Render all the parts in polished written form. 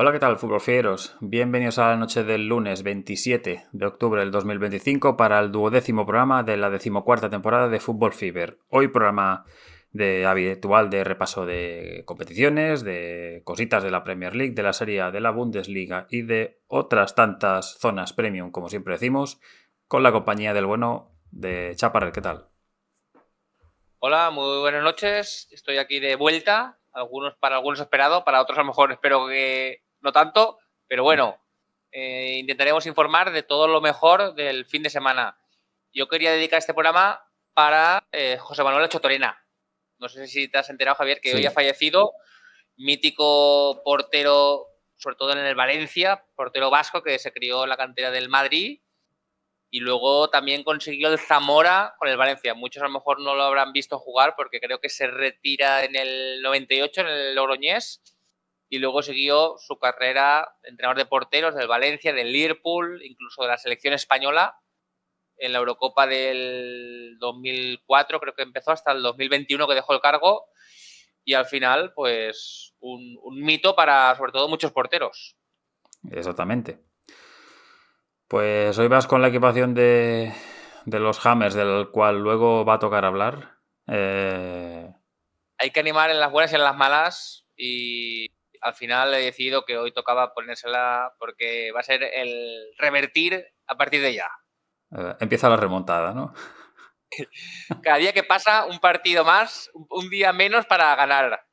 Hola, ¿qué tal, fútbol fieros? Bienvenidos a la noche del lunes 27 de octubre del 2025 para el 12º programa de la 14ª temporada de Fútbol Fever. Hoy programa habitual de repaso de competiciones, de cositas de la Premier League, de la Serie A, de la Bundesliga y de otras tantas zonas premium, como siempre decimos, con la compañía del bueno de Chaparrer. ¿Qué tal? Hola, muy buenas noches. Estoy aquí de vuelta. Para algunos esperado, para otros a lo mejor espero que no tanto. Pero bueno, intentaremos informar de todo lo mejor del fin de semana. Yo quería dedicar este programa para José Manuel Chotorena. No sé si te has enterado, Javier, que hoy ha Sí. fallecido. Mítico portero, sobre todo en el Valencia, portero vasco que se crió en la cantera del Madrid. Y luego también consiguió el Zamora con el Valencia. Muchos a lo mejor no lo habrán visto jugar porque creo que se retira en el 98 en el Logroñés y luego siguió su carrera de entrenador de porteros del Valencia, del Liverpool, incluso de la selección española en la Eurocopa del 2004, creo que empezó, hasta el 2021 que dejó el cargo, y al final pues un mito para sobre todo muchos porteros. Exactamente. Pues hoy vas con la equipación de los Hammers, del cual luego va a tocar hablar. Hay que animar en las buenas y en las malas, y al final he decidido que hoy tocaba ponérsela porque va a ser el revertir a partir de ya. Empieza la remontada, ¿no? Cada día que pasa, un partido más, un día menos para ganar.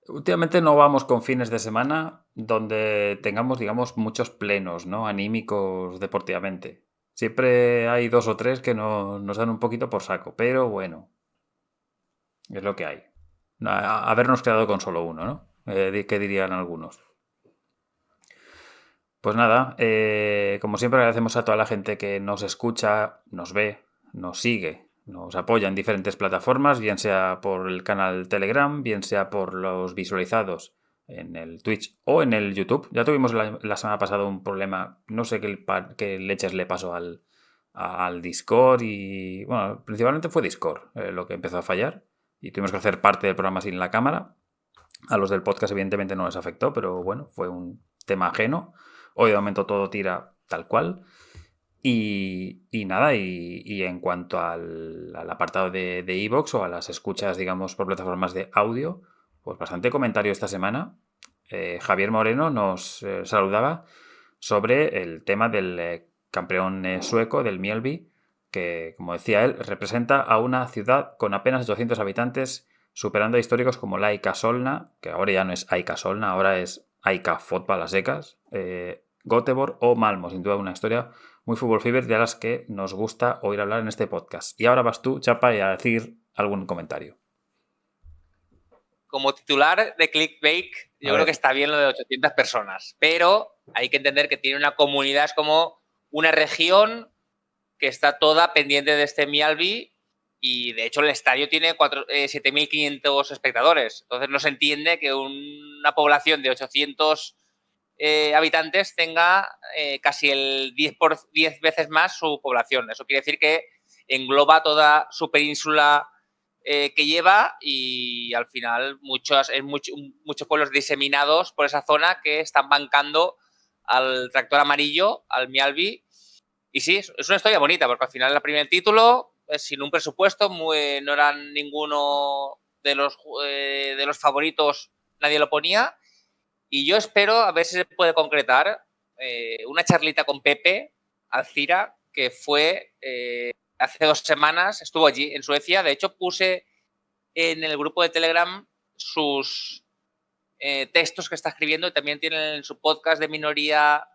Últimamente no vamos con fines de semana donde tengamos, digamos, muchos plenos, ¿no? Anímicos deportivamente. Siempre hay dos o tres que nos dan un poquito por saco, pero bueno, es lo que hay. Habernos quedado con solo uno, ¿no? ¿Qué dirían algunos? Pues nada, como siempre agradecemos a toda la gente que nos escucha, nos ve, nos sigue, nos apoya en diferentes plataformas, bien sea por el canal Telegram, bien sea por los visualizados en el Twitch o en el YouTube. Ya tuvimos la semana pasada un problema, no sé qué leches le pasó al Discord y, bueno, principalmente fue Discord lo que empezó a fallar y tuvimos que hacer parte del programa sin la cámara. A los del podcast evidentemente no les afectó, pero bueno, fue un tema ajeno. Hoy de momento todo tira tal cual. Y nada, y en cuanto al apartado de iVoox o a las escuchas, digamos, por plataformas de audio, pues bastante comentario esta semana. Javier Moreno nos saludaba sobre el tema del campeón sueco, del Mjällby, que, como decía él, representa a una ciudad con apenas 800 habitantes, superando a históricos como la Aika Solna, que ahora ya no es Aika Solna, ahora es Aika Fotball a secas, Göteborg o Malmo, sin duda una historia muy fútbol fever de las que nos gusta oír hablar en este podcast. Y ahora vas tú, Chapa, y a decir algún comentario. Como titular de Clickbait, A yo creo que ver. está bien lo de 800 personas, pero hay que entender que tiene una comunidad, es como una región que está toda pendiente de este Mialbi, y de hecho el estadio tiene 7.500 espectadores. Entonces no se entiende que una población de 800 habitantes tenga casi el 10 veces más su población. Eso quiere decir que engloba toda su península que lleva, y al final muchos pueblos diseminados por esa zona que están bancando al tractor amarillo, al Mialbi. Y sí, es una historia bonita, porque al final el primer título, sin un presupuesto, no eran ninguno de los favoritos, nadie lo ponía. Y yo espero a ver si se puede concretar una charlita con Pepe Alcira, que fue hace 2 semanas, estuvo allí en Suecia. De hecho, puse en el grupo de Telegram sus textos que está escribiendo, y también tiene en su podcast de minoría,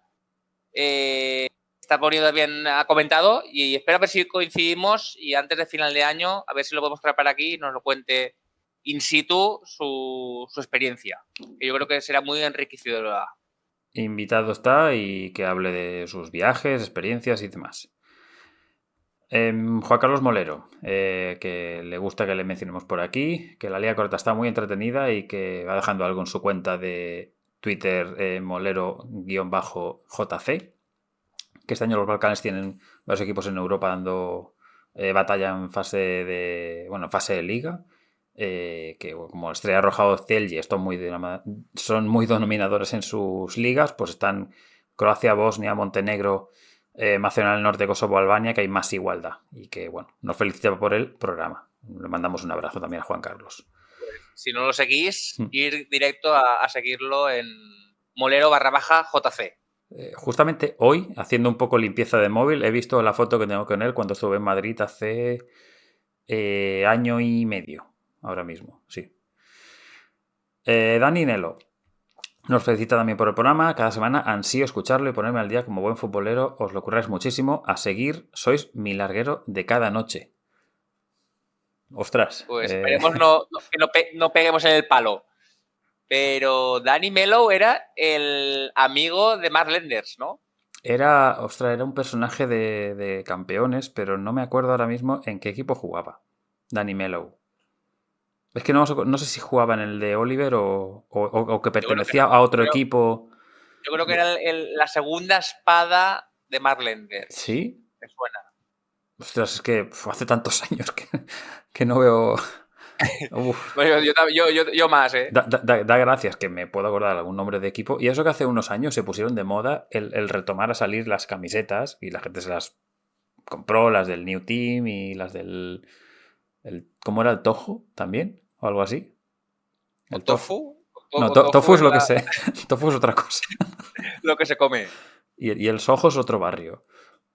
está poniendo bien, ha comentado, y espero a ver si coincidimos y antes de final de año a ver si lo podemos traer para aquí y nos lo cuente in situ su experiencia, que yo creo que será muy enriquecedora. Invitado está y que hable de sus viajes, experiencias y demás. Juan Carlos Molero, que le gusta que le mencionemos por aquí, que la Liga Corta está muy entretenida y que va dejando algo en su cuenta de Twitter, Molero-JC, que este año los Balcanes tienen varios equipos en Europa dando batalla en fase de liga, que como Estrella Roja o Celje son muy dominadores en sus ligas, pues están Croacia, Bosnia, Montenegro, Macedonia del Norte, Kosovo, Albania, que hay más igualdad. Y que, bueno, nos felicita por el programa. Le mandamos un abrazo también a Juan Carlos. Si no lo seguís, ir directo a seguirlo en Molero_JC. Justamente hoy, haciendo un poco limpieza de móvil, he visto la foto que tengo con él cuando estuve en Madrid hace año y medio, ahora mismo, sí. Dani Nelo nos felicita también por el programa. Cada semana ansío escucharlo y ponerme al día como buen futbolero. Os lo curráis muchísimo. A seguir, sois mi larguero de cada noche. Ostras. Pues esperemos que no peguemos en el palo. Pero Danny Mello era el amigo de Mark Lenders, ¿no? Era un personaje de campeones, pero no me acuerdo ahora mismo en qué equipo jugaba. Danny Mello. Es que no sé si jugaba en el de Oliver o que pertenecía a otro equipo. Yo creo que era la segunda espada de Mark Lenders. ¿Sí? Me suena. Ostras, es que hace tantos años que no veo... Bueno, yo más, ¿eh? Da gracias que me puedo acordar algún nombre de equipo. Y eso que hace unos años se pusieron de moda el retomar a salir las camisetas y la gente se las compró, las del New Team y las del... ¿Cómo era el Tojo también? ¿O algo así? ¿El tofu? No, tofu es lo que sé. Tofu es otra cosa. Lo que se come. Y el Soho es otro barrio.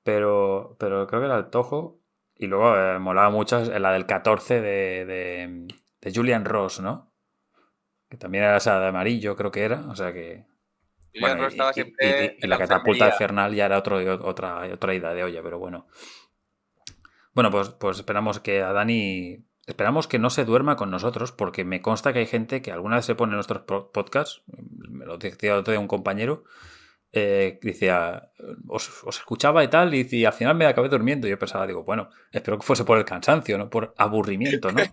Pero creo que era el Tojo. Y luego molaba mucho la del 14 de Julian Ross, ¿no? Que también era esa de amarillo, creo que era. O sea que... Julian Ross estaba siempre y en la la catapulta enfermería. infernal ya era otra ida de olla, pero bueno. Bueno, pues esperamos que a Dani... Esperamos que no se duerma con nosotros, porque me consta que hay gente que alguna vez se pone en nuestros podcasts, me lo decía el otro día un compañero, decía, os escuchaba y tal, y al final me acabé durmiendo. Y yo pensaba, digo, bueno, espero que fuese por el cansancio, no por aburrimiento, ¿no?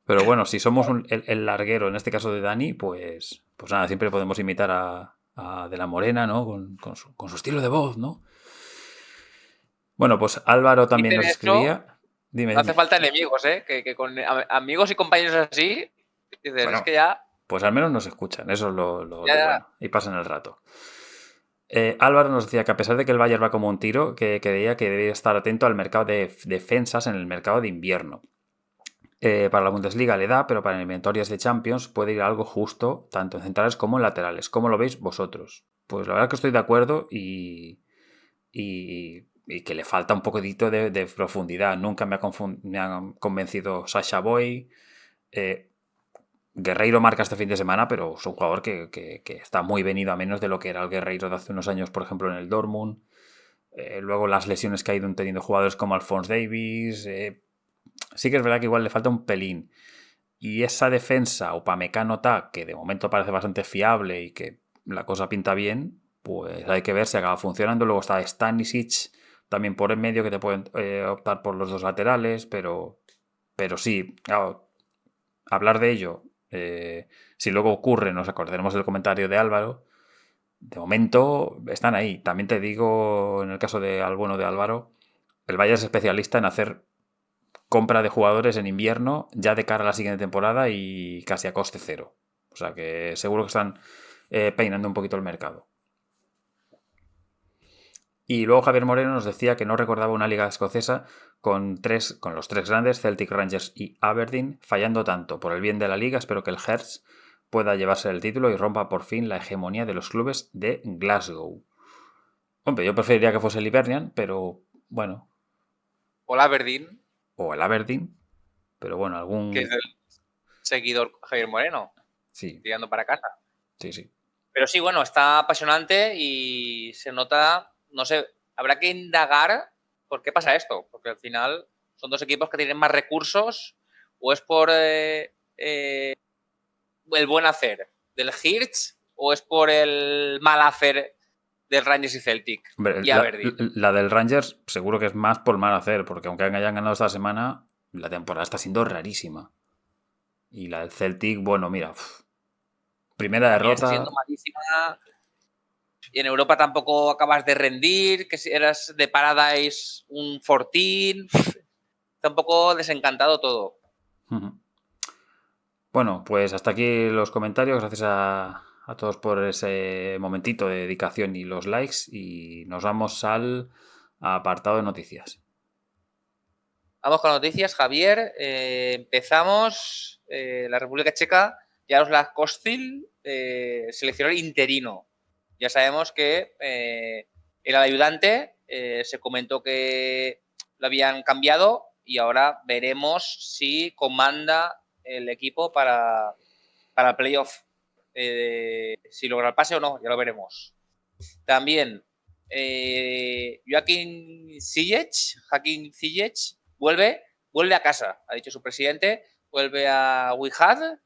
Pero bueno, si somos el larguero, en este caso de Dani, pues nada, siempre podemos imitar a De la Morena, ¿no? Con su estilo de voz, ¿no? Bueno, pues Álvaro también nos escribía. Dime, No hace dime. falta enemigos, ¿eh? Que con amigos y compañeros así, dices, Bueno, es que ya... pues al menos nos escuchan, eso es lo ya bueno. Y pasan el rato. Álvaro nos decía que a pesar de que el Bayern va como un tiro, que creía que debía estar atento al mercado de defensas en el mercado de invierno. Para la Bundesliga le da, pero para eliminatorias de Champions puede ir algo justo, tanto en centrales como en laterales. ¿Cómo lo veis vosotros? Pues la verdad que estoy de acuerdo y que le falta un poquitito de profundidad. Nunca me ha convencido Sasha Boy. Guerreiro marca este fin de semana, pero es un jugador que está muy venido a menos de lo que era el Guerreiro de hace unos años, por ejemplo, en el Dortmund. Luego las lesiones que ha ido teniendo jugadores como Alphonse Davies. Sí que es verdad que igual le falta un pelín. Y esa defensa, Upamecano Ta, que de momento parece bastante fiable y que la cosa pinta bien, pues hay que ver si acaba funcionando. Luego está Stanisic, también por en medio, que te pueden optar por los dos laterales, pero sí, claro, hablar de ello, si luego ocurre, nos acordaremos del comentario de Álvaro, de momento están ahí. También te digo, en el caso de alguno de Álvaro, el Valle es especialista en hacer compra de jugadores en invierno ya de cara a la siguiente temporada y casi a coste cero. O sea que seguro que están peinando un poquito el mercado. Y luego Javier Moreno nos decía que no recordaba una liga escocesa con los tres grandes, Celtic, Rangers y Aberdeen, fallando tanto. Por el bien de la liga, espero que el Hearts pueda llevarse el título y rompa por fin la hegemonía de los clubes de Glasgow. Hombre, yo preferiría que fuese el Hibernian, pero bueno. O el Aberdeen. O el Aberdeen, pero bueno, Que es el seguidor Javier Moreno. Sí. Tirando para casa. Sí. Pero sí, bueno, está apasionante y se nota, no sé, habrá que indagar por qué pasa esto, porque al final son dos equipos que tienen más recursos o es por el buen hacer del Hirsch o es por el mal hacer del Rangers y Celtic. Hombre, Y Aberdeen. la del Rangers seguro que es más por mal hacer, porque aunque hayan ganado esta semana, la temporada está siendo rarísima. Y la del Celtic, bueno, mira, primera También está siendo derrota. malísima. Y en Europa tampoco acabas de rendir, que si eras de Paradise un 14. Está un poco desencantado todo. Ujú. Bueno, pues hasta aquí los comentarios. Gracias a todos por ese momentito de dedicación y los likes. Y nos vamos al apartado de noticias. Vamos con noticias, Javier. Empezamos. La República Checa, Jaroslav Kostil, seleccionador interino. Ya sabemos que era el ayudante, se comentó que lo habían cambiado y ahora veremos si comanda el equipo para el playoff. Si logra el pase o no, ya lo veremos. También Joaquín Ziyech vuelve a casa, ha dicho su presidente, vuelve a Wihad.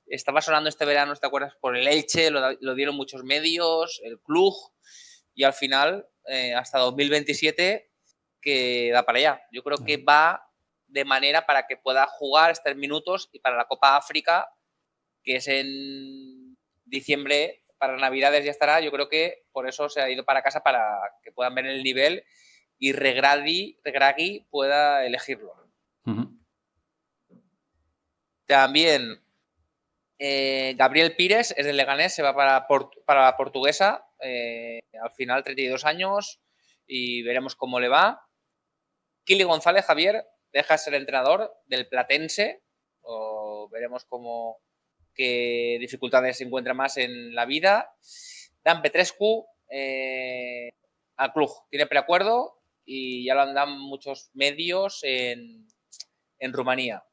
Estaba sonando este verano, ¿te acuerdas? Por el Elche, lo dieron muchos medios, el club, y al final, hasta 2027, que da para allá. Yo creo que va de manera para que pueda jugar, estar minutos, y para la Copa África, que es en diciembre, para Navidades ya estará. Yo creo que por eso se ha ido para casa, para que puedan ver el nivel y Regragui pueda elegirlo. Uh-huh. También Gabriel Pires es del Leganés, se va para la Portuguesa, al final 32 años, y veremos cómo le va. Kili González, Javier, deja de ser entrenador del Platense, o veremos qué dificultades se encuentra más en la vida. Dan Petrescu al club, tiene preacuerdo y ya lo andan muchos medios en Rumanía.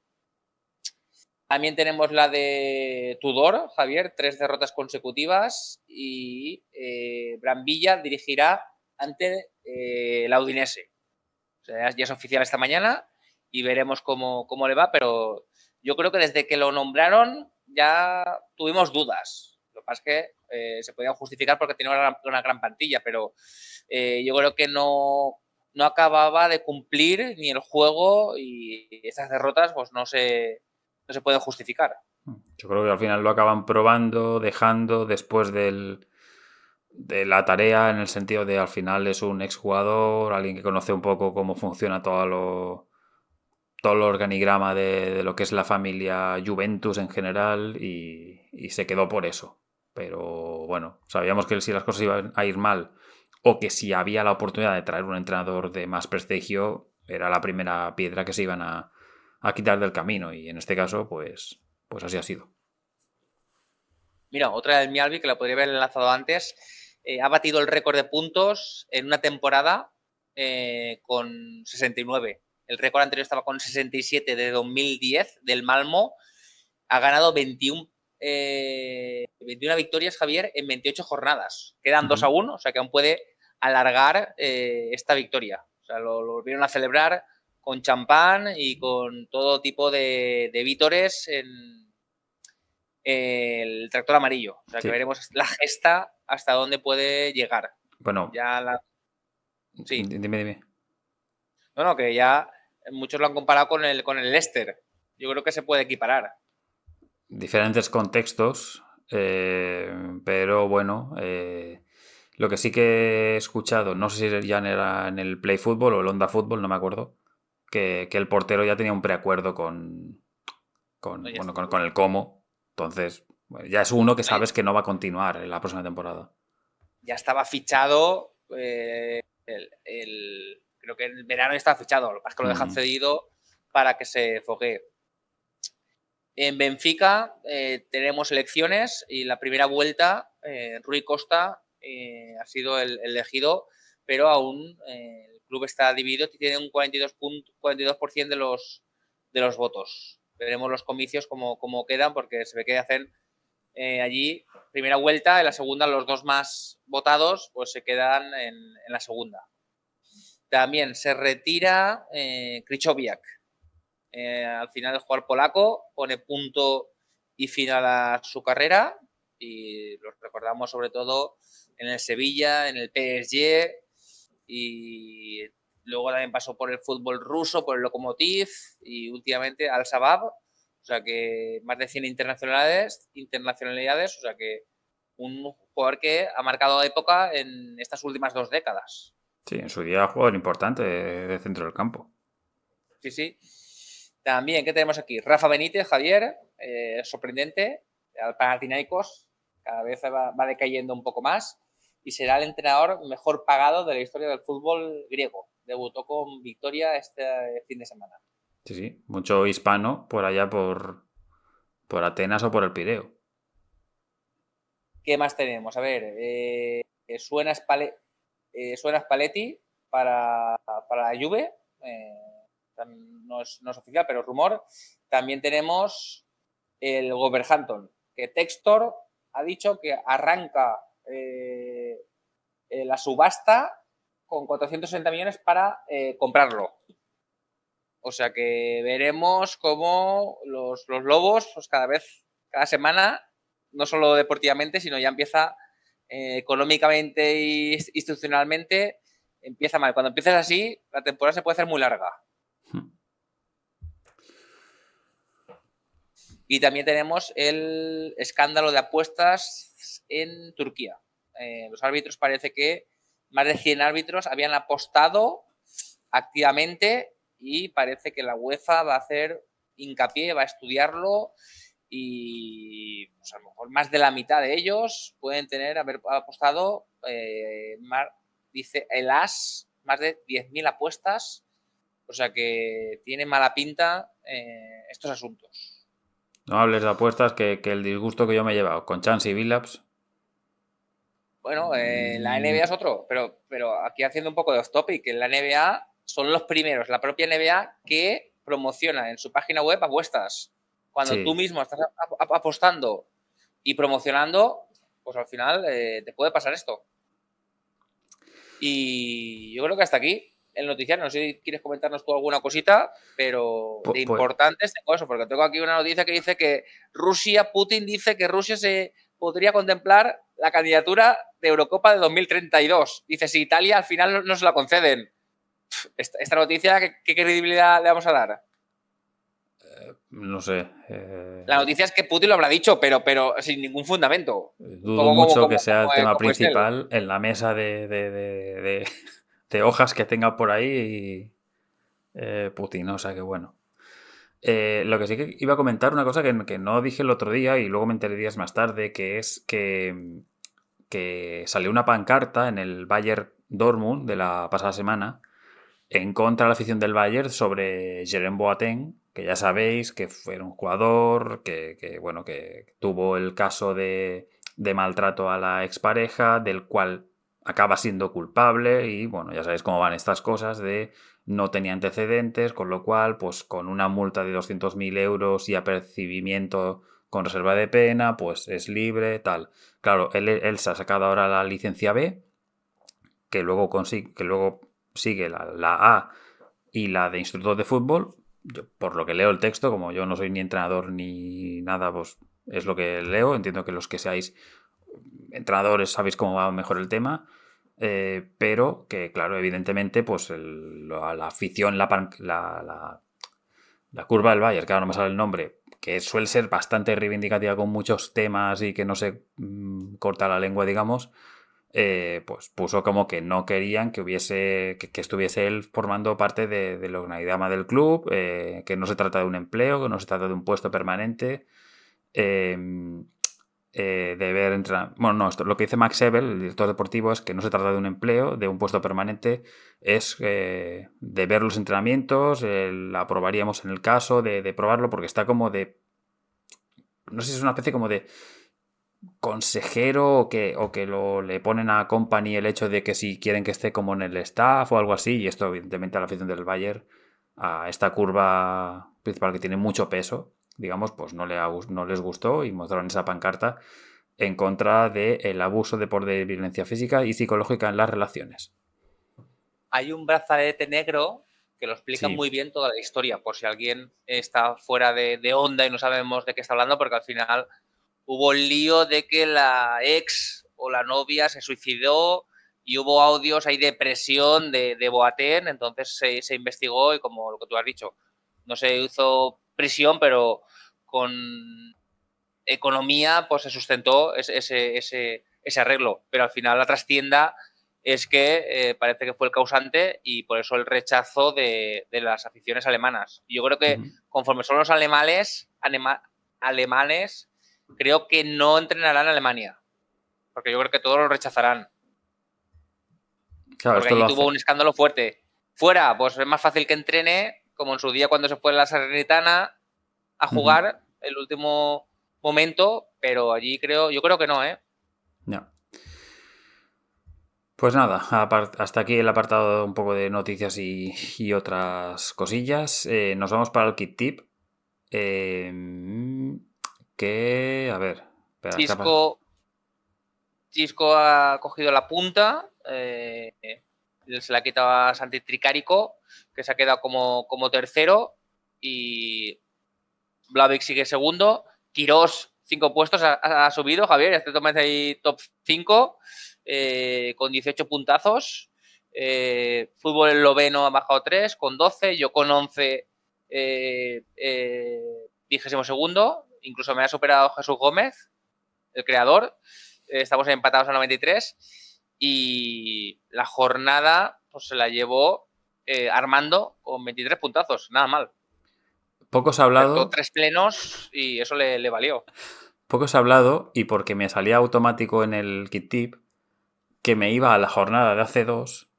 También tenemos la de Tudor, Javier, 3 derrotas consecutivas, y Brambilla dirigirá ante la Udinese. O sea, ya es oficial esta mañana y veremos cómo le va, pero yo creo que desde que lo nombraron ya tuvimos dudas. Lo que pasa es que se podían justificar porque tenía una gran plantilla, pero yo creo que no acababa de cumplir ni el juego, y estas derrotas pues no se pueden justificar. Yo creo que al final lo acaban probando, dejando después de la tarea, en el sentido de al final es un exjugador, alguien que conoce un poco cómo funciona todo el organigrama de lo que es la familia Juventus en general, y se quedó por eso. Pero bueno, sabíamos que si las cosas iban a ir mal, o que si había la oportunidad de traer un entrenador de más prestigio, era la primera piedra que se iban a quitar del camino, y en este caso pues así ha sido. Mira, otra del Mialbi que la podría haber enlazado antes. Ha batido el récord de puntos en una temporada con 69. El récord anterior estaba con 67 de 2010 del Malmo. Ha ganado 21 victorias, Javier, en 28 jornadas. Quedan 2-1, o sea que aún puede alargar esta victoria. O sea, lo volvieron a celebrar con champán y con todo tipo de vítores en el tractor amarillo. O sea, Sí. que veremos la gesta hasta dónde puede llegar. Bueno, Sí. dime. No, que ya muchos lo han comparado con el Leicester. Yo creo que se puede equiparar. Diferentes contextos, pero bueno, lo que sí que he escuchado, no sé si ya era en el Play Football o el Onda Football, no me acuerdo, que el portero ya tenía un preacuerdo con el Como. Entonces, bueno, ya es uno que sabes que no va a continuar en la próxima temporada. Ya estaba fichado, creo que en verano estaba fichado, lo que pasa es que lo dejan cedido para que se foguee. En Benfica tenemos elecciones, y la primera vuelta Rui Costa ha sido el elegido, pero aún el club está dividido y tiene un 42% de los votos. Veremos los comicios cómo quedan, porque se ve que hacen allí primera vuelta, en la segunda los dos más votados pues se quedan en la segunda. También se retira Krychowiak. Al final el jugador polaco pone punto y final a su carrera, y lo recordamos sobre todo en el Sevilla, en el PSG, y luego también pasó por el fútbol ruso, por el Lokomotiv, y últimamente al Shabab. O sea que más de 100 internacionalidades, o sea que un jugador que ha marcado época en estas últimas 2 décadas. Sí, en su día jugador importante de centro del campo. Sí. También, ¿qué tenemos aquí? Rafa Benítez, Javier, sorprendente, al Panathinaikos, cada vez va decayendo un poco más y será el entrenador mejor pagado de la historia del fútbol griego. Debutó con victoria este fin de semana. Sí, sí, mucho hispano por allá por Atenas o por el Pireo. ¿Qué más tenemos? A ver, suena Spalletti para la Juve. No es oficial, pero es rumor. También tenemos el Wolverhampton, que Textor ha dicho que arranca la subasta con 460 millones para comprarlo. O sea que veremos cómo los Lobos, pues cada semana, no solo deportivamente, sino ya empieza económicamente e institucionalmente, empieza mal. Cuando empiezas así, la temporada se puede hacer muy larga. Y también tenemos el escándalo de apuestas en Turquía. Los árbitros parece que más de 100 árbitros habían apostado activamente y parece que la UEFA va a hacer hincapié, va a estudiarlo y pues, a lo mejor más de la mitad de ellos pueden haber apostado, dice el AS, más de 10.000 apuestas. O sea que tiene mala pinta estos asuntos. No hables de apuestas que el disgusto que yo me he llevado con Chance y Billups. Bueno, la NBA es otro, pero aquí haciendo un poco de off topic, en la NBA son los primeros, la propia NBA, que promociona en su página web apuestas. Cuando tú Sí. mismo estás apostando y promocionando, pues al final te puede pasar esto. Y yo creo que hasta aquí el noticiario. No sé si quieres comentarnos tú alguna cosita, pero de Pues, importantes tengo eso, porque tengo aquí una noticia que dice que Putin dice que Rusia se podría contemplar la candidatura de Eurocopa de 2032. Dice, si Italia al final no se la conceden. Esta noticia, ¿qué credibilidad le vamos a dar? no sé. La noticia es que Putin lo habrá dicho, pero sin ningún fundamento. Un Dudo poco mucho que sea el tema como es él. principal en la mesa de hojas que tenga por ahí Putin, ¿no? O sea que bueno. Lo que sí que iba a comentar, una cosa que no dije el otro día y luego me enteré días más tarde, que es que salió una pancarta en el Bayern Dortmund de la pasada semana en contra de la afición del Bayern sobre Jerome Boateng, que ya sabéis que fue un jugador bueno, que tuvo el caso de maltrato a la expareja, del cual acaba siendo culpable y bueno, ya sabéis cómo van estas cosas de no tenía antecedentes, con lo cual, pues con una multa de 200.000 euros y apercibimiento con reserva de pena, pues es libre, tal. Claro, él se ha sacado ahora la licencia B, que luego sigue la A y la de instructor de fútbol. Yo, por lo que leo el texto, como yo no soy ni entrenador ni nada, pues es lo que leo. Entiendo que los que seáis entrenadores sabéis cómo va mejor el tema. Pero que, claro, evidentemente, pues la afición, la curva del Bayern, que ahora no me sale el nombre, que suele ser bastante reivindicativa con muchos temas y que no se corta la lengua, digamos, pues puso como que no querían que hubiese que estuviese él formando parte del organigrama del club, que no se trata de un empleo, que no se trata de un puesto permanente. eh, de ver bueno, no, lo que dice Max Ebel, el director deportivo, es que no se trata de un empleo, de un puesto permanente, es de ver los entrenamientos, aprobaríamos en el caso de probarlo, porque está como no sé si es una especie como de consejero o que le ponen a Company el hecho de que si quieren que esté como en el staff o algo así, y esto evidentemente a la afición del Bayern, a esta curva principal que tiene mucho peso, digamos, pues no les gustó y mostraron esa pancarta en contra del abuso de violencia física y psicológica en las relaciones. Hay un brazalete negro que lo explica Sí, muy bien toda la historia, por si alguien está fuera de onda y no sabemos de qué está hablando, porque al final hubo el lío de que la ex o la novia se suicidó y hubo audios ahí de presión de Boateng, entonces se investigó y como lo que tú has dicho, no se hizo prisión, pero con economía pues se sustentó ese arreglo, pero al final la trastienda es que parece que fue el causante y por eso el rechazo de las aficiones alemanas. Y yo creo que conforme son los alemanes, creo que no entrenarán en Alemania, porque yo creo que todos lo rechazarán. Claro, Porque esto allí lo tuvo hace. un escándalo fuerte. Fuera, pues es más fácil que entrene, como en su día cuando se fue a la Salernitana a jugar el último momento, pero allí yo creo que no, ¿eh? Ya. Pues nada, hasta aquí el apartado un poco de noticias y otras cosillas. Nos vamos para el Kit Tip. A ver, espera, es capaz. Chisco ha cogido la punta, se la ha quitado a Santi Tricarico, que se ha quedado como tercero, y Blavic sigue segundo. Quirós, 5 puestos, ha subido, Javier, este toma ahí top 5, con 18 puntazos. Fútbol esloveno ha bajado 3, con 12, yo con 11, 22º, incluso me ha superado Jesús Gómez, el creador. Estamos empatados a 93 y la jornada pues se la llevó Armando con 23 puntazos, nada mal. Poco se ha Acertó hablado, 3 plenos y eso le valió. poco se ha hablado, y porque me salía automático en el Kit Tip que me iba a la jornada de hace 2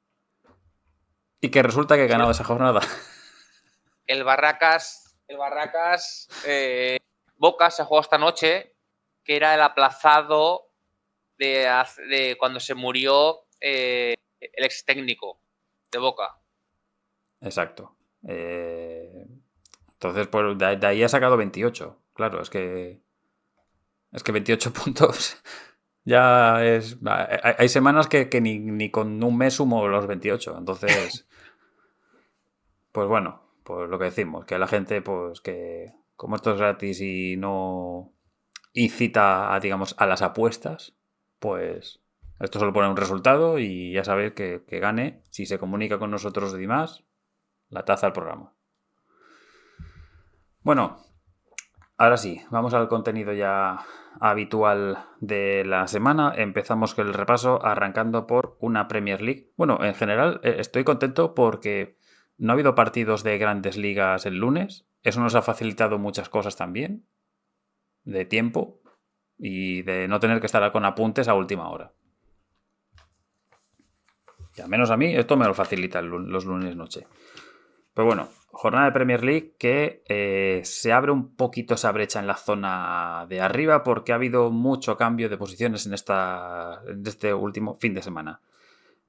y que resulta que he Sí, ganado esa jornada. el Barracas Boca se jugó esta noche, que era el aplazado de cuando se murió el ex técnico de Boca. Exacto. Entonces, pues de ahí ha sacado 28. Claro, es que 28 puntos ya es. Hay semanas que ni con un mes sumo los 28. Entonces, pues bueno, pues lo que decimos, que la gente, pues que como esto es gratis y no incita a, digamos, a las apuestas, pues esto solo pone un resultado y ya sabéis que gane, si se comunica con nosotros y más, la taza al programa. Bueno, ahora sí, vamos al contenido ya habitual de la semana. Empezamos con el repaso arrancando por una Premier League. Bueno, en general estoy contento porque no ha habido partidos de grandes ligas el lunes. Eso nos ha facilitado muchas cosas también, de tiempo y de no tener que estar con apuntes a última hora. Y al menos a mí esto me lo facilita los lunes noche. Pero bueno, jornada de Premier League que se abre un poquito esa brecha en la zona de arriba porque ha habido mucho cambio de posiciones en este último fin de semana.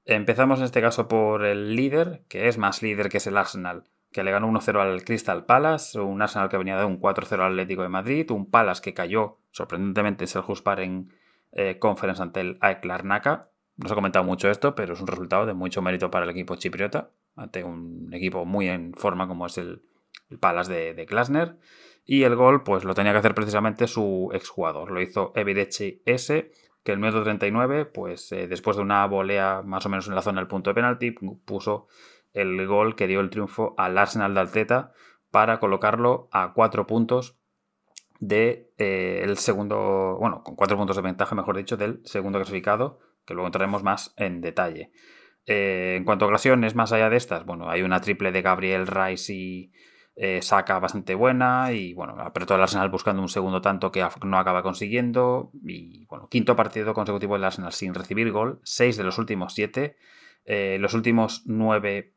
Empezamos en este caso por el líder, que es más líder que es el Arsenal, que le ganó 1-0 al Crystal Palace, un Arsenal que venía de un 4-0 al Atlético de Madrid, un Palace que cayó sorprendentemente en Selhurst Park en Conference ante el AEK Larnaca. No se ha comentado mucho esto, pero es un resultado de mucho mérito para el equipo chipriota, ante un equipo muy en forma como es el Palace de Glasner. Y el gol, pues lo tenía que hacer precisamente su exjugador. Lo hizo Evidechi S, que el minuto 39, pues después de una volea más o menos en la zona del punto de penalti, puso el gol que dio el triunfo al Arsenal de Arteta para colocarlo a 4 puntos de el segundo, bueno, con 4 puntos de ventaja, mejor dicho, del segundo clasificado, que luego entraremos más en detalle. En cuanto a ocasiones, más allá de estas, bueno, hay una triple de Gabriel Rice y Saka bastante buena, y bueno, apretó el Arsenal buscando un segundo tanto que no acaba consiguiendo, y bueno, quinto partido consecutivo del Arsenal sin recibir gol, 6 de los últimos 7, los últimos 9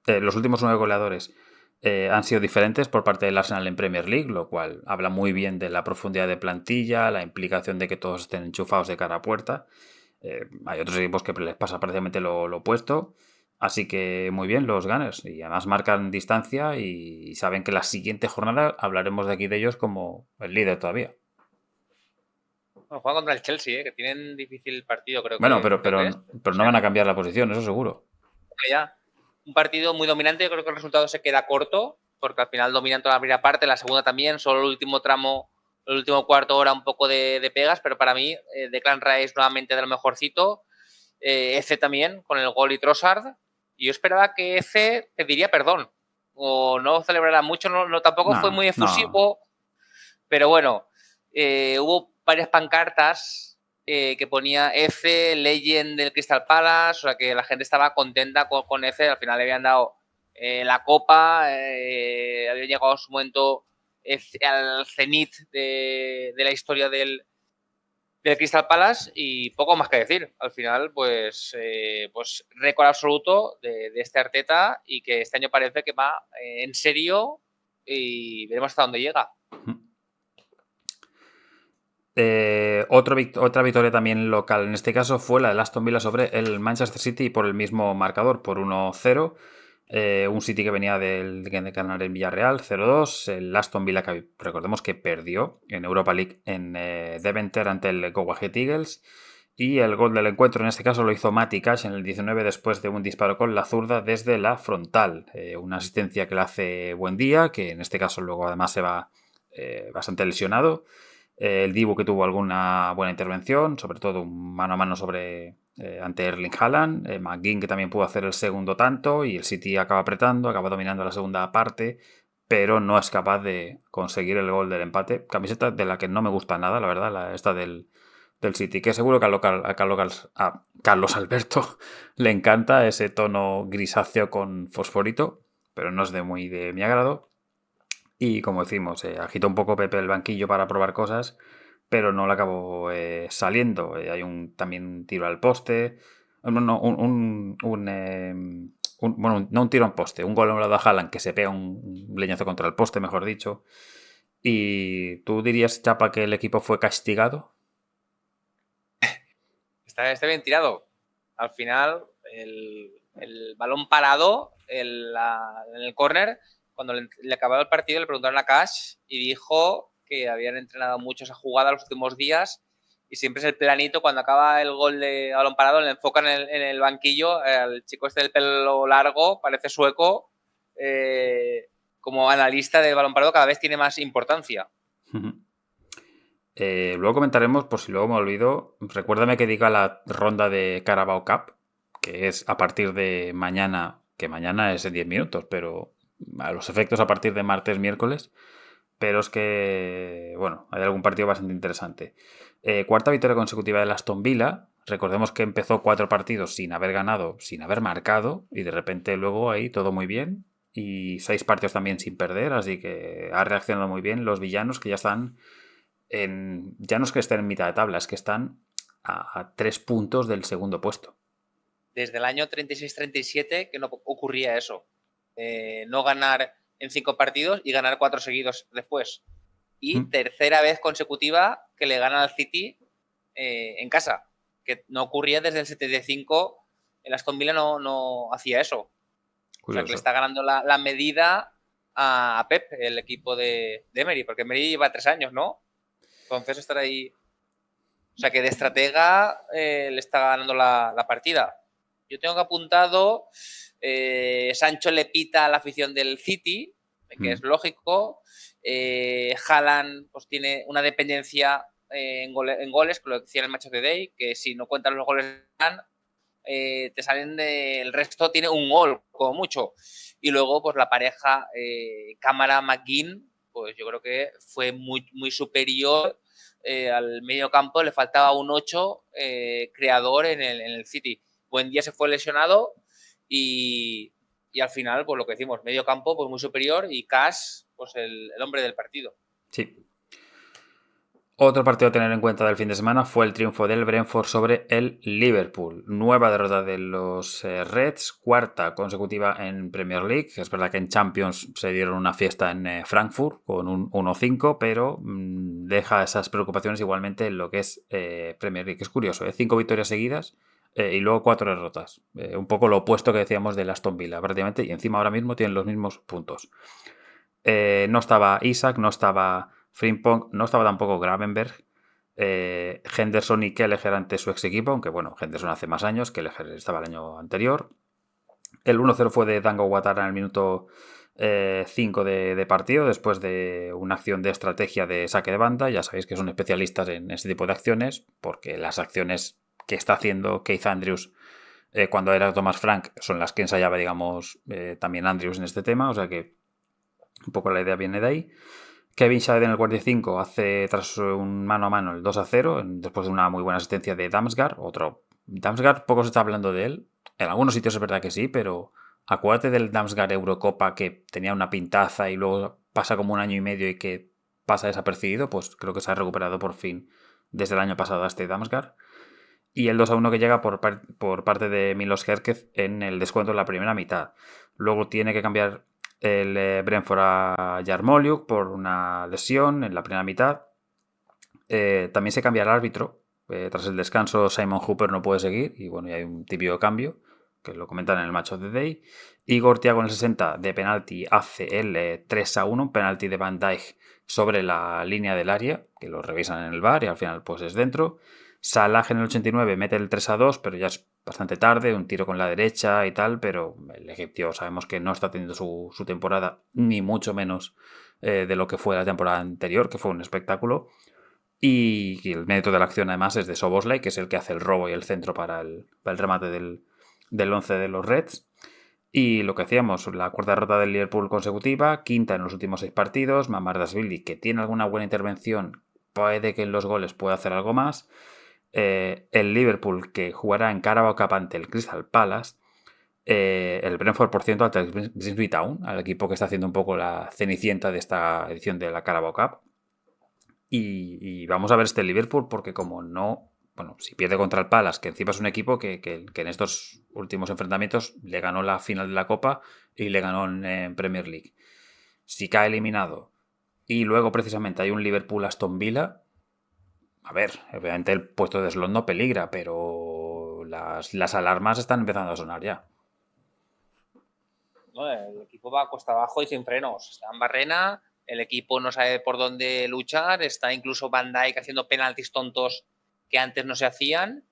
los últimos 9 goleadores han sido diferentes por parte del Arsenal en Premier League, lo cual habla muy bien de la profundidad de plantilla, la implicación de que todos estén enchufados de cara a puerta. Hay otros equipos que les pasa prácticamente lo opuesto. Así que muy bien los Gunners. Y además marcan distancia y saben que la siguiente jornada hablaremos de aquí de ellos como el líder todavía. Bueno, juegan contra el Chelsea, que tienen difícil partido, Bueno, creo que es. pero no van a cambiar la posición, eso seguro. Ya. Un partido muy dominante, yo creo que el resultado se queda corto, porque al final dominan toda la primera parte, la segunda también, solo el último tramo, el último cuarto hora un poco de pegas, pero para mí Declan Rice nuevamente de lo mejorcito, Eze también con el gol y Trossard, y yo esperaba que Eze pediría perdón, o no celebrará mucho, tampoco fue muy No. efusivo, pero bueno, hubo varias pancartas que ponía F, Legend del Crystal Palace, o sea que la gente estaba contenta con F, al final le habían dado la copa, había llegado a su momento al cenit de la historia del Crystal Palace y poco más que decir. Al final, pues récord absoluto de este Arteta y que este año parece que va en serio y veremos hasta dónde llega. Otra victoria también local, en este caso fue la de Aston Villa sobre el Manchester City por el mismo marcador, por 1-0. Un City que venía de ganar en Villarreal, 0-2. El Aston Villa, que recordemos que perdió en Europa League en Deventer ante el Go Ahead Eagles. Y el gol del encuentro en este caso lo hizo Matty Cash en el 19 después de un disparo con la zurda desde la frontal. Una asistencia que le hace buen día, que en este caso luego además se va bastante lesionado. El Dibu que tuvo alguna buena intervención, sobre todo un mano a mano ante Erling Haaland. McGinn que también pudo hacer el segundo tanto y el City acaba apretando, acaba dominando la segunda parte, pero no es capaz de conseguir el gol del empate. Camiseta de la que no me gusta nada, la verdad, esta del City, que seguro que a Carlos Alberto le encanta ese tono grisáceo con fosforito, pero no es muy de mi agrado. Y como decimos, agitó un poco Pepe el banquillo para probar cosas, pero no le acabó saliendo. Hay también un tiro al poste. Bueno, no un tiro al poste, un gol anulado a Haaland que se pega un leñazo contra el poste, mejor dicho. ¿Y tú dirías, Chapa, que el equipo fue castigado? Está bien tirado. Al final, el balón parado en el córner, cuando le acababa el partido, le preguntaron a Cash y dijo que habían entrenado mucho esa jugada los últimos días y siempre es el planito, cuando acaba el gol de balón parado, le enfocan en el banquillo al chico este del pelo largo, parece sueco, como analista del balón parado cada vez tiene más importancia. Luego comentaremos, por si luego me olvido, recuérdame que diga la ronda de Carabao Cup, que es a partir de mañana, que mañana es en 10 minutos, pero a los efectos a partir de martes, miércoles. Pero es que, bueno, hay algún partido bastante interesante. Cuarta victoria consecutiva del Aston Villa. Recordemos que empezó 4 partidos sin haber ganado, sin haber marcado, y de repente luego ahí todo muy bien. Y 6 partidos también sin perder, así que ha reaccionado muy bien los villanos que ya están ya no es que estén en mitad de tabla, es que están a 3 puntos del segundo puesto. Desde el año 36-37 que no ocurría eso. No ganar en 5 partidos y ganar 4 seguidos después. Y tercera vez consecutiva que le ganan al City en casa, que no ocurría desde el 75. El Aston Villa no hacía eso. Curioso. O sea, que le está ganando la medida a Pep, el equipo de Emery, porque Emery lleva 3 años, ¿no? Entonces estar ahí... O sea, que de estratega le está ganando la partida. Yo tengo que apuntado, Sancho le pita a la afición del City, que es lógico. Haaland pues tiene una dependencia en goles, que lo decía en el Match of the Day, que si no cuentan los goles te salen el resto, tiene un gol como mucho. Y luego pues la pareja Cámara McGinn, pues yo creo que fue muy, muy superior al medio campo. Le faltaba un 8 creador en el City. Buen día se fue lesionado y al final, pues lo que decimos, medio campo pues muy superior y Cash, pues el hombre del partido. Sí. Otro partido a tener en cuenta del fin de semana fue el triunfo del Brentford sobre el Liverpool. Nueva derrota de los Reds, cuarta consecutiva en Premier League. Es verdad que en Champions se dieron una fiesta en Frankfurt con un 1-5, pero deja esas preocupaciones igualmente en lo que es Premier League. Es curioso, 5 victorias seguidas y luego 4 derrotas. Un poco lo opuesto que decíamos del Aston Villa, prácticamente, y encima ahora mismo tienen los mismos puntos. No estaba Isaac, no estaba Frimpong, no estaba tampoco Gravenberg, Henderson y Kelleher ante su ex equipo, aunque bueno, Henderson hace más años, Kelleher estaba el año anterior. El 1-0 fue de Dango Ouattara en el minuto 5 de partido, después de una acción de estrategia de saque de banda. Ya sabéis que son especialistas en este tipo de acciones, porque las acciones que está haciendo Keith Andrews cuando era Thomas Frank son las que ensayaba, digamos, también Andrews en este tema, o sea que un poco la idea viene de ahí. Kevin Schade en el 45 hace tras un mano a mano el 2-0, después de una muy buena asistencia de Damsgaard. Damsgaard, poco se está hablando de él. En algunos sitios es verdad que sí, pero acuérdate del Damsgaard Eurocopa que tenía una pintaza y luego pasa como un año y medio y que pasa desapercibido. Pues creo que se ha recuperado por fin desde el año pasado a este Damsgaard. Y el 2-1 que llega por parte de Milos Kerkez en el descuento de la primera mitad. Luego tiene que cambiar el Brentford a Yarmolyuk por una lesión en la primera mitad. También se cambia el árbitro. Tras el descanso, Simon Hooper no puede seguir. Y bueno, y hay un típico cambio, que lo comentan en el Match of the Day. Igor Thiago en el 60 de penalti hace el 3-1, un penalti de Van Dijk sobre la línea del área, que lo revisan en el VAR y al final pues es dentro. Salah en el 89 mete el 3-2, pero ya es bastante tarde, un tiro con la derecha y tal, pero el egipcio sabemos que no está teniendo su temporada, ni mucho menos de lo que fue la temporada anterior, que fue un espectáculo. Y el mérito de la acción además es de Szoboszlai, que es el que hace el robo y el centro para el remate del 11 de los Reds. Y lo que decíamos, la cuarta derrota del Liverpool consecutiva, quinta en los últimos 6 partidos, Mamardashvili, que tiene alguna buena intervención, puede que en los goles pueda hacer algo más. El Liverpool, que jugará en Carabao Cup ante el Crystal Palace. El Brentford, por ciento, ante el Grimsby Town, al equipo que está haciendo un poco la cenicienta de esta edición de la Carabao Cup. Y vamos a ver este Liverpool, porque como no... Bueno, si pierde contra el Palace, que encima es un equipo que en estos últimos enfrentamientos le ganó la final de la Copa y le ganó en Premier League. Si cae eliminado y luego precisamente hay un Liverpool-Aston Villa, a ver, obviamente el puesto de slot no peligra, pero las alarmas están empezando a sonar ya. No, el equipo va cuesta abajo y sin frenos. Está en barrena, el equipo no sabe por dónde luchar, está incluso Van Dijk haciendo penaltis tontos que antes no se hacían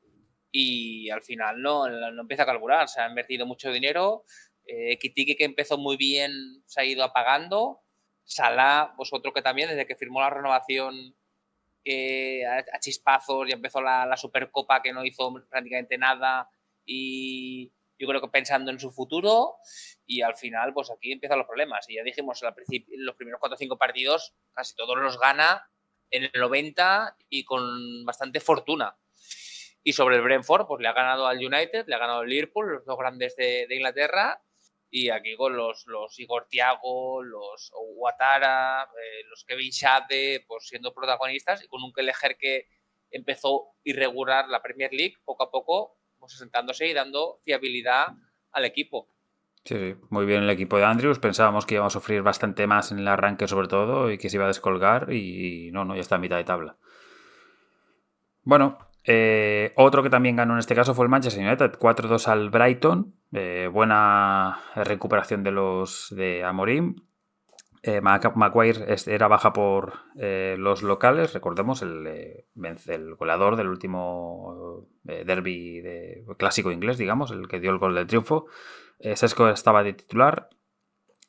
y al final no empieza a carburar. Se ha invertido mucho dinero. Kitike, que empezó muy bien, se ha ido apagando. Salah, pues otro que también, desde que firmó la renovación a chispazos, ya empezó la Supercopa, que no hizo prácticamente nada, y yo creo que pensando en su futuro, y al final pues aquí empiezan los problemas. Y ya dijimos, al principio, en los primeros 4 o 5 partidos casi todos los gana en el 90 y con bastante fortuna. Y sobre el Brentford, pues le ha ganado al United, le ha ganado al Liverpool, los dos grandes de Inglaterra. Y aquí con los Igor Thiago, los Ouattara, los Kevin Schade, pues siendo protagonistas, y con un Kelleher que empezó irregular la Premier League, poco a poco, pues asentándose y dando fiabilidad al equipo. Sí, muy bien el equipo de Andrews. Pensábamos que íbamos a sufrir bastante más en el arranque sobre todo y que se iba a descolgar y no, ya está a mitad de tabla. Bueno, otro que también ganó en este caso fue el Manchester United, 4-2 al Brighton. Buena recuperación de Amorim. Maguire era baja por los locales, recordemos el goleador del último derby clásico inglés, digamos, el que dio el gol del triunfo. Sesko estaba de titular.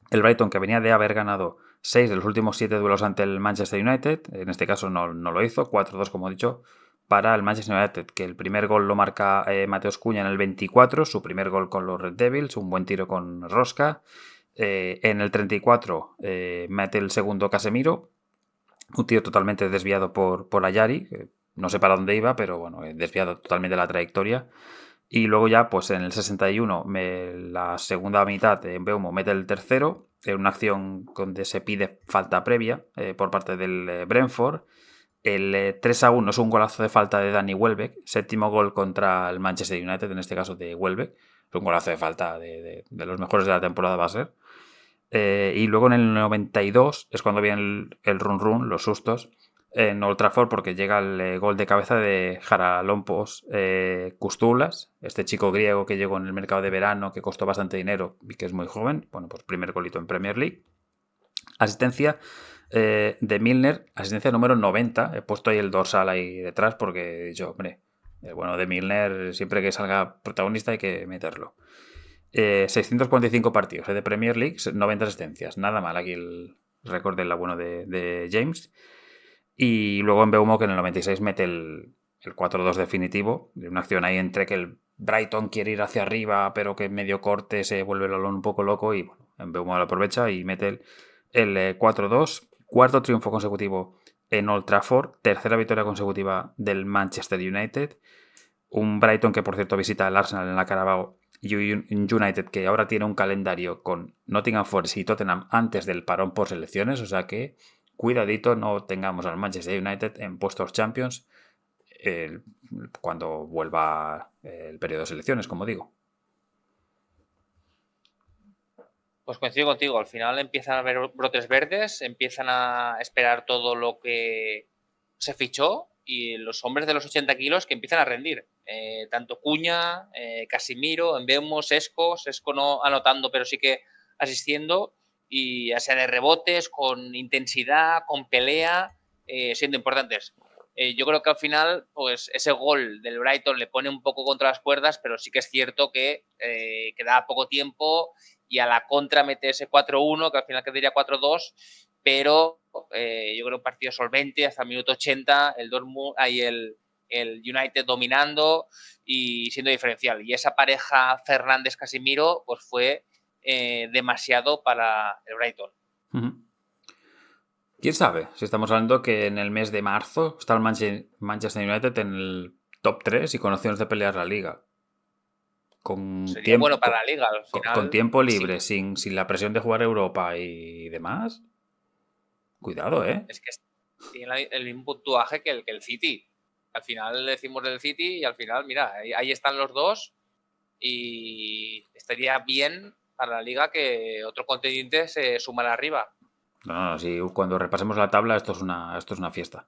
El Brighton, que venía de haber ganado 6 de los últimos 7 duelos ante el Manchester United, en este caso no lo hizo, 4-2 como he dicho, para el Manchester United, que el primer gol lo marca Mateus Cunha en el 24, su primer gol con los Red Devils, un buen tiro con rosca. En el 34 mete el segundo Casemiro, un tiro totalmente desviado por Ayari, no sé para dónde iba, pero bueno, desviado totalmente la trayectoria. Y luego ya, pues en el 61, la segunda mitad, Mbeumo mete el tercero, en una acción donde se pide falta previa por parte del Brentford. El 3-1 es un golazo de falta de Danny Welbeck, séptimo gol contra el Manchester United, en este caso de Welbeck. Es un golazo de falta de los mejores de la temporada va a ser. Y luego en el 92 es cuando viene el run-run, los sustos, en Old Trafford, porque llega el gol de cabeza de Charalampos Koustoulas, este chico griego que llegó en el mercado de verano, que costó bastante dinero y que es muy joven. Bueno, pues primer golito en Premier League. Asistencia de Milner, asistencia número 90. He puesto ahí el dorsal ahí detrás porque he dicho, hombre, bueno, de Milner, siempre que salga protagonista hay que meterlo. 645 partidos de Premier League, 90 asistencias. Nada mal aquí el récord del bueno de James. Y luego en Mbeumo, que en el 96 mete el 4-2 definitivo. Una acción ahí entre que el Brighton quiere ir hacia arriba, pero que en medio corte se vuelve el balón un poco loco. Y bueno, Mbeumo lo aprovecha y mete el 4-2. cuarto triunfo consecutivo en Old Trafford, tercera victoria consecutiva del Manchester United, un Brighton que por cierto visita al Arsenal en la Carabao United, que ahora tiene un calendario con Nottingham Forest y Tottenham antes del parón por selecciones, o sea que cuidadito no tengamos al Manchester United en puestos Champions cuando vuelva el periodo de selecciones, como digo. Pues coincido contigo, al final empiezan a haber brotes verdes, empiezan a esperar todo lo que se fichó y los hombres de los 80 kilos que empiezan a rendir. Tanto Cuña, Casimiro, Mbeumo, Sesco no anotando pero sí que asistiendo, y ya sea de rebotes, con intensidad, con pelea, siendo importantes. Yo creo que al final pues ese gol del Brighton le pone un poco contra las cuerdas, pero sí que es cierto que queda poco tiempo y a la contra mete ese 4-1, que al final quedaría 4-2, pero yo creo un partido solvente hasta el minuto 80, el Dortmund, el United dominando y siendo diferencial. Y esa pareja Fernández-Casimiro pues fue demasiado para el Brighton. ¿Quién sabe? Si estamos hablando que en el mes de marzo está el Manchester United en el top 3 y con opciones de pelear la liga. Sería bueno para la liga al final. Con tiempo libre, sin la presión de jugar Europa y demás. Cuidado, ¿eh? Es que tiene el mismo puntuaje que el City. Al final decimos del City y al final, mira, ahí están los dos y estaría bien para la liga que otro contendiente se sumara arriba. No, si cuando repasemos la tabla esto es una fiesta.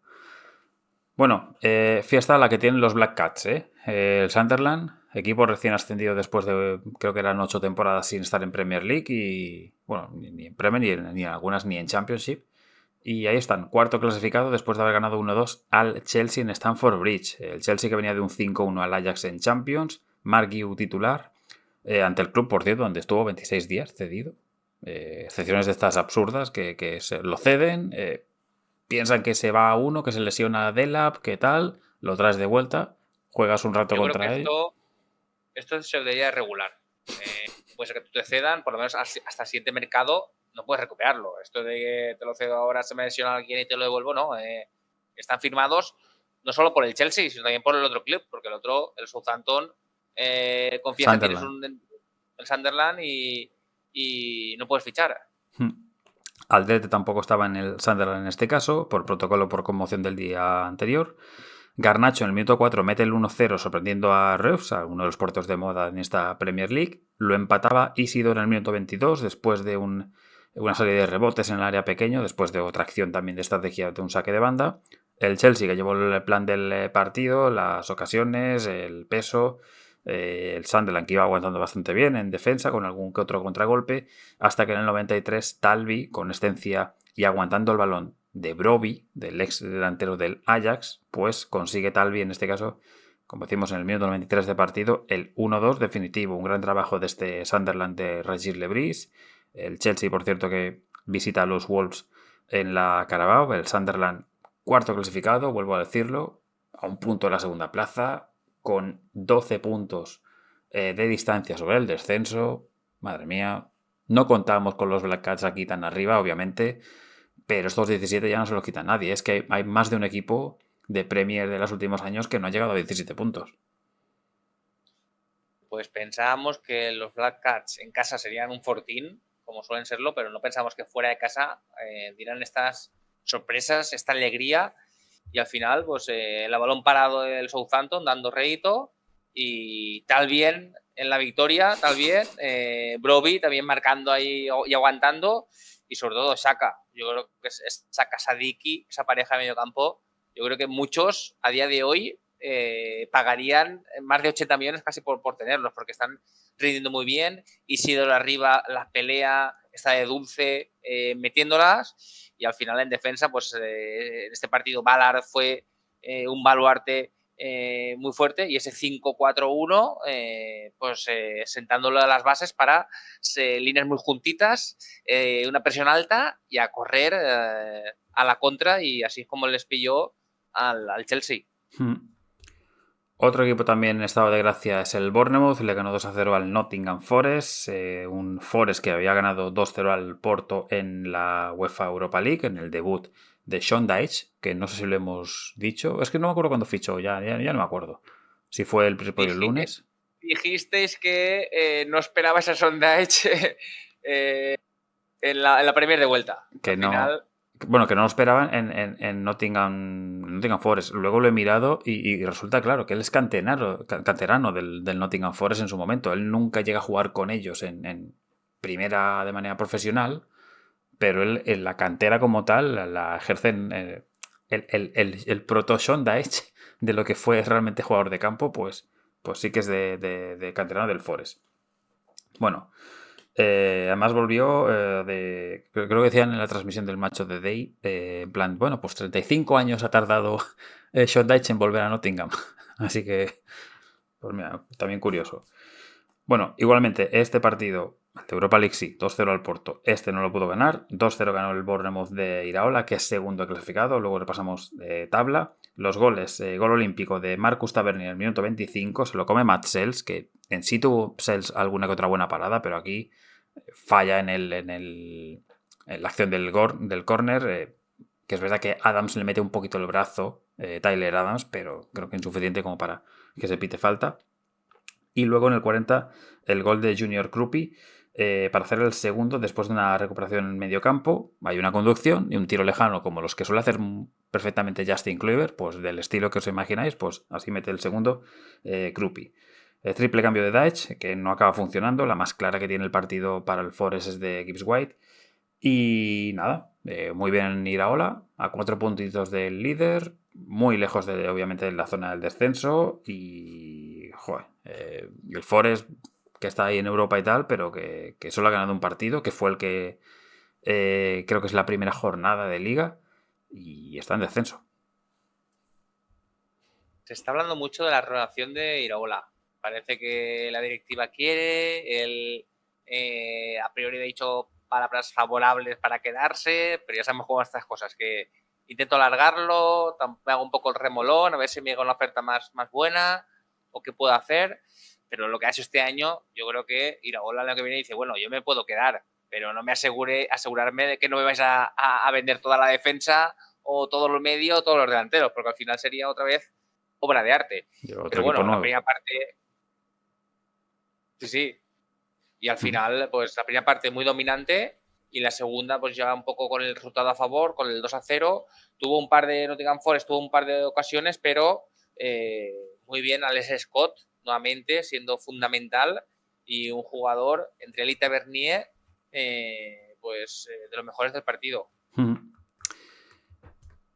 Bueno, fiesta la que tienen los Black Cats, ¿eh? El Sunderland, equipo recién ascendido después de, creo que eran 8 temporadas sin estar en Premier League y, bueno, ni en Premier, ni en algunas, ni en Championship. Y ahí están, cuarto clasificado después de haber ganado 1-2 al Chelsea en Stamford Bridge. El Chelsea que venía de un 5-1 al Ajax en Champions, Mark Guiu titular, ante el club, por cierto, donde estuvo 26 días cedido. Excepciones de estas absurdas que se lo ceden, piensan que se va a uno, que se lesiona a Delap, que tal, lo traes de vuelta, juegas un rato contra él. Esto se debería regular. Puede ser que tú te cedan, por lo menos hasta el siguiente mercado no puedes recuperarlo. Esto de que te lo cedo ahora, se me lesiona alguien y te lo devuelvo, no. Están firmados no solo por el Chelsea, sino también por el otro club, porque el otro, el Southampton, confía que tienes el Sunderland y no puedes fichar. Aldrete tampoco estaba en el Sunderland en este caso, por protocolo por conmoción del día anterior. Garnacho en el minuto 4 mete el 1-0 sorprendiendo a Reus, uno de los porteros de moda en esta Premier League. Lo empataba Isidore en el minuto 22 después de una serie de rebotes en el área pequeño, después de otra acción también de estrategia de un saque de banda. El Chelsea que llevó el plan del partido, las ocasiones, el peso. El Sunderland que iba aguantando bastante bien en defensa con algún que otro contragolpe, hasta que en el 93 Talvi, con excelencia y aguantando el balón de Brobbey, del ex delantero del Ajax, pues consigue Talvi en este caso, como decimos en el minuto 93 de partido, el 1-2 definitivo. Un gran trabajo de este Sunderland de Regis Lebris. El Chelsea, por cierto, que visita a los Wolves en la Carabao. El Sunderland, cuarto clasificado, vuelvo a decirlo, a un punto de la segunda plaza, con 12 puntos de distancia sobre el descenso. Madre mía, no contamos con los Black Cats aquí tan arriba, obviamente, pero estos 17 ya no se los quita nadie. Es que hay más de un equipo de Premier de los últimos años que no ha llegado a 17 puntos. Pues pensábamos que los Black Cats en casa serían un fortín, como suelen serlo, pero no pensamos que fuera de casa dieran estas sorpresas, esta alegría, y al final pues el balón parado del Southampton dando rédito y tal bien en la victoria, tal bien Brobbey también marcando ahí y aguantando, y sobre todo Xhaka. Yo creo que es Xhaka Sadiki, esa pareja de medio campo, yo creo que muchos a día de hoy pagarían más de 80 millones casi por tenerlos, porque están rindiendo muy bien. Isidoro arriba, la pelea está de dulce, metiéndolas, y al final en defensa, pues en este partido Ballard fue un baluarte muy fuerte, y ese 5-4-1 pues sentándolo a las bases para líneas muy juntitas, una presión alta y a correr a la contra, y así es como les pilló al Chelsea. Otro equipo también en estado de gracia es el Bournemouth, le ganó 2-0 al Nottingham Forest, un Forest que había ganado 2-0 al Porto en la UEFA Europa League, en el debut de Sean Dyche, que no sé si lo hemos dicho, es que no me acuerdo cuándo fichó, ya no me acuerdo, si fue el propio lunes. Dijisteis que no esperabas a Sondage en la Premier de vuelta. Que al no... final... Bueno, que no lo esperaban en Nottingham Forest. Luego lo he mirado y resulta claro que él es canterano del Nottingham Forest en su momento. Él nunca llega a jugar con ellos en primera de manera profesional, pero él en la cantera como tal la ejercen el proto-Sean Dyche de lo que fue realmente jugador de campo, pues sí que es de canterano del Forest. Bueno, además volvió creo que decían en la transmisión del Match of the Day, en plan, bueno, pues 35 años ha tardado Sean Dyche en volver a Nottingham. Así que, pues mira, también curioso. Bueno, igualmente, este partido de Europa League sí, 2-0 al Porto. Este no lo pudo ganar. 2-0 ganó el Bournemouth de Iraola, que es segundo clasificado. Luego repasamos tabla. Los goles, gol olímpico de Marcus Tavernier en el minuto 25, se lo come Matt Sells, que en sí tuvo Sells alguna que otra buena parada, pero aquí falla en la acción del córner, que es verdad que Adams le mete un poquito el brazo, Tyler Adams, pero creo que insuficiente como para que se pite falta. Y luego en el 40 el gol de Junior Krupi para hacer el segundo después de una recuperación en medio campo. Hay una conducción y un tiro lejano como los que suele hacer perfectamente Justin Kluivert, pues del estilo que os imagináis, pues así mete el segundo Krupi. Triple cambio de Dyche, que no acaba funcionando. La más clara que tiene el partido para el Forest es de Gibbs White. Y nada, muy bien Iraola, a 4 puntitos del líder, muy lejos obviamente de la zona del descenso. Y joder, el Forest, que está ahí en Europa y tal, pero que solo ha ganado un partido, que fue el que creo que es la primera jornada de liga, y está en descenso. Se está hablando mucho de la renovación de Iraola. Parece que la directiva quiere, él a priori ha dicho palabras favorables para quedarse, pero ya sabemos cómo estas cosas, que intento alargarlo, me hago un poco el remolón, a ver si me llega una oferta más buena o qué puedo hacer, pero lo que ha hecho este año, yo creo que Iraola el año que viene dice, bueno, yo me puedo quedar, pero no me asegurarme de que no me vais a vender toda la defensa o todo lo medio o todos los delanteros, porque al final sería otra vez obra de arte. Pero bueno, la primera parte... Sí. Y al final, pues la primera parte muy dominante y la segunda, pues ya un poco con el resultado a favor, con el 2-0. Nottingham Forest tuvo un par de ocasiones, pero muy bien Alex Scott, nuevamente, siendo fundamental y un jugador entre él y Tavernier, de los mejores del partido.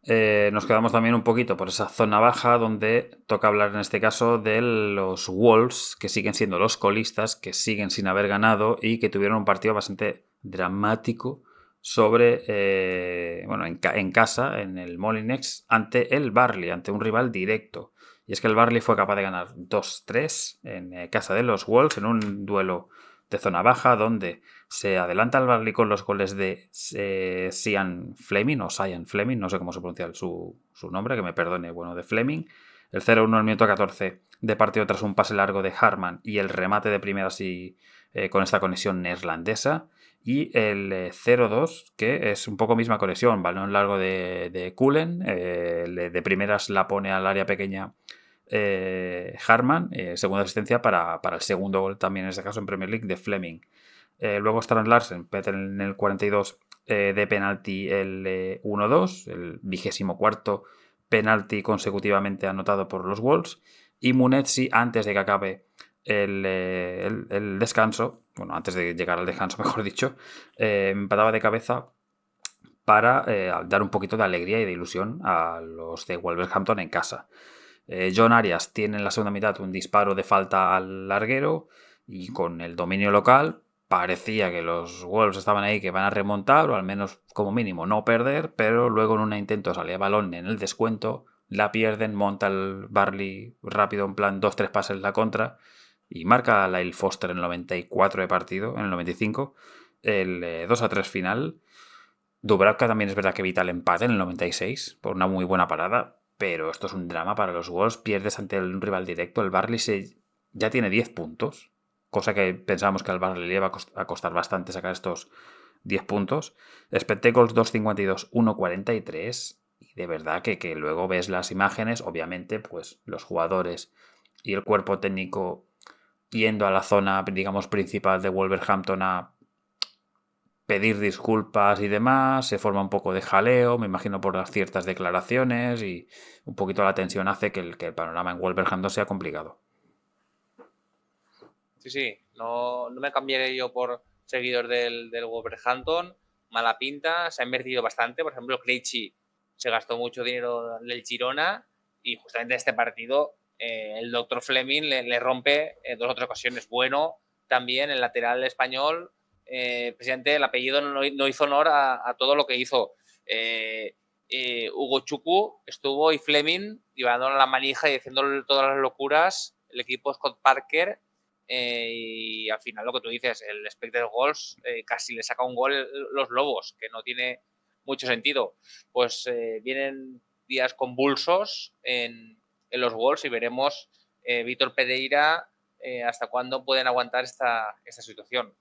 Nos quedamos también un poquito por esa zona baja donde toca hablar en este caso de los Wolves, que siguen siendo los colistas, que siguen sin haber ganado y que tuvieron un partido bastante dramático en casa, en el Molinex, ante el Burnley, ante un rival directo. Y es que el Burnley fue capaz de ganar 2-3 en casa de los Wolves en un duelo de zona baja donde se adelanta el Burnley con los goles de Cian Fleming, o Cyan Fleming, no sé cómo se pronuncia su nombre, que me perdone, bueno, de Fleming. El 0-1 en el minuto 14 de partido tras un pase largo de Harman y el remate de primeras con esta conexión neerlandesa. Y el 0-2, que es un poco misma conexión, balón largo de Cullen, de primeras la pone al área pequeña Harman, segunda asistencia para el segundo gol también en este caso en Premier League de Fleming. Luego Strand Larsen mete en el 42 de penalti el 1-2, el 24º penalti consecutivamente anotado por los Wolves, y Munetsi, antes de que acabe el descanso, bueno, antes de llegar al descanso mejor dicho, empataba de cabeza para dar un poquito de alegría y de ilusión a los de Wolverhampton en casa. John Arias tiene en la segunda mitad un disparo de falta al larguero y con el dominio local parecía que los Wolves estaban ahí que van a remontar o al menos como mínimo no perder, pero luego en un intento salía balón en el descuento, la pierden, monta el Burnley rápido en plan 2-3 pases la contra y marca Lyle Foster en el 94 de partido, en el 95, el 2-3 final. Dubravka también es verdad que evita el empate en el 96 por una muy buena parada. pero esto es un drama para los Wolves. Pierdes ante un rival directo. El Barley ya tiene 10 puntos, cosa que pensábamos que al Barley le iba a costar bastante sacar estos 10 puntos. Spectacles 2.52, 1.43. Y de verdad que luego ves las imágenes, obviamente, pues los jugadores y el cuerpo técnico yendo a la zona, digamos, principal de Wolverhampton a pedir disculpas y demás, se forma un poco de jaleo, me imagino por las ciertas declaraciones, y un poquito la tensión hace que el panorama en Wolverhampton sea complicado. Sí, no me cambiaré yo por seguidor del Wolverhampton, mala pinta, se ha invertido bastante, por ejemplo, Krejci se gastó mucho dinero en el Girona y justamente en este partido el Dr. Fleming le rompe en 2 o 3 ocasiones. Bueno, también el lateral español, presidente, el apellido no hizo honor a todo lo que hizo. Hugo Chukwu estuvo y Fleming llevándole la manija y diciendo todas las locuras, el equipo Scott Parker, y al final lo que tú dices, el expected goals, casi le saca un gol los Lobos, que no tiene mucho sentido. Pues vienen días convulsos en los goals y veremos Víctor Pereira hasta cuándo pueden aguantar esta situación.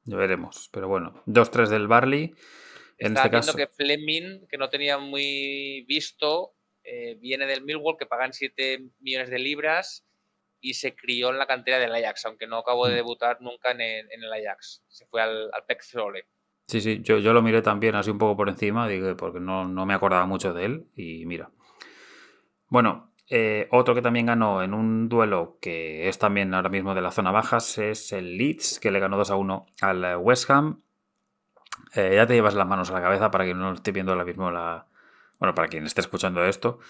Ya veremos, pero bueno, 2-3 del Barley. En Estaba este viendo caso, que Fleming, que no tenía muy visto, viene del Millwall, que pagan 7 millones de libras y se crió en la cantera del Ajax, aunque no acabó de debutar nunca en el Ajax. Se fue al PEC Zwolle. sí, yo lo miré también así un poco por encima, digo, porque no me acordaba mucho de él, y mira. Bueno, otro que también ganó en un duelo que es también ahora mismo de la zona bajas es el Leeds, que le ganó 2-1 al West Ham. Ya te llevas las manos a la cabeza para quien no esté viendo ahora mismo Bueno, para quien esté escuchando esto.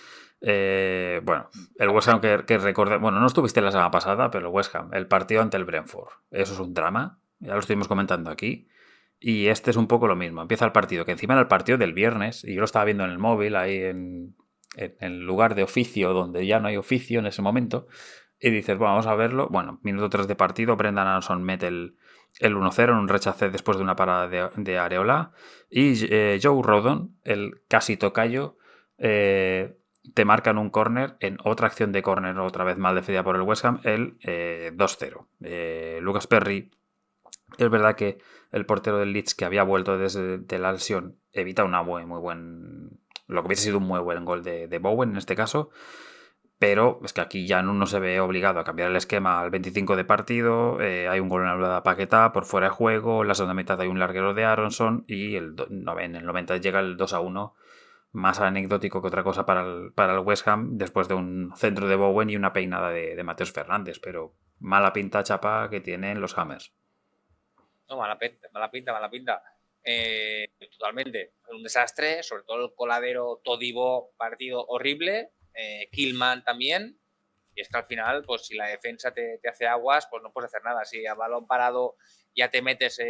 Bueno, el West Ham que recordé... Bueno, no estuviste la semana pasada, pero el West Ham, el partido ante el Brentford. Eso es un drama, ya lo estuvimos comentando aquí. Y este es un poco lo mismo. Empieza el partido, que encima era el partido del viernes, y yo lo estaba viendo en el móvil, ahí en el lugar de oficio, donde ya no hay oficio en ese momento. Y dices, bueno, vamos a verlo. Bueno, minuto 3 de partido, Brendan Aronson mete el 1-0 en un rechace después de una parada de Areola. Y Joe Rodon, el casi tocayo, te marcan un córner en otra acción de córner, otra vez mal defendida por el West Ham, el 2-0. Lucas Perry, es verdad que el portero del Leeds, que había vuelto desde la lesión, evita una muy buen... Lo que hubiese sido un muy buen gol de Bowen en este caso. Pero es que aquí ya no se ve obligado a cambiar el esquema al 25 de partido. Hay un gol en la Paquetá por fuera de juego. En la segunda mitad hay un larguero de Aronson. Y en el 90 llega el 2-1. Más anecdótico que otra cosa para el West Ham. Después de un centro de Bowen y una peinada de Mateus Fernández. Pero mala pinta chapa que tienen los Hammers. No, mala pinta. Totalmente. Un desastre, sobre todo el coladero Todibo, partido horrible. Killman también. Y es que al final, pues si la defensa te hace aguas, pues no puedes hacer nada. Si a balón parado ya te metes,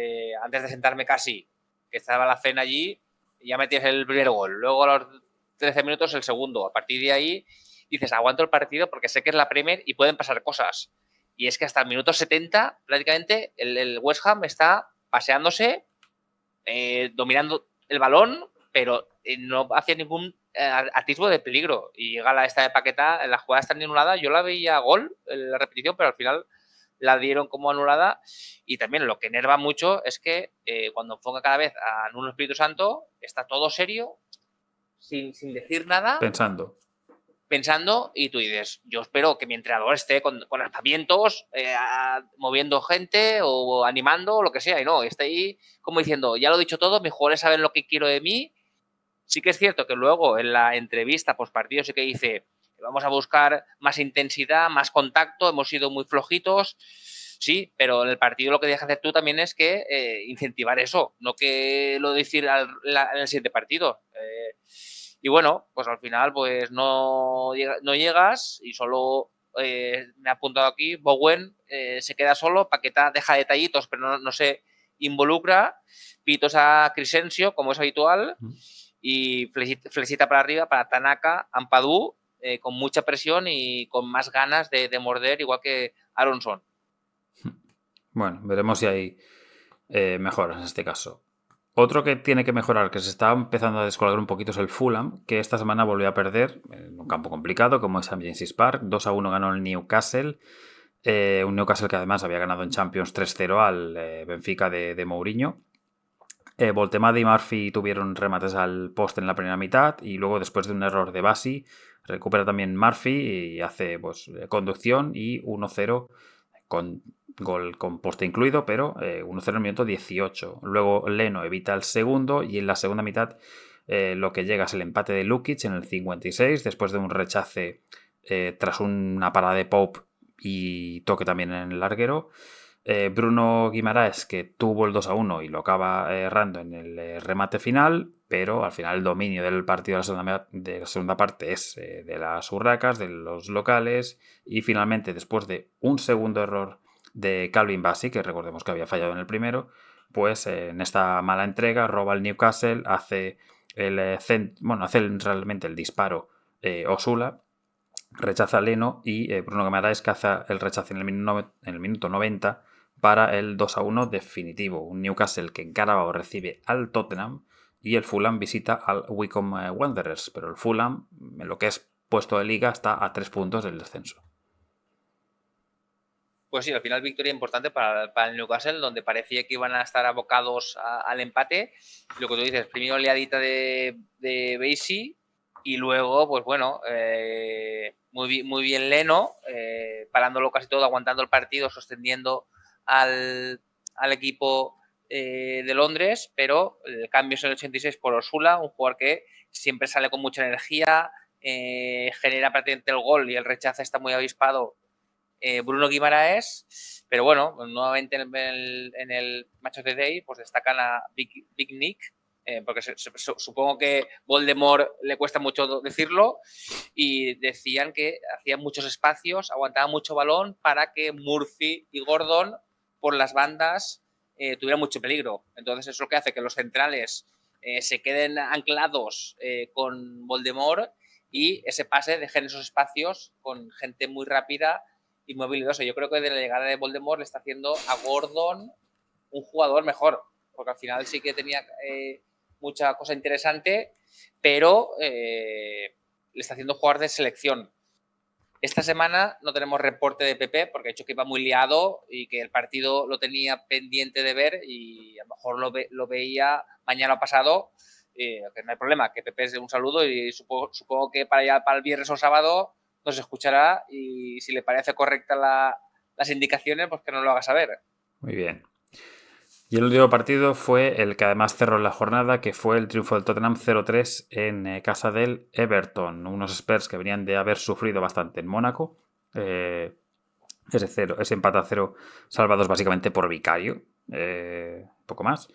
antes de sentarme casi, que estaba la cena allí, ya metías el primer gol. Luego a los 13 minutos el segundo. A partir de ahí dices, aguanto el partido porque sé que es la Premier y pueden pasar cosas. Y es que hasta el minuto 70 prácticamente el West Ham está paseándose, dominando el balón, pero no hacía ningún atisbo de peligro. Y llega esta de Paquetá, la jugada está anulada. Yo la veía gol en la repetición, pero al final la dieron como anulada. Y también lo que enerva mucho es que cuando enfoca cada vez a Nuno Espíritu Santo, está todo serio, sin decir nada, pensando, y tú dices, yo espero que mi entrenador esté con alzamientos, moviendo gente o animando o lo que sea, y no, está ahí como diciendo, ya lo he dicho todo, mis jugadores saben lo que quiero de mí. Sí que es cierto que luego en la entrevista post partido sí que dice, vamos a buscar más intensidad, más contacto, hemos sido muy flojitos, sí, pero en el partido lo que dejas de hacer tú también es que incentivar eso, no que lo decir en el siguiente partido. Y bueno, pues al final pues no llegas y solo me ha apuntado aquí, Bowen se queda solo, Paquetá deja detallitos pero no se involucra, pitos a Crescencio como es habitual y flechita para arriba para Tanaka, Ampadu, con mucha presión y con más ganas de morder, igual que Aronson. Bueno, veremos si hay mejoras en este caso. Otro que tiene que mejorar, que se está empezando a descolgar un poquito, es el Fulham, que esta semana volvió a perder en un campo complicado como es St. James's Park. 2-1 ganó el Newcastle. Un Newcastle que además había ganado en Champions 3-0 al Benfica de Mourinho. Voltemade y Murphy tuvieron remates al poste en la primera mitad y luego, después de un error de Bassi, recupera también Murphy y hace pues conducción y 1-0 con gol con poste incluido, pero 1-0 en el minuto 18. Luego Leno evita el segundo y en la segunda mitad lo que llega es el empate de Lukic en el 56, después de un rechace tras una parada de Pope y toque también en el larguero. Bruno Guimaraes, que tuvo el 2-1 y lo acaba errando en el remate final, pero al final el dominio del partido de la segunda parte es de las urracas, de los locales, y finalmente, después de un segundo error de Calvin Bassey, que recordemos que había fallado en el primero, pues en esta mala entrega roba el Newcastle, hace realmente el disparo Osula, rechaza a Leno y Bruno Guimaraes caza el rechace en el minuto 90 para el 2-1 definitivo. Un Newcastle que en Carabao recibe al Tottenham y el Fulham visita al Wycombe Wanderers, pero el Fulham, en lo que es puesto de liga, está a 3 puntos del descenso. Pues sí, al final victoria importante para el Newcastle, donde parecía que iban a estar abocados al empate. Lo que tú dices, primero oleadita de Bassey y luego, pues bueno, muy bien Leno, parándolo casi todo, aguantando el partido, sosteniendo al equipo de Londres, pero el cambio es en el 86 por Osula, un jugador que siempre sale con mucha energía, genera prácticamente el gol y el rechazo está muy avispado. Bruno Guimaraes, pero bueno, nuevamente en el Match of the Day pues destacan a Big Nick, porque supongo que Voldemort le cuesta mucho decirlo, y decían que hacía muchos espacios, aguantaba mucho balón para que Murphy y Gordon por las bandas tuvieran mucho peligro. Entonces eso es lo que hace que los centrales se queden anclados con Voldemort y ese pase dejen esos espacios con gente muy rápida y muy habilidoso. Yo creo que de la llegada de Voldemort le está haciendo a Gordon un jugador mejor, porque al final sí que tenía mucha cosa interesante, pero le está haciendo jugar de selección. Esta semana no tenemos reporte de Pepe porque ha dicho que iba muy liado y que el partido lo tenía pendiente de ver y a lo mejor lo veía mañana pasado, que no hay problema, que Pepe es de un saludo y supongo que para el viernes o sábado nos escuchará y si le parece correcta las indicaciones, pues que nos lo haga saber. Muy bien. Y el último partido fue el que además cerró la jornada, que fue el triunfo del Tottenham 0-3 en casa del Everton. Unos Spurs que venían de haber sufrido bastante en Mónaco. Ese empate a 0 salvados básicamente por Vicario. Poco más.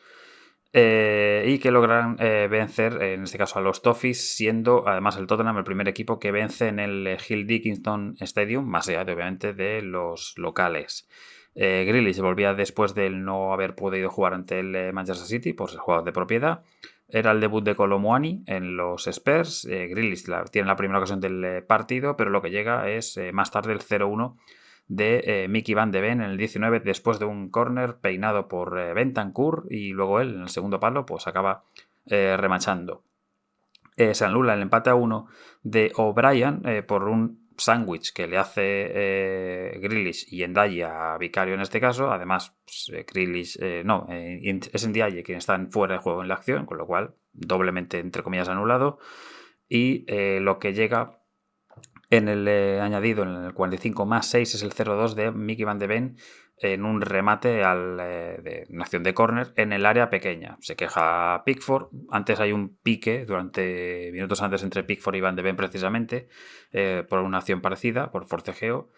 Y que logran vencer, en este caso a los Toffees, siendo además el Tottenham el primer equipo que vence en el Hill Dickinson Stadium, más allá obviamente de los locales. Grealish volvía después de no haber podido jugar ante el Manchester City por ser jugador de propiedad. Era el debut de Kolomuani en los Spurs. Grealish tiene la primera ocasión del partido, pero lo que llega es más tarde el 0-1 de Mickey Van de Ven en el 19 después de un córner peinado por Bentancur y luego él en el segundo palo pues acaba remachando. Se anula el empate a 1 de O'Brien por un sándwich que le hace Grealish y Ndiaye a Vicario en este caso. Además, pues, Grealish, es Ndiaye quien está fuera de juego en la acción, con lo cual doblemente, entre comillas, anulado. Y lo que llega en el añadido, en el 45 más 6, es el 0-2 de Mickey Van de Ven en un remate de una acción de córner en el área pequeña. Se queja Pickford. Antes hay un pique minutos antes entre Pickford y Van de Ven precisamente por una acción parecida, por forcejeo.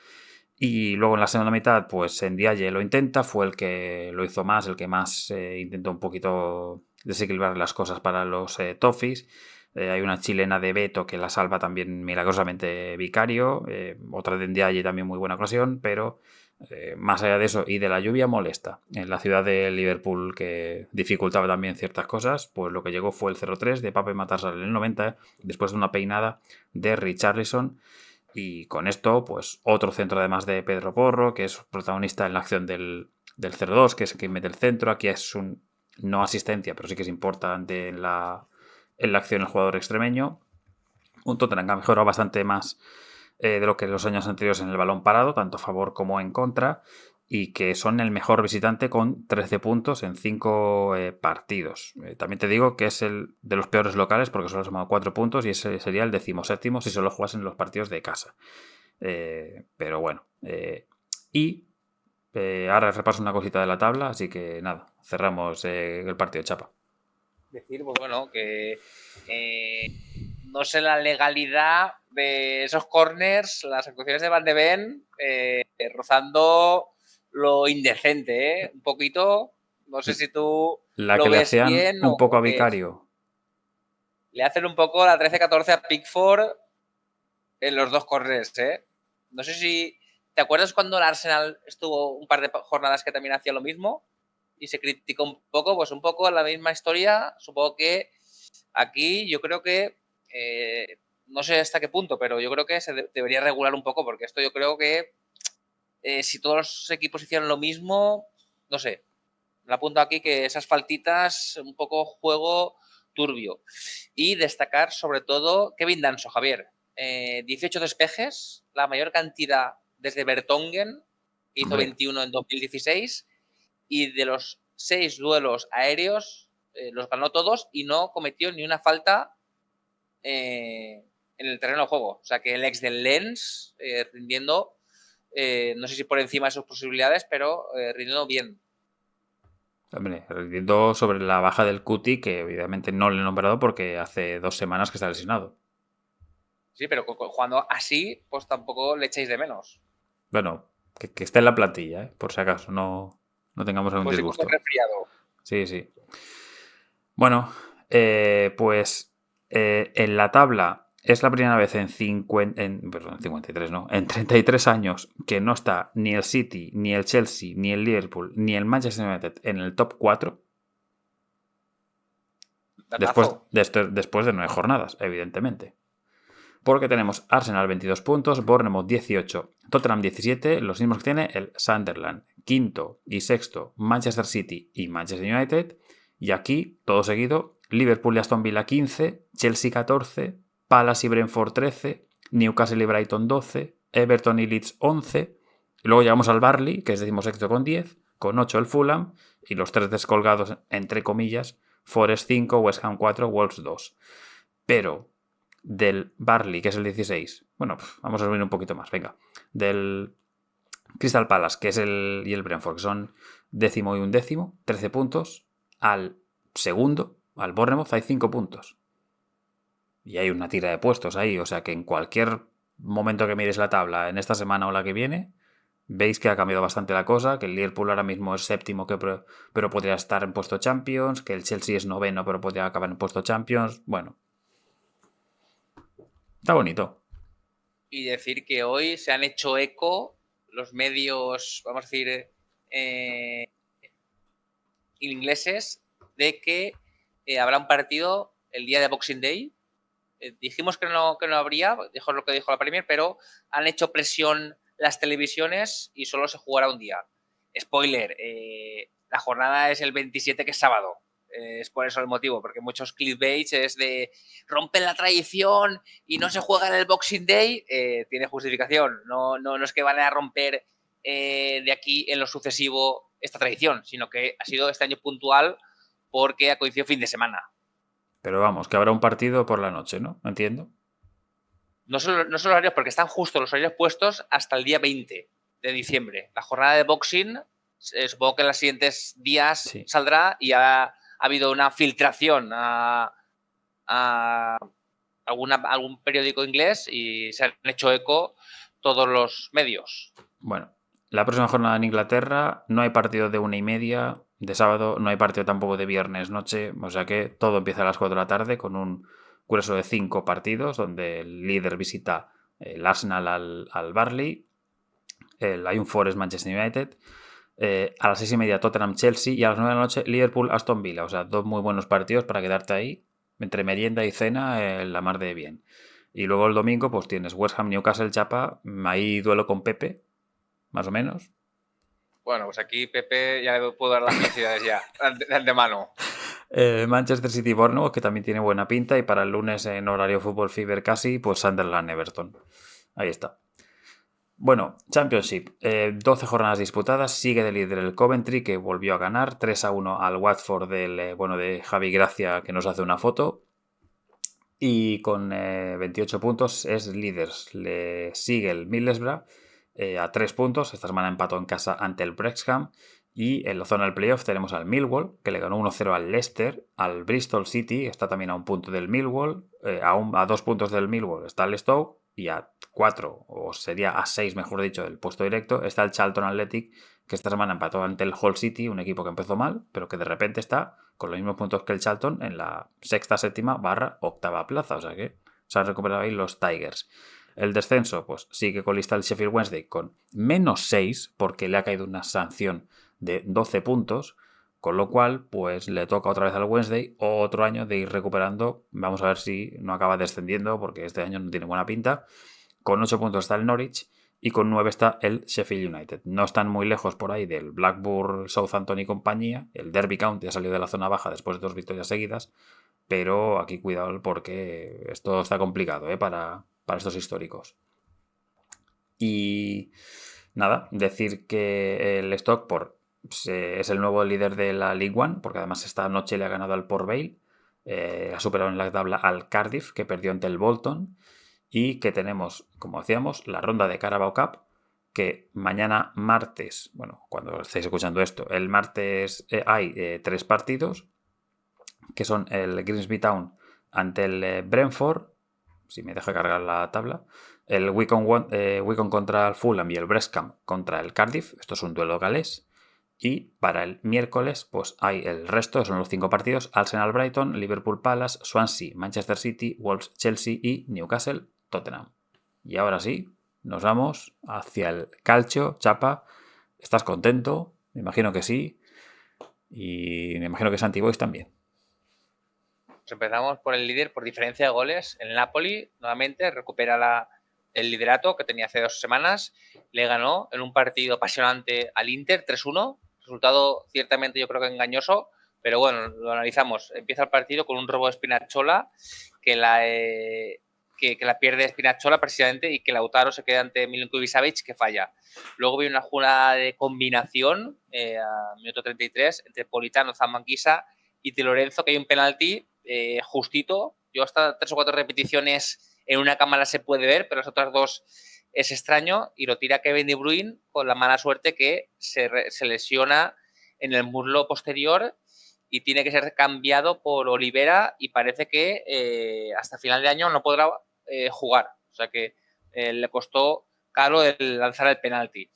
Y luego en la segunda mitad, pues Ndiaye lo intenta, fue el que lo hizo más, el que más intentó un poquito desequilibrar las cosas para los Toffees. Hay una chilena de Beto que la salva también milagrosamente Vicario, otra de Ndiaye también muy buena ocasión, pero más allá de eso y de la lluvia molesta. En la ciudad de Liverpool, que dificultaba también ciertas cosas, pues lo que llegó fue el 0-3 de Pape Matar en el 90, después de una peinada de Richarlison. Y con esto, pues otro centro además de Pedro Porro, que es protagonista en la acción del 0-2, que es quien mete el centro. Aquí es un no asistencia, pero sí que es importante en la acción el jugador extremeño. Un Tottenham que ha mejorado bastante más de lo que los años anteriores en el balón parado, tanto a favor como en contra, y que son el mejor visitante con 13 puntos en 5 partidos. También te digo que es el de los peores locales porque solo ha sumado 4 puntos y ese sería el 17º si solo jugasen los partidos de casa. Pero bueno. Ahora repaso una cosita de la tabla, así que nada, cerramos el partido, chapa. Decir, pues bueno, que no sé la legalidad de esos corners, las actuaciones de Van de Ven, rozando lo indecente, ¿eh? Un poquito. No sé si tú La lo que le ves hacían bien un poco o a qué. Vicario. Le hacen un poco la 13-14 a Pickford en los dos corners, ¿eh? No sé si... ¿Te acuerdas cuando el Arsenal estuvo un par de jornadas que también hacía lo mismo? Y se criticó un poco, pues un poco la misma historia. Supongo que aquí yo creo que, no sé hasta qué punto, pero yo creo que se debería regular un poco, porque esto yo creo que si todos los equipos hicieran lo mismo, no sé, me apunto aquí que esas faltitas, un poco juego turbio. Y destacar sobre todo Kevin Danso, Javier. 18 despejes, la mayor cantidad desde Vertonghen, hizo Hombre, 21 en 2016, y de los 6 duelos aéreos los ganó todos y no cometió ni una falta en el terreno de juego. O sea que el ex del Lens rindiendo, no sé si por encima de sus posibilidades, pero rindiendo bien. hombre, rindiendo sobre la baja del Cuti, que evidentemente no le he nombrado porque hace 2 semanas que está lesionado. Sí, pero jugando así, pues tampoco le echáis de menos. Bueno, que esté en la plantilla, por si acaso, no tengamos algún Pues sí, porque disgusto. resfriado. Sí, sí. Bueno, pues en la tabla es la primera vez en 53, no, en 33 años que no está ni el City, ni el Chelsea, ni el Liverpool, ni el Manchester United en el top 4 Datazo. después de 9 jornadas, evidentemente. Porque tenemos Arsenal 22 puntos, Bournemouth 18, Tottenham 17, los mismos que tiene el Sunderland. Quinto y sexto, Manchester City y Manchester United. Y aquí, todo seguido, Liverpool y Aston Villa 15, Chelsea 14, Palace y Brentford 13, Newcastle y Brighton 12, Everton y Leeds 11. Y luego llegamos al Burnley, que es decimosexto con 10, con 8 el Fulham y los 3 descolgados, entre comillas, Forest 5, West Ham 4, Wolves 2. Pero del Burnley, que es el 16, bueno, vamos a subir un poquito más, venga, del Crystal Palace, que es y el Brentford, que son 10º y 11º, 13 puntos, al segundo, al Bournemouth, hay 5 puntos. Y hay una tira de puestos ahí, o sea que en cualquier momento que mires la tabla, en esta semana o la que viene, veis que ha cambiado bastante la cosa, que el Liverpool ahora mismo es séptimo, pero podría estar en puesto Champions, que el Chelsea es noveno, pero podría acabar en puesto Champions. Bueno, está bonito. Y decir que hoy se han hecho eco los medios, vamos a decir, ingleses, de que habrá un partido el día de Boxing Day. Dijimos que no habría, dijo lo que dijo la Premier, pero han hecho presión las televisiones y solo se jugará un día. Spoiler, la jornada es el 27, que es sábado. Es por eso el motivo, porque muchos clickbaits es de rompen la tradición y no se juega en el Boxing Day. Tiene justificación. No es que van a romper de aquí en lo sucesivo esta tradición, sino que ha sido este año puntual porque ha coincidido fin de semana. Pero vamos, que habrá un partido por la noche, ¿no? Entiendo. No son los horarios, porque están justo los horarios puestos hasta el día 20 de diciembre. La jornada de boxing, supongo que en los siguientes días Sí. saldrá, y ha habido una filtración a algún periódico inglés y se han hecho eco todos los medios. Bueno, la próxima jornada en Inglaterra no hay partido de 1:30 de sábado, no hay partido tampoco de viernes noche, o sea que todo empieza a las 4 de la tarde con un grueso de 5 partidos donde el líder visita el Arsenal al Burnley, hay un Forest Manchester United, a las 6:30 Tottenham Chelsea y a las 9 de la noche Liverpool Aston Villa, o sea, 2 muy buenos partidos para quedarte ahí entre merienda y cena, la mar de bien. Y luego el domingo pues tienes West Ham Newcastle Chapa, ahí duelo con Pepe, más o menos. Bueno, pues aquí Pepe ya le puedo dar las felicidades ya, de antemano. Manchester City Bournemouth, que también tiene buena pinta, y para el lunes en horario Fútbol Fever casi, pues Sunderland Everton. Ahí está. Bueno, Championship, 12 jornadas disputadas, sigue de líder el Coventry, que volvió a ganar 3-1 al Watford de Javi Gracia, que nos hace una foto, y con 28 puntos es líder. Le sigue el Middlesbrough a 3 puntos, esta semana empató en casa ante el Wrexham, y en la zona del playoff tenemos al Millwall, que le ganó 1-0 al Leicester, al Bristol City, está también a un punto del Millwall, a 2 puntos del Millwall está el Stoke, y a 4, o sería a 6, mejor dicho, del puesto directo, está el Charlton Athletic, que esta semana empató ante el Hull City, un equipo que empezó mal, pero que de repente está con los mismos puntos que el Charlton en la sexta, séptima / octava plaza, o sea que se han recuperado ahí los Tigers. El descenso, pues sigue colista el Sheffield Wednesday con -6, porque le ha caído una sanción de 12 puntos, con lo cual, pues le toca otra vez al Wednesday otro año de ir recuperando. Vamos a ver si no acaba descendiendo, porque este año no tiene buena pinta. Con 8 puntos está el Norwich y con 9 está el Sheffield United. No están muy lejos por ahí del Blackburn, Southampton y compañía. El Derby County ha salido de la zona baja después de 2 victorias seguidas, pero aquí cuidado porque esto está complicado para estos históricos. Y nada, decir que el Stockport es el nuevo líder de la League One, porque además esta noche le ha ganado al Port Vale, ha superado en la tabla al Cardiff, que perdió ante el Bolton, y que tenemos, como decíamos, la ronda de Carabao Cup, que mañana martes, bueno, cuando estéis escuchando esto, el martes hay 3 partidos, que son el Grimsby Town ante el Brentford, si me deja cargar la tabla, el Wycombe contra el Fulham y el Wrexham contra el Cardiff, esto es un duelo galés, y para el miércoles pues hay el resto, son los 5 partidos, Arsenal Brighton, Liverpool Palace, Swansea, Manchester City, Wolves Chelsea y Newcastle Tottenham. Y ahora sí, nos vamos hacia el calcio. Chapa, ¿estás contento? Me imagino que sí, y me imagino que Santi Boys también. Pues empezamos por el líder por diferencia de goles. El Napoli nuevamente recupera el liderato que tenía hace 2 semanas. Le ganó en un partido apasionante al Inter 3-1. Resultado ciertamente yo creo que engañoso, pero bueno, lo analizamos. Empieza el partido con un robo de Spinazzola que la pierde Spinazzola precisamente y que Lautaro se queda ante Milinkovic Savic que falla. Luego viene una jugada de combinación a minuto 33 entre Politano, Zamanguisa y Di Lorenzo, que hay un penalti justito. Yo hasta 3 o 4 repeticiones en una cámara se puede ver, pero las otras 2 es extraño y lo tira Kevin De Bruyne con la mala suerte que se lesiona en el muslo posterior y tiene que ser cambiado por Olivera y parece que hasta final de año no podrá jugar. O sea que le costó caro el lanzar el penalti.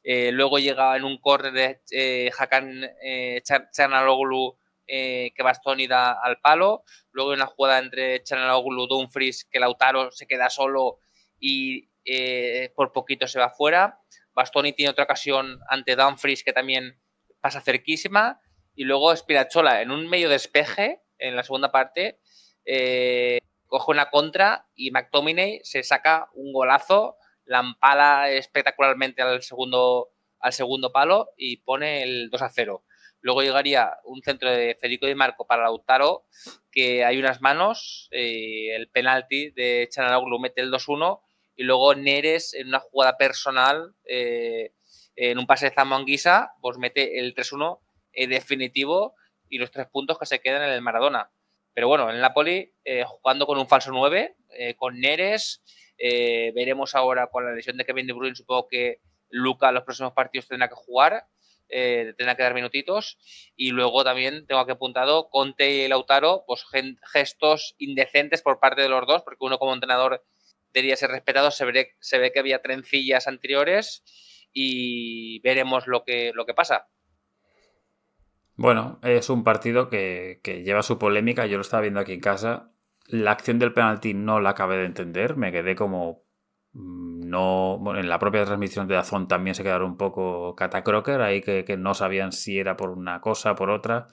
Luego llega en un córner de Hakan Çalhanoğlu que Bastoni da al palo. Luego hay una jugada entre Çalhanoğlu y Dumfries que Lautaro se queda solo y por poquito se va fuera. Bastoni tiene otra ocasión ante Dumfries que también pasa cerquísima. Y luego Spinazzola en un medio despeje, en la segunda parte, coge una contra y McTominay se saca un golazo, la empala espectacularmente al segundo palo y pone el 2-0. Luego llegaría un centro de Federico Di Marco para Lautaro, que hay unas manos, el penalti de Çalhanoğlu mete el 2-1 y luego Neres en una jugada personal, en un pase de Zamanguisa, pues mete el 3-1 definitivo y los 3 puntos que se quedan en el Maradona. Pero bueno, el Napoli jugando con un falso 9, con Neres, veremos ahora con la lesión de Kevin De Bruyne, supongo que Luka los próximos partidos tendrá que jugar, tendrá que dar minutitos, y luego también tengo aquí apuntado Conte y Lautaro, pues gestos indecentes por parte de los dos, porque uno como entrenador debería ser respetado, se ve que había trencillas anteriores y veremos lo que pasa. Bueno, es un partido que lleva su polémica. Yo lo estaba viendo aquí en casa. La acción del penalti no la acabé de entender. Me quedé como... No, bueno, en la propia transmisión de DAZN también se quedaron un poco catacroker. Ahí que no sabían si era por una cosa, por otra.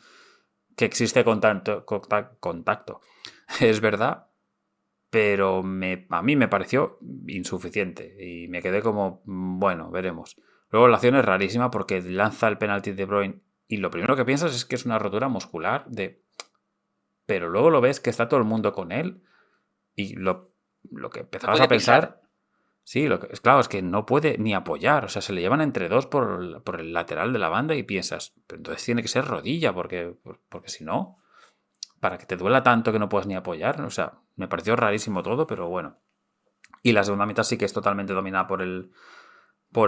Que existe contacto. Es verdad. Pero a mí me pareció insuficiente. Y me quedé como... Bueno, veremos. Luego la acción es rarísima porque lanza el penalti de Bruyne y lo primero que piensas es que es una rotura muscular pero luego lo ves que está todo el mundo con él y lo que No empezabas a puede pisar. pensar, sí, claro, es que no puede ni apoyar, o sea, se le llevan entre dos por el lateral de la banda y piensas, pero entonces tiene que ser rodilla porque si no, para que te duela tanto que no puedas ni apoyar, o sea, me pareció rarísimo todo, pero bueno. Y la segunda mitad sí que es totalmente dominada por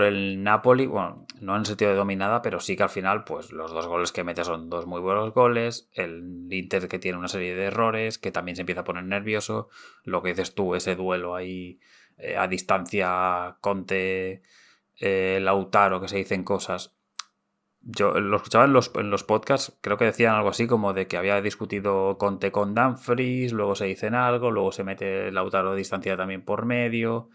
el Napoli, bueno, no en el sentido de dominada, pero sí que al final, pues los dos goles que mete son dos muy buenos goles, el Inter que tiene una serie de errores, que también se empieza a poner nervioso, lo que dices tú, ese duelo ahí a distancia Conte, Lautaro, que se dicen cosas. Yo lo escuchaba en los podcasts, creo que decían algo así como de que había discutido Conte con Dumfries, luego se dicen algo, luego se mete Lautaro a distancia también por medio.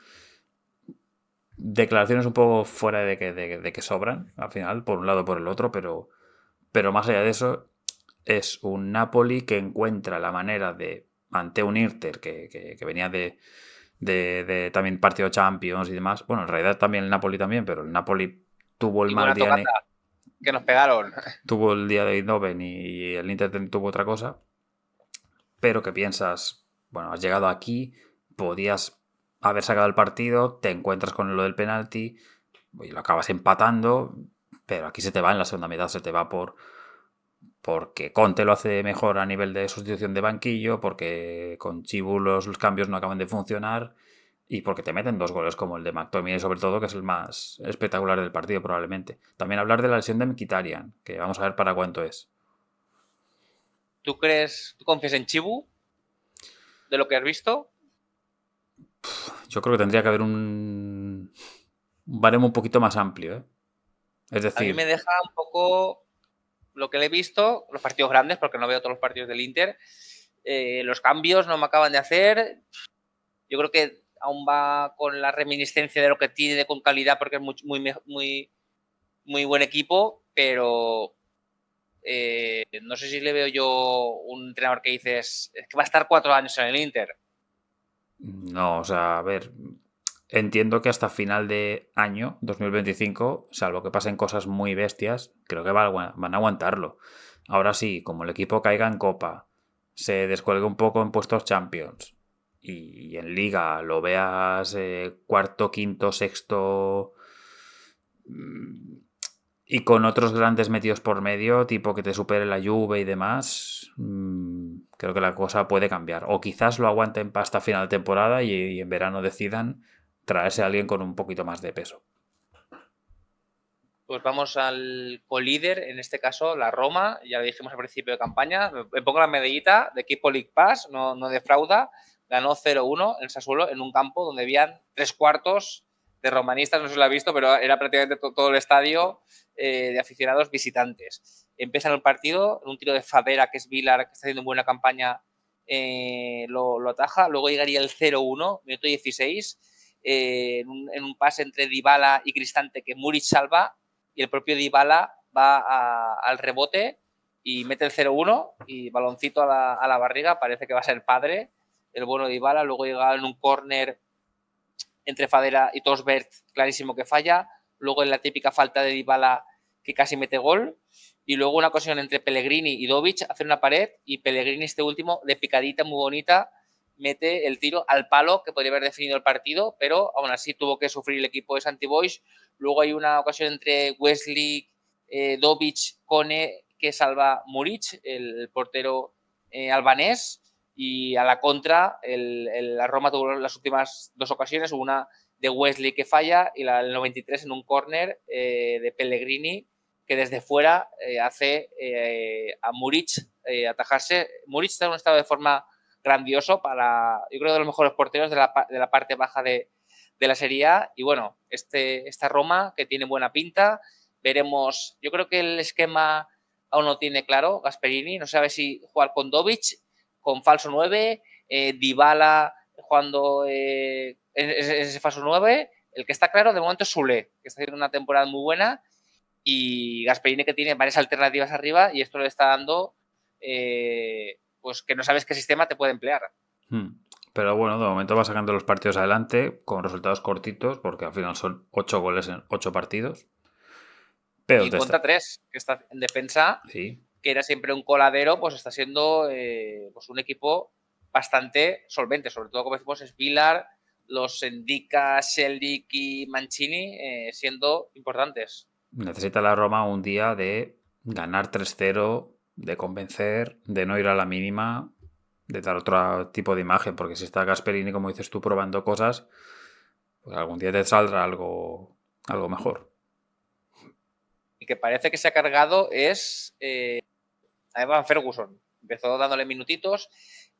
Declaraciones un poco fuera de que sobran, al final, por un lado o por el otro, pero más allá de eso, es un Napoli que encuentra la manera de, ante un Inter que venía de también partido Champions y demás, bueno, en realidad también el Napoli también, pero el Napoli tuvo el Y mal buena día, tocata que nos pegaron. tuvo el día de Eindhoven y el Inter tuvo otra cosa, pero que piensas, bueno, has llegado aquí, podías haber sacado el partido, te encuentras con lo del penalti y lo acabas empatando, pero aquí se te va en la segunda mitad, se te va porque Conte lo hace mejor a nivel de sustitución de banquillo, porque con Chibu los cambios no acaban de funcionar y porque te meten dos goles como el de McTominay sobre todo, que es el más espectacular del partido probablemente. También hablar de la lesión de Mkhitaryan, que vamos a ver para cuánto es. ¿Tú confías en Chibu? ¿De lo que has visto? Yo creo que tendría que haber un baremo un poquito más amplio, ¿eh? Es A mí me decir, deja un poco lo que le he visto, los partidos grandes, porque no veo todos los partidos del Inter. Los cambios no me acaban de hacer. Yo creo que aún va con la reminiscencia de lo que tiene con calidad, porque es muy buen equipo, pero no sé si le veo yo un entrenador que dices, es que va a estar 4 años en el Inter. no, o sea, a ver, entiendo que hasta final de año 2025, salvo que pasen cosas muy bestias, creo que van a aguantarlo. Ahora sí, como el equipo caiga en Copa, se descuelgue un poco en puestos Champions y en Liga lo veas cuarto, quinto, sexto y con otros grandes metidos por medio, tipo que te supere la Juve y demás, creo que la cosa puede cambiar. O quizás lo aguanten hasta final de temporada y en verano decidan traerse a alguien con un poquito más de peso. Pues vamos al colíder, en este caso la Roma, ya lo dijimos al principio de campaña, me pongo la medallita de equipo League Pass, no defrauda, ganó 0-1 en Sassuolo en un campo donde habían 3/4 de romanistas, no se lo ha visto, pero era prácticamente todo el estadio de aficionados visitantes. Empieza el partido, en un tiro de Fabera, que es Vilar, que está haciendo buena campaña, lo ataja, luego llegaría el 0-1, minuto 16, en un pase entre Dybala y Cristante que Muric salva, y el propio Dybala va al rebote y mete el 0-1 y baloncito a la barriga, parece que va a ser padre el bueno Dybala, luego llega en un córner entre Fadera y Tosbert, clarísimo que falla, luego en la típica falta de Dybala que casi mete gol, y luego una ocasión entre Pellegrini y Dovic, hace una pared, y Pellegrini este último, de picadita muy bonita, mete el tiro al palo que podría haber definido el partido, pero aún así tuvo que sufrir el equipo de Santi Boix. Luego hay una ocasión entre Wesley, Dovic, Kone, que salva Muric, el portero albanés, y a la contra, la Roma tuvo las últimas dos ocasiones, una de Wesley que falla y la del 93 en un córner de Pellegrini que desde fuera hace a Muric atajarse. Muric está en un estado de forma grandioso yo creo, de los mejores porteros de la parte baja de la Serie A. Y bueno, esta Roma que tiene buena pinta, veremos. Yo creo que el esquema aún no tiene claro Gasperini, no sabe si jugar con Dovic, con falso 9, Dybala jugando ese falso 9. El que está claro de momento es Soulé, que está haciendo una temporada muy buena, y Gasperini que tiene varias alternativas arriba, y esto le está dando pues que no sabes qué sistema te puede emplear. Pero bueno, de momento va sacando los partidos adelante con resultados cortitos, porque al final son 8 goles en 8 partidos. Pero Y en contra 3, que está en defensa, sí. que era siempre un coladero, pues está siendo pues un equipo bastante solvente, sobre todo, como decimos, es Vilar, los Endika, Shelik y Mancini siendo importantes. Necesita la Roma un día de ganar 3-0, de convencer, de no ir a la mínima, de dar otro tipo de imagen, porque si está Gasperini, como dices tú, probando cosas, pues algún día te saldrá algo mejor. Y que parece que se ha cargado es a Evan Ferguson. Empezó dándole minutitos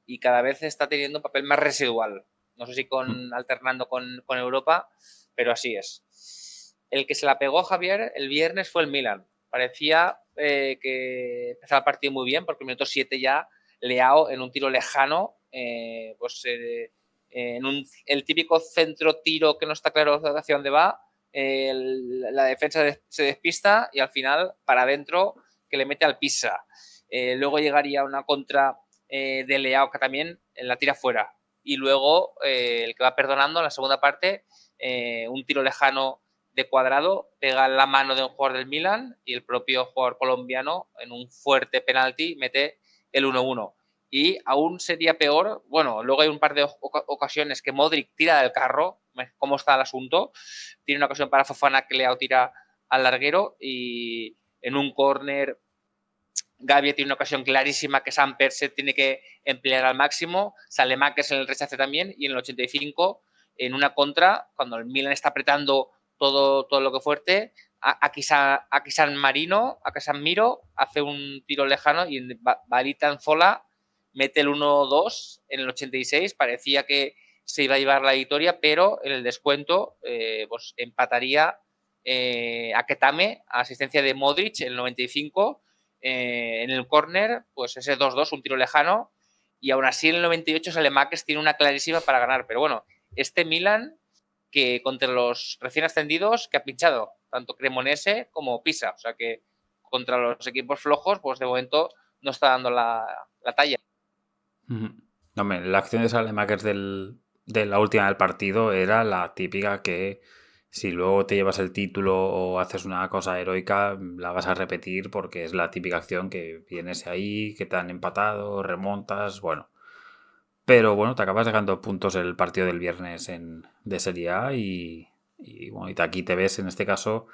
y cada vez está teniendo un papel más residual. No sé si alternando con Europa, pero así es. El que se la pegó Javier el viernes fue el Milan. Parecía que empezaba el partido muy bien, porque el minuto 7 ya Leao en un tiro lejano, el típico centro tiro que no está claro hacia dónde va, la defensa se despista y al final para adentro que le mete al Pisa. Luego llegaría una contra de Leao que también la tira fuera. Y luego el que va perdonando en la segunda parte, un tiro lejano de Cuadrado, pega la mano de un jugador del Milan y el propio jugador colombiano en un fuerte penalti mete el 1-1. Y aún sería peor, bueno, luego hay un par de ocasiones que Modric tira del carro, cómo está el asunto, tiene una ocasión para Fofana que Leao tira al larguero y en un córner Gavi tiene una ocasión clarísima que Samper se tiene que emplear al máximo, sale Makers en el rechace también y en el 85 en una contra, cuando el Milan está apretando todo lo que fuerte, aquí San Marino, aquí San Miro hace un tiro lejano y en Balita Anzola mete el 1-2 en el 86, parecía que se iba a llevar la victoria, pero en el descuento pues empataría a Ketame, a asistencia de Modric en el 95, en el córner, pues ese 2-2, un tiro lejano, y aún así en el 98 Salemaques tiene una clarísima para ganar, pero bueno, este Milan que contra los recién ascendidos que ha pinchado, tanto Cremonese como Pisa, o sea que contra los equipos flojos, pues de momento no está dando la talla. Hombre, la acción de Salemackers de la última del partido era la típica que si luego te llevas el título o haces una cosa heroica, la vas a repetir porque es la típica acción que vienes ahí, que te han empatado, remontas, bueno. Pero bueno, te acabas dejando puntos el partido del viernes de Serie A bueno, y aquí te ves en este caso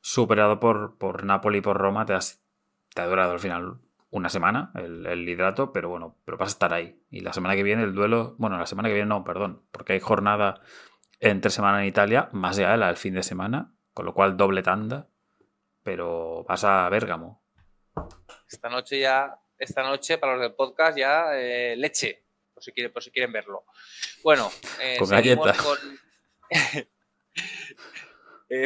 superado por Napoli y por Roma. Te ha durado al final una semana el liderato, pero bueno, pero vas a estar ahí. Y la semana que viene el duelo, bueno, la semana que viene no, perdón, porque hay jornada entre semana en Italia, más allá de la del fin de semana, con lo cual doble tanda, pero vas a Bérgamo. Esta noche para los del podcast ya leche, por si quieren verlo. Bueno, Con seguimos galleta. con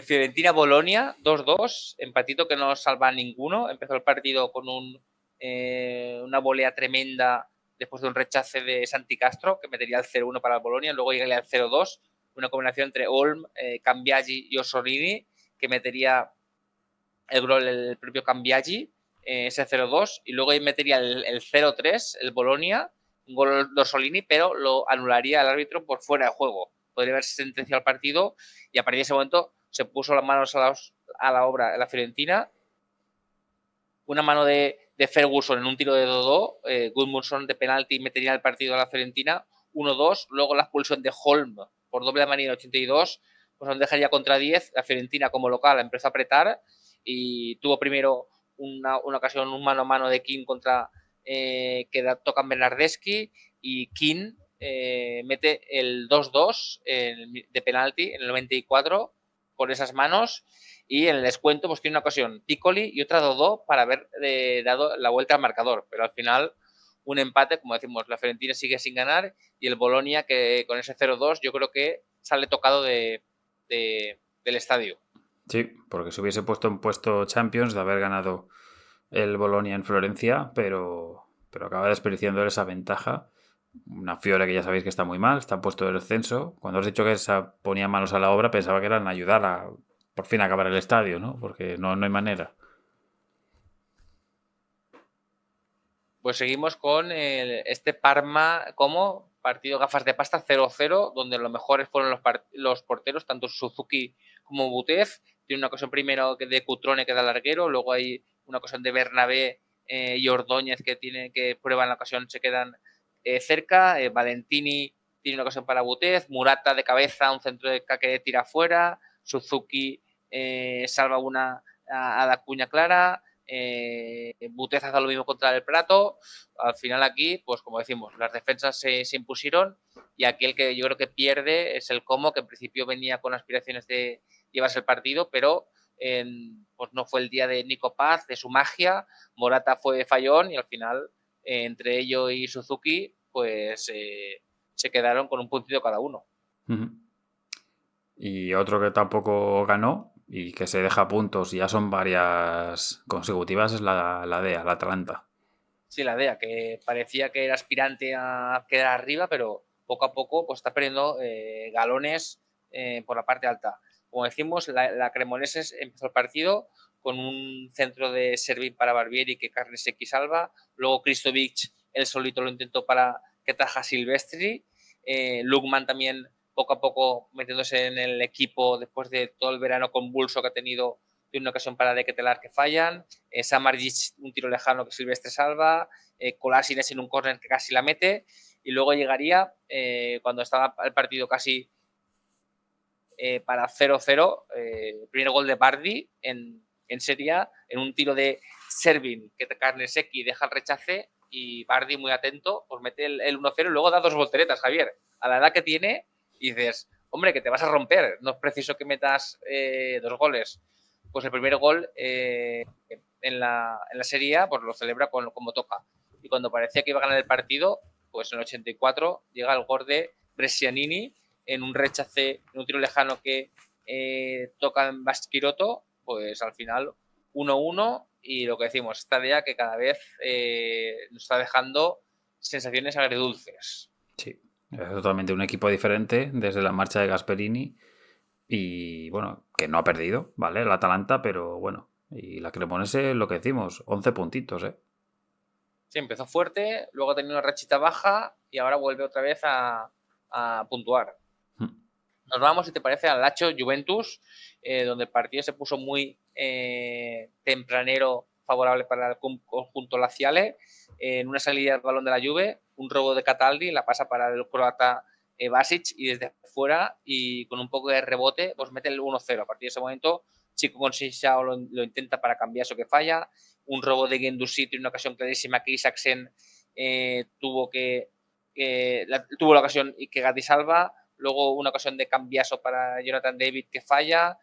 Fiorentina-Bolonia, 2-2, empatito que no salva a ninguno. Empezó el partido con una volea tremenda después de un rechace de Santi Castro, que metería el 0-1 para el Bolonia, luego llegaría al 0-2, una combinación entre Olm, Cambiaggi y Orsolini, que metería el propio Cambiaggi, ese 0-2, y luego metería el 0-3, el Bolonia, un gol de Orsolini, pero lo anularía el árbitro por fuera de juego. Podría haberse sentenciado el partido y a partir de ese momento se puso las manos a la obra en la Fiorentina. Una mano de Ferguson en un tiro de Dodó, Gudmundsson de penalti metería el partido a la Fiorentina, 1-2, luego la expulsión de Holm por doble amarilla en 82, pues nos dejaría contra 10, la Fiorentina como local empezó a apretar y tuvo primero una ocasión, un mano a mano de King contra que tocan Bernardeschi y King mete el 2-2 de penalti en el 94 por esas manos y en el descuento pues tiene una ocasión Piccoli y otra Dodó para haber dado la vuelta al marcador, pero al final un empate, como decimos, la Fiorentina sigue sin ganar y el Bolonia que con ese 0-2 yo creo que sale tocado del estadio. Sí, porque se hubiese puesto en puesto Champions de haber ganado el Bolonia en Florencia, pero acaba desperdiciando esa ventaja. Una Fiore que ya sabéis que está muy mal, está puesto de descenso. Cuando has dicho que se ponía manos a la obra, pensaba que eran ayudar a por fin acabar el estadio, ¿no? Porque no hay manera. Pues seguimos con este Parma como partido gafas de pasta 0-0, donde los mejores fueron los porteros, tanto Suzuki como Butev. tiene una ocasión primero de Cutrone que da larguero, luego hay una ocasión de Bernabé y Ordóñez que prueban la ocasión, se quedan cerca. Valentini tiene una ocasión para Butez, Murata de cabeza, un centro de que tira fuera, Suzuki salva una a la cuña clara, Butez hace lo mismo contra el Prato. Al final aquí, pues como decimos, las defensas se impusieron y aquí el que yo creo que pierde es el Como, que en principio venía con aspiraciones de llevarse el partido, pero pues no fue el día de Nico Paz, de su magia. Morata fue fallón y al final entre ello y Suzuki pues se quedaron con un puntito cada uno. Y otro que tampoco ganó y que se deja puntos y ya son varias consecutivas es la DEA, la Atalanta. Sí, la DEA, que parecía que era aspirante a quedar arriba, pero poco a poco pues está perdiendo galones por la parte alta. Como decimos, la Cremonese empezó el partido con un centro de Servin para Barbieri que Carnesecchi salva. Luego Kristovic, él solito lo intentó para que taja Silvestri. Lukman también poco a poco metiéndose en el equipo después de todo el verano convulso que ha tenido, tiene una ocasión para de Ketelar que fallan. Samardzic, un tiro lejano que Silvestre salva. Kolasinac en un córner que casi la mete. Y luego llegaría, cuando estaba el partido casi para 0-0, el primer gol de Bardi en Serie A, en un tiro de Servin que Carnesecchi deja el rechace y Bardi, muy atento, pues mete el 1-0 y luego da 2 volteretas, Javier. A la edad que tiene, y dices, hombre, que te vas a romper, no es preciso que metas 2 goles. Pues el primer gol en la Serie A pues lo celebra como toca. Y cuando parecía que iba a ganar el partido, pues en el 84 llega el gol de Brescianini en un rechace, en un tiro lejano que toca en Basquiroto, pues al final 1-1 y lo que decimos, esta idea que cada vez nos está dejando sensaciones agridulces. Sí, es totalmente un equipo diferente desde la marcha de Gasperini y bueno, que no ha perdido, ¿vale? El Atalanta, pero bueno, y la Cremonese, lo que decimos, 11 puntitos, ¿eh? Sí, empezó fuerte, luego ha tenido una rachita baja y ahora vuelve otra vez a puntuar. Nos vamos, si te parece, al Lazio Juventus, donde el partido se puso muy tempranero, favorable para el conjunto laziale. En una salida del balón de la Juve, un robo de Cataldi, la pasa para el croata Basic y desde fuera y con un poco de rebote, pues mete el 1-0. A partir de ese momento, Chico Conceição lo intenta para cambiar eso que falla. Un robo de Guendouzi en una ocasión clarísima que Isaksen tuvo la ocasión y que Gatti salva. Luego una ocasión de cambiazo para Jonathan David que falla.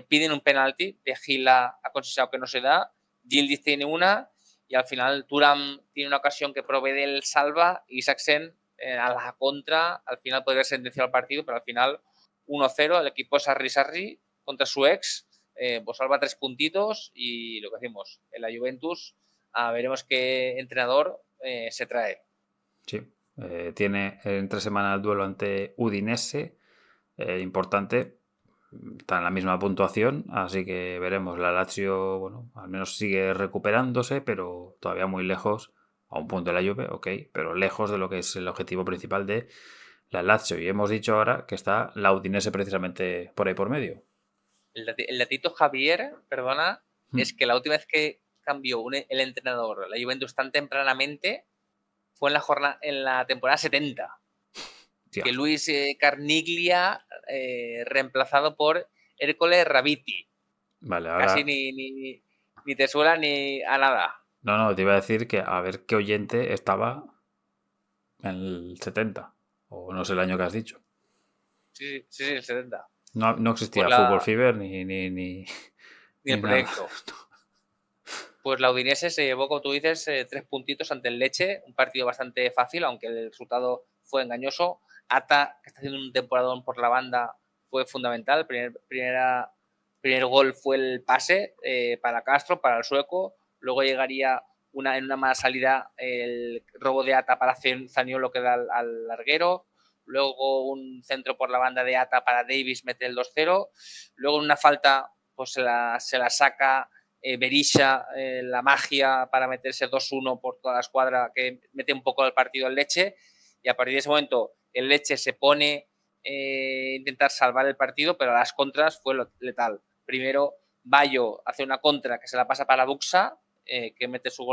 Piden un penalti de Gila a Conceição que no se da. Gildis tiene una y al final Thuram tiene una ocasión que provee del salva y Isaksen a la contra. Al final podría haber sentenciado el partido, pero al final 1-0. El equipo Sarri contra su ex pues salva 3 puntitos y lo que decimos, en la Juventus veremos qué entrenador se trae. Sí, tiene entre semana el duelo ante Udinese, importante, está en la misma puntuación, así que veremos. La Lazio, bueno, al menos sigue recuperándose, pero todavía muy lejos, a un punto de la Juve, ok, pero lejos de lo que es el objetivo principal de la Lazio. Y hemos dicho ahora que está la Udinese precisamente por ahí por medio. El datito Javier, perdona, es que la última vez que cambió el entrenador la Juventus tan tempranamente fue en la temporada 70. Tía. Que Luis Carniglia reemplazado por Hércules Rabiti. Vale, ahora... Casi ni te suena ni a nada. No, te iba a decir que a ver qué oyente estaba en el 70, o no sé el año que has dicho. Sí, el 70. No existía Pues Fútbol Fever ni ni el proyecto. Pues la Udinese se llevó, como tú dices, 3 puntitos ante el Lecce, un partido bastante fácil, aunque el resultado fue engañoso. Ata, que está haciendo un temporadón por la banda, fue fundamental. Primer gol fue el pase para Castro, para el sueco. Luego llegaría en una mala salida el robo de Ata para Zaniolo que da al larguero. Luego un centro por la banda de Ata para Davis, mete el 2-0. Luego en una falta pues se la saca Berisha, la magia para meterse 2-1 por toda la escuadra que mete un poco el partido al Lecce y a partir de ese momento el Lecce se pone intentar salvar el partido, pero a las contras fue letal. Primero, Bayo hace una contra que se la pasa para Buxa, que mete su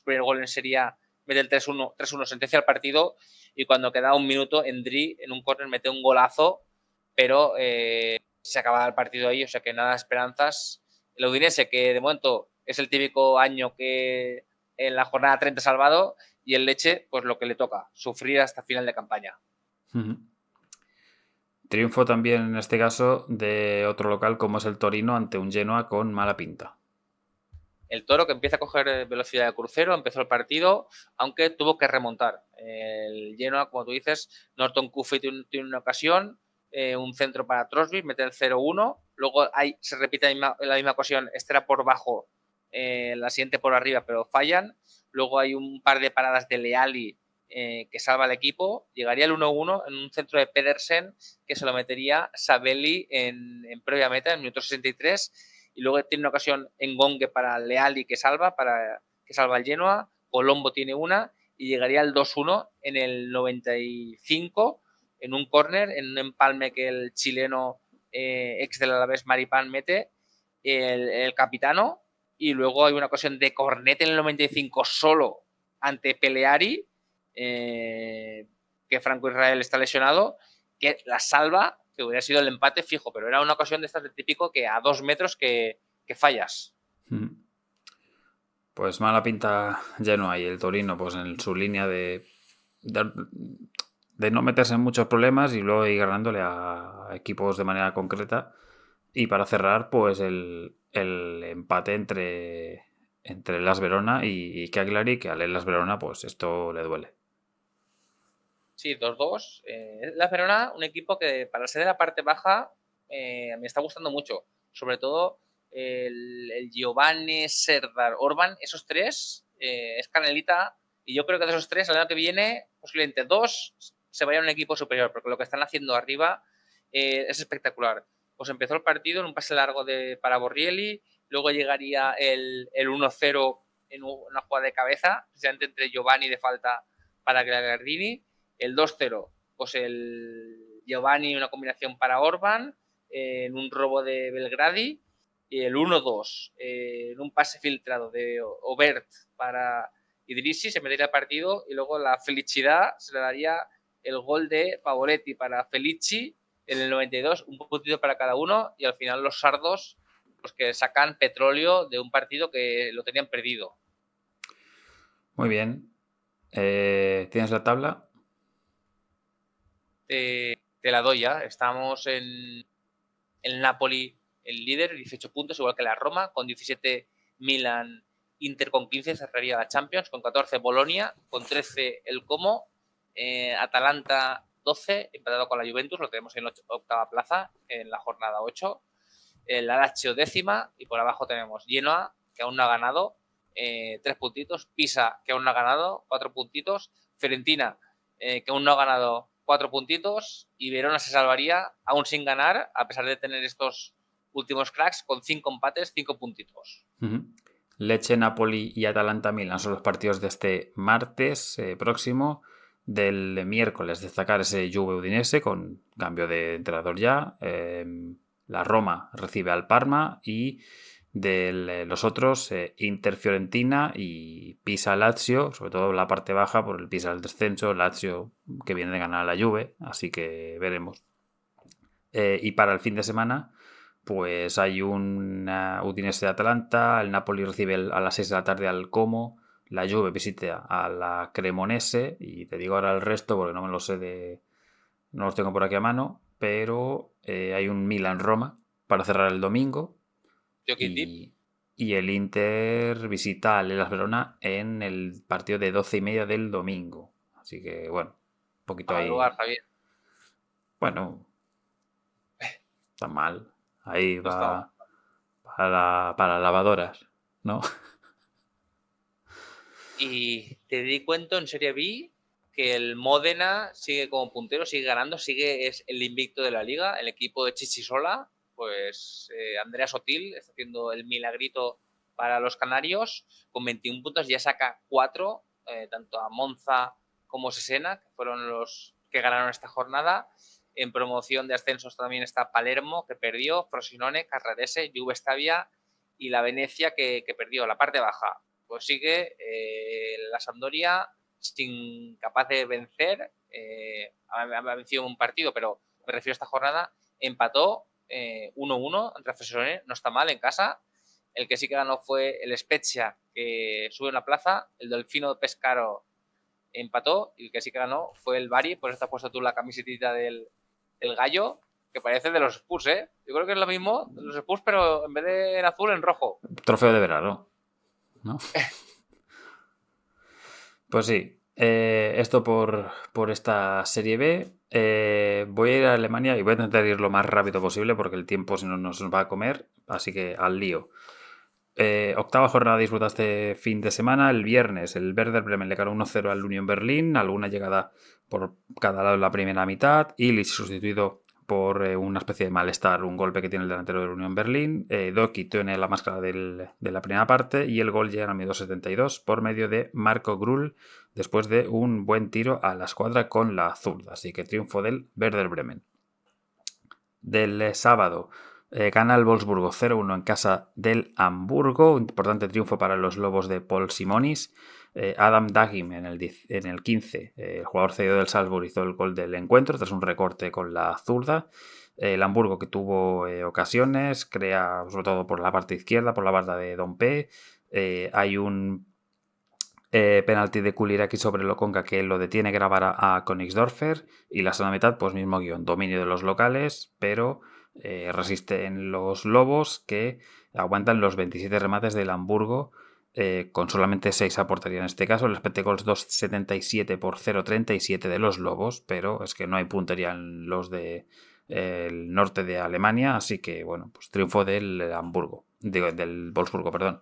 primer gol en Serie A, mete el 3-1, sentencia el partido, y cuando queda un minuto, Endri en un córner mete un golazo, pero se acaba el partido ahí, o sea que nada de esperanzas. El Udinese, que de momento es el típico año que en la jornada 30 salvado, y el Lecce, pues lo que le toca, sufrir hasta final de campaña. Triunfo también en este caso de otro local como es el Torino ante un Genoa con mala pinta. El Toro, que empieza a coger velocidad de crucero, empezó el partido, aunque tuvo que remontar. El Genoa, como tú dices, Norton Cuffy tiene una ocasión, un centro para Trosby, mete el 0-1, luego se repite en la misma ocasión, Estera por bajo, la siguiente por arriba, pero fallan. Luego hay un par de paradas de Leali que salva al equipo. Llegaría el 1-1 en un centro de Pedersen que se lo metería Sabelli en previa meta, en el minuto 63. Y luego tiene una ocasión en Gongue para Leali que salva al Genoa. Colombo tiene una y llegaría al 2-1 en el 95 en un córner, en un empalme que el chileno ex del Alavés Maripán mete, el capitano. Y luego hay una ocasión de cornet en el 95 solo ante Peleari, que Franco Israel está lesionado, que la salva, que hubiera sido el empate fijo, pero era una ocasión de estas de típico que a 2 metros que fallas. Pues mala pinta Genoa y el Torino pues en su línea de no meterse en muchos problemas y luego ir ganándole a equipos de manera concreta. Y para cerrar, pues el empate entre Las Verona y Cagliari, que al Las Verona pues esto le duele. Sí, 2-2. La Verona, un equipo que para ser de la parte baja me está gustando mucho. Sobre todo el Giovanni, Serdar, Orban, esos tres, es Canelita. Y yo creo que de esos tres, el año que viene, posiblemente 2 se vayan a un equipo superior, porque lo que están haciendo arriba es espectacular. Pues empezó el partido en un pase largo para Borrielli, luego llegaría el 1-0 en una jugada de cabeza, precisamente entre Giovanni de falta para Gagliardini. El 2-0, pues el Giovanni, una combinación para Orban, en un robo de Belgradi. Y el 1-2, en un pase filtrado de Obert para Idrissi, se metería el partido. Y luego la felicidad se le daría el gol de Pavoletti para Felici en el 92, un puntito para cada uno. Y al final los sardos, pues que sacan petróleo de un partido que lo tenían perdido. Muy bien. ¿Tienes la tabla? Te la doy ya. Estamos en el Napoli, el líder, 18 puntos, igual que la Roma, con 17 Milan, Inter con 15, cerraría la Champions, con 14 Bolonia, con 13 el Como, Atalanta 12, empatado con la Juventus, lo tenemos en octava plaza, en la jornada 8, el Lazio décima, y por abajo tenemos Genoa, que aún no ha ganado, 3 puntitos, Pisa, que aún no ha ganado, 4 puntitos, Fiorentina, que aún no ha ganado 4 puntitos, y Verona se salvaría aún sin ganar, a pesar de tener estos últimos cracks, con 5 empates, 5 puntitos. Lecce, Napoli y Atalanta Milan son los partidos de este martes próximo. Del miércoles destacar ese Juve Udinese con cambio de entrenador ya. La Roma recibe al Parma y de los otros Inter Fiorentina y Pisa Lazio, sobre todo la parte baja por el Pisa del descenso, Lazio que viene de ganar a la Juve, así que veremos. Y para el fin de semana pues hay un Udinese de Atalanta, el Napoli recibe a las 6 de la tarde al Como, la Juve visita a la Cremonese y te digo ahora el resto porque no me lo sé no los tengo por aquí a mano, pero hay un Milan-Roma para cerrar el domingo y el Inter visita al Hellas Verona en el partido de 12:30 del domingo. Así que bueno, un poquito Al ahí. lugar, Javier. Bueno, está mal. Ahí No va para lavadoras, ¿no? Y te di cuenta en Serie B que el Módena sigue como puntero, sigue ganando, es el invicto de la liga. El equipo de Chichisola, pues Andrea Sotil está haciendo el milagrito para los canarios. Con 21 puntos ya saca 4, tanto a Monza como Sesena, que fueron los que ganaron esta jornada. En promoción de ascensos también está Palermo, que perdió, Frosinone, Carrarese, Juve Stabia y la Venecia, que perdió la parte baja. Pues sigue la Sampdoria sin capaz de vencer. Ha vencido un partido, pero me refiero a esta jornada. Empató 1-1 entre Frosinone, no está mal en casa. El que sí que ganó fue el Spezia, que sube una plaza. El Delfino Pescaro empató y el que sí que ganó fue el Bari. Por eso te has puesto tú la camiseta del gallo, que parece de los Spurs, ¿eh? Yo creo que es lo mismo de los Spurs, pero en vez de en azul, en rojo. Trofeo de verano, ¿no? Pues sí, esto por esta Serie B. Voy a ir a Alemania y voy a intentar ir lo más rápido posible porque el tiempo si no nos va a comer, así que al lío. Octava jornada disputada este fin de semana. El viernes el Werder Bremen le ganó 1-0 al Union Berlin, alguna llegada por cada lado en la primera mitad. Illich sustituido por una especie de malestar, un golpe que tiene el delantero del Union Berlin. Doki tiene la máscara de la primera parte y el gol llega al minuto 72 por medio de Marco Grull después de un buen tiro a la escuadra con la zurda. Así que triunfo del Werder Bremen. Del sábado gana el Wolfsburgo 0-1 en casa del Hamburgo. Un importante triunfo para los lobos de Paul Simonis. Adam Dagim en el 15, el jugador cedido del Salzburg, hizo el gol del encuentro tras un recorte con la zurda. El Hamburgo, que tuvo ocasiones, crea sobre todo por la parte izquierda, por la banda de Dompe. Hay un penalti de Kuliraki sobre Lokonga que lo detiene grabar a Königsdörfer, y la segunda mitad, pues mismo guión, dominio de los locales, pero resisten los lobos, que aguantan los 27 remates del Hamburgo, con solamente 6 a portería en este caso. El expected goals 2,77 por 0,37 de los lobos, pero es que no hay puntería en los de el norte de Alemania, así que bueno, pues triunfo del Hamburgo, digo, del Wolfsburgo, perdón.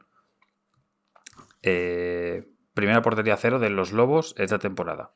Primera portería 0 de los lobos esta temporada.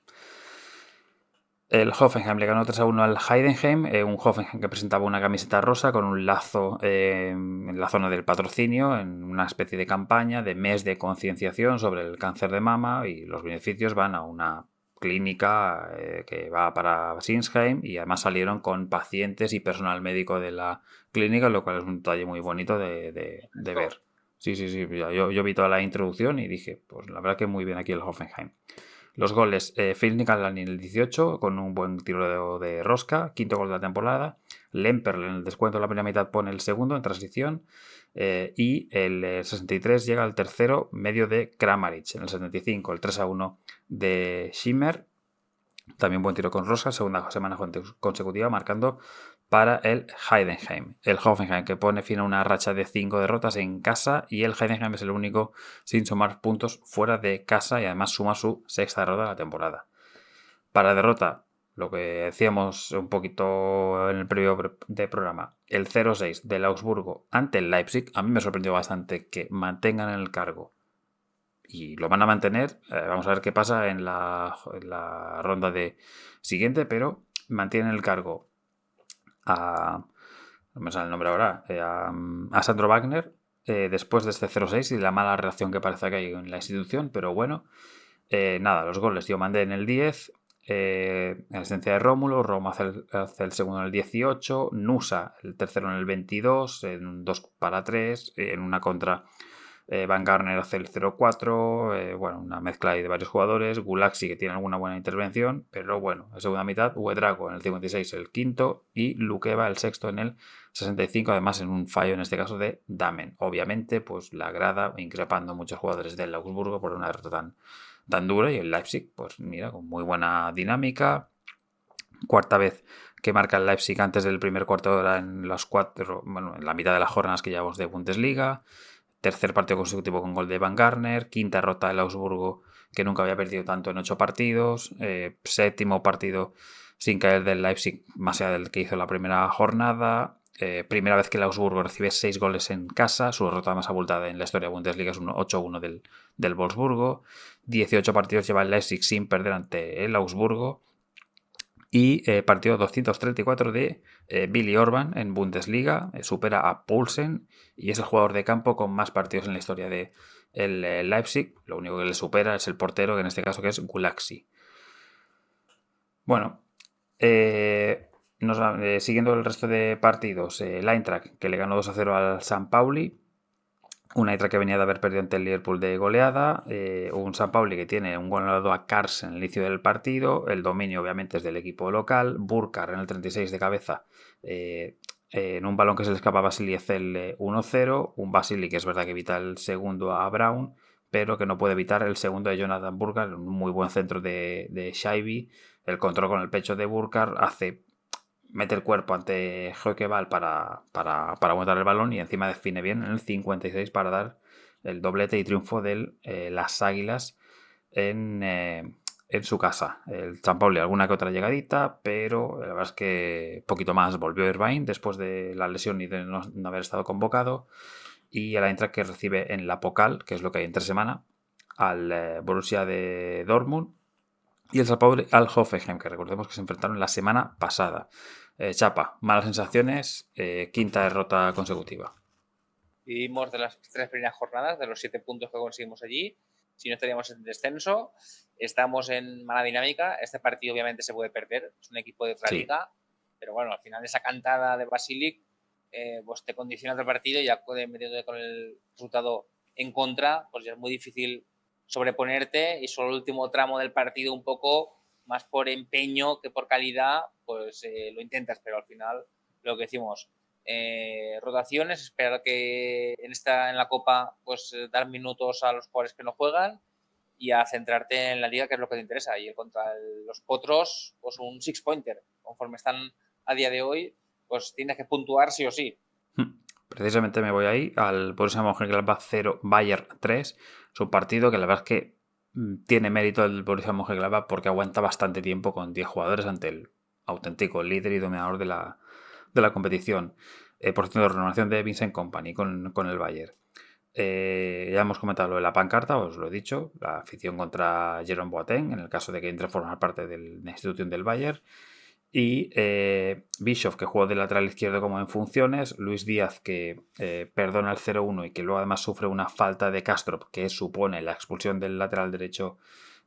El Hoffenheim le ganó 3-1 al Heidenheim, un Hoffenheim que presentaba una camiseta rosa con un lazo en la zona del patrocinio, en una especie de campaña de mes de concienciación sobre el cáncer de mama, y los beneficios van a una clínica que va para Sinsheim, y además salieron con pacientes y personal médico de la clínica, lo cual es un detalle muy bonito de ver. Sí, yo vi toda la introducción y dije, pues la verdad que muy bien aquí el Hoffenheim. Los goles, Phil Nickalani en el 18 con un buen tiro de rosca, quinto gol de la temporada. Lemperl en el descuento de la primera mitad pone el segundo en transición, y el 63 llega al tercero medio de Kramaric. En el 75 el 3-1 de Schimmer, también buen tiro con rosca, segunda semana consecutiva marcando para el Heidenheim. El Hoffenheim, que pone fin a una racha de 5 derrotas en casa, y el Heidenheim es el único sin sumar puntos fuera de casa, y además suma su sexta derrota de la temporada. Para derrota, lo que decíamos un poquito en el previo de programa, el 0-6 del Augsburgo ante el Leipzig. A mí me sorprendió bastante que mantengan el cargo, y lo van a mantener. Vamos a ver qué pasa en la ronda de siguiente, pero mantienen el cargo no me sale el nombre ahora, a Sandro Wagner, después de este 0-6 y la mala relación que parece que hay en la institución, pero bueno, nada, los goles yo mandé en el 10, en la esencia de Rómulo, Roma hace el segundo en el 18, Nusa el tercero en el 22, en un 2-3, en una contra Van Garner hace el 0-4, bueno, una mezcla ahí de varios jugadores. Gulaxi, que tiene alguna buena intervención, pero bueno, en segunda mitad, Uedrago en el 56 el quinto y Lukeba el sexto en el 65, además en un fallo en este caso de Damen. Obviamente, pues la grada increpando muchos jugadores del Augsburgo por una derrota tan dura, y el Leipzig, pues mira, con muy buena dinámica. Cuarta vez que marca el Leipzig antes del primer cuarto de hora en la mitad de las jornadas que llevamos de Bundesliga. Tercer partido consecutivo con gol de Van Garner. Quinta derrota del Augsburgo, que nunca había perdido tanto en 8 partidos. Séptimo partido sin caer del Leipzig, más allá del que hizo la primera jornada. Primera vez que el Augsburgo recibe 6 goles en casa. Su derrota más abultada en la historia de Bundesliga es un 8-1 del Wolfsburgo. 18 partidos lleva el Leipzig sin perder ante el Augsburgo. Y partido 234 de Billy Orban en Bundesliga, supera a Poulsen y es el jugador de campo con más partidos en la historia de el Leipzig. Lo único que le supera es el portero, que en este caso que es Gulaxi. Bueno, Siguiendo el resto de partidos, el Eintracht, que le ganó 2-0 al San Pauli. Un Eintracht que venía de haber perdido ante el Liverpool de goleada. Un San Pauli que tiene un gol anulado a Kars en el inicio del partido. El dominio, obviamente, es del equipo local. Burkar en el 36 de cabeza. En un balón que se le escapa a Vasily Ezel 1-0. Un Vasily que es verdad que evita el segundo a Brown, pero que no puede evitar el segundo de Jonathan Burkar. Un muy buen centro de Shaibi. El control con el pecho de Burkar mete el cuerpo ante Jokeval para aguantar el balón y encima define bien en el 56 para dar el doblete y triunfo de las Águilas en su casa. El San Pauli alguna que otra llegadita, pero la verdad es que poquito más. Volvió Irvine después de la lesión y de no haber estado convocado, y el Eintracht que recibe en la Pokal, que es lo que hay entre semana, al Borussia de Dortmund, y el San Pauli al Hoffenheim, que recordemos que se enfrentaron la semana pasada. Chapa, malas sensaciones, quinta derrota consecutiva. Vivimos de las 3 primeras jornadas, de los 7 puntos que conseguimos allí. Si no estaríamos en descenso, estamos en mala dinámica. Este partido obviamente se puede perder, es un equipo de otra liga, pero bueno, al final esa cantada de Basilic pues te condiciona el partido, y ya metiéndote con el resultado en contra, pues ya es muy difícil sobreponerte, y solo el último tramo del partido, un poco más por empeño que por calidad, pues lo intentas, pero al final lo que decimos, rotaciones, esperar que en la Copa pues dar minutos a los jugadores que no juegan y a centrarte en la Liga, que es lo que te interesa. Y contra los Potros, pues un six-pointer, conforme están a día de hoy, pues tienes que puntuar sí o sí. Precisamente me voy ahí al Borussia Mönchengladbach 0, Bayern 3. Es un partido que la verdad es que tiene mérito el Borussia Mönchengladbach porque aguanta bastante tiempo con 10 jugadores ante el auténtico líder y dominador de la competición. Por cierto, renovación de Vincent Kompany con el Bayern. Ya hemos comentado lo de la pancarta, os lo he dicho, la afición contra Jerome Boateng, en el caso de que entre a formar parte de la institución del Bayern. Y Bischoff, que jugó de lateral izquierdo como en funciones. Luis Díaz, que perdona el 0-1 y que luego además sufre una falta de Kastrop, que supone la expulsión del lateral derecho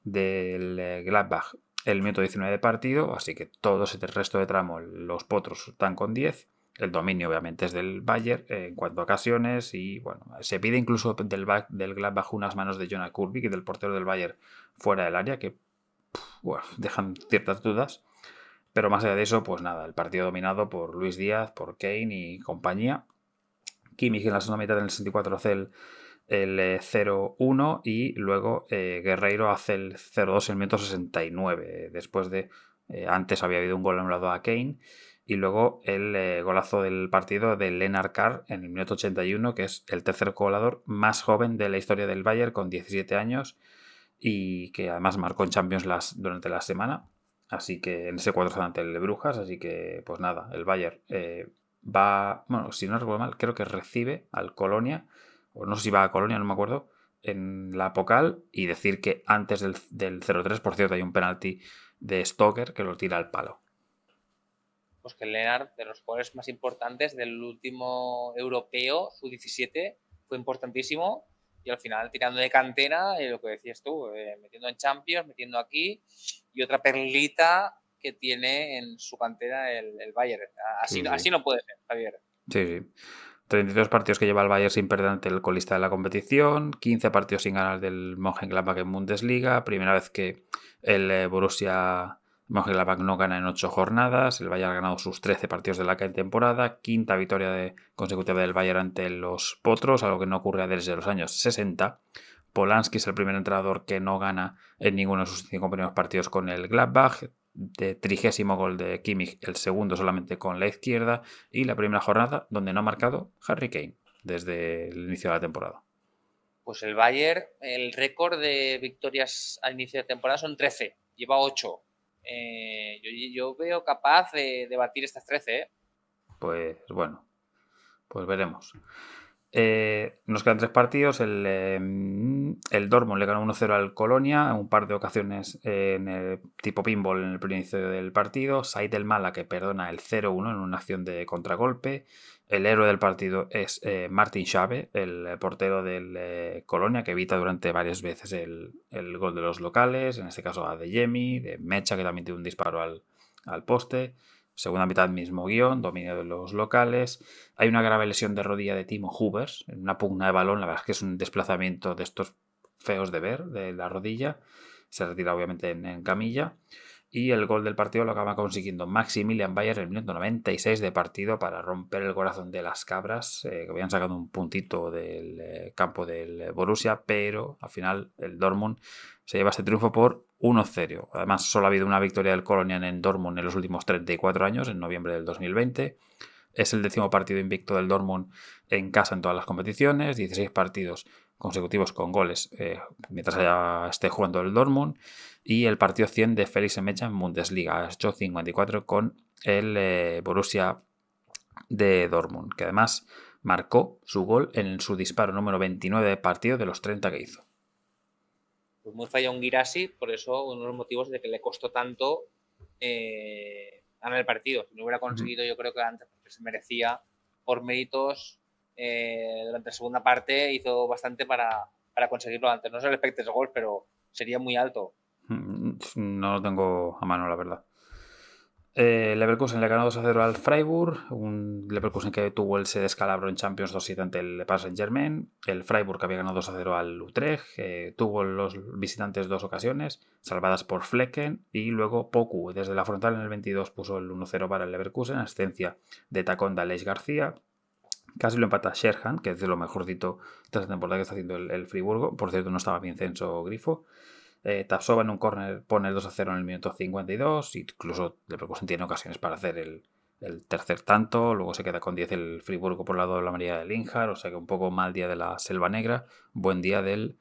del Gladbach el minuto 19 de partido. Así que todo ese resto de tramo, los potros están con 10. El dominio obviamente es del Bayern en cuanto a ocasiones, y bueno, se pide incluso del Gladbach unas manos de Jonah Kurbik y del portero del Bayern fuera del área que dejan ciertas dudas. Pero más allá de eso, pues nada, el partido dominado por Luis Díaz, por Kane y compañía. Kimmich en la segunda mitad del 64 hace el 0-1 y luego Guerreiro hace el 0-2 en el minuto 69. Después de... antes había habido un gol anulado a Kane, y luego el golazo del partido de Lennart Carr en el minuto 81, que es el tercer goleador más joven de la historia del Bayern, con 17 años, y que además marcó en Champions durante la semana. Así que en ese 4 ante el de Brujas. Así que, pues nada, el Bayern va. Bueno, si no recuerdo mal, creo que recibe al Colonia. O no sé si va a Colonia, no me acuerdo. En la Pokal. Y decir que antes del 0-3, por cierto, hay un penalti de Stoker que lo tira al palo. Pues que Lennart, de los jugadores más importantes del último europeo, su 17, fue importantísimo. Y al final tirando de cantera, lo que decías tú, metiendo en Champions, metiendo aquí, y otra perlita que tiene en su cantera el Bayern. Así no puede ser, Javier. Sí. 32 partidos que lleva el Bayern sin perder ante el colista de la competición, 15 partidos sin ganar del Mönchengladbach en Bundesliga, primera vez que el Borussia Mönchengladbach no gana en 8 jornadas, el Bayern ha ganado sus 13 partidos de la temporada, quinta victoria consecutiva del Bayern ante los Potros, algo que no ocurre desde los años 60. Polanski es el primer entrenador que no gana en ninguno de sus 5 primeros partidos con el Gladbach. De 30º gol de Kimmich, el segundo solamente con la izquierda, y la primera jornada donde no ha marcado Harry Kane desde el inicio de la temporada. Pues el Bayern, el récord de victorias al inicio de temporada son 13, lleva 8. Yo veo capaz de batir estas 13. Pues bueno, pues veremos. Nos quedan 3 partidos. El Dortmund le ganó 1-0 al Colonia en un par de ocasiones en el tipo pinball en el primer inicio del partido. Said El Mala, que perdona el 0-1 en una acción de contragolpe. El héroe del partido es Martin Schäbe, el portero del Colonia, que evita durante varias veces el gol de los locales, en este caso a De Jemi, de Mecha, que también tiene un disparo al poste. Segunda mitad mismo guión, dominio de los locales. Hay una grave lesión de rodilla de Timo Hubers en una pugna de balón. La verdad es que es un desplazamiento de estos feos de ver, de la rodilla. Se retira obviamente en camilla. Y el gol del partido lo acaba consiguiendo Maximilian Bayer en el minuto 96 de partido para romper el corazón de las cabras, que habían sacado un puntito del campo del Borussia, pero al final el Dortmund se lleva este triunfo por 1-0. Además, solo ha habido una victoria del Colonial en Dortmund en los últimos 34 años, en noviembre del 2020. Es el 10º partido invicto del Dortmund en casa en todas las competiciones, 16 partidos consecutivos con goles mientras esté jugando el Dortmund, y el partido 100 de Felix Metscher en Bundesliga, ha hecho 54 con el Borussia de Dortmund, que además marcó su gol en su disparo número 29 de partido de los 30 que hizo. Pues muy fallado un Guirassy, por eso uno de los motivos de que le costó tanto ganar el partido. Si no hubiera conseguido, yo creo que antes, porque se merecía por méritos, durante la segunda parte hizo bastante para conseguirlo antes. No sé el expected goals, pero sería muy alto. No lo tengo a mano, la verdad. Leverkusen le ganó 2-0 al Freiburg, un Leverkusen que tuvo ese descalabro en Champions 2-7 ante el Paris Saint-Germain. El Freiburg que había ganado 2-0 al Utrecht, tuvo los visitantes 2 ocasiones, salvadas por Flecken, y luego Poku desde la frontal en el 22 puso el 1-0 para el Leverkusen, asistencia de tacón de Aleix García. Casi lo empata Sherhan, que es de lo mejorcito de esta temporada que está haciendo el Friburgo. Por cierto, no estaba bien Censo Grifo. Tapsova en un córner pone el 2-0 en el minuto 52. Incluso Leverkusen tiene ocasiones para hacer el tercer tanto. Luego se queda con 10 el Friburgo por el lado de la María de Linhart. O sea que un poco mal día de la Selva Negra. Buen día del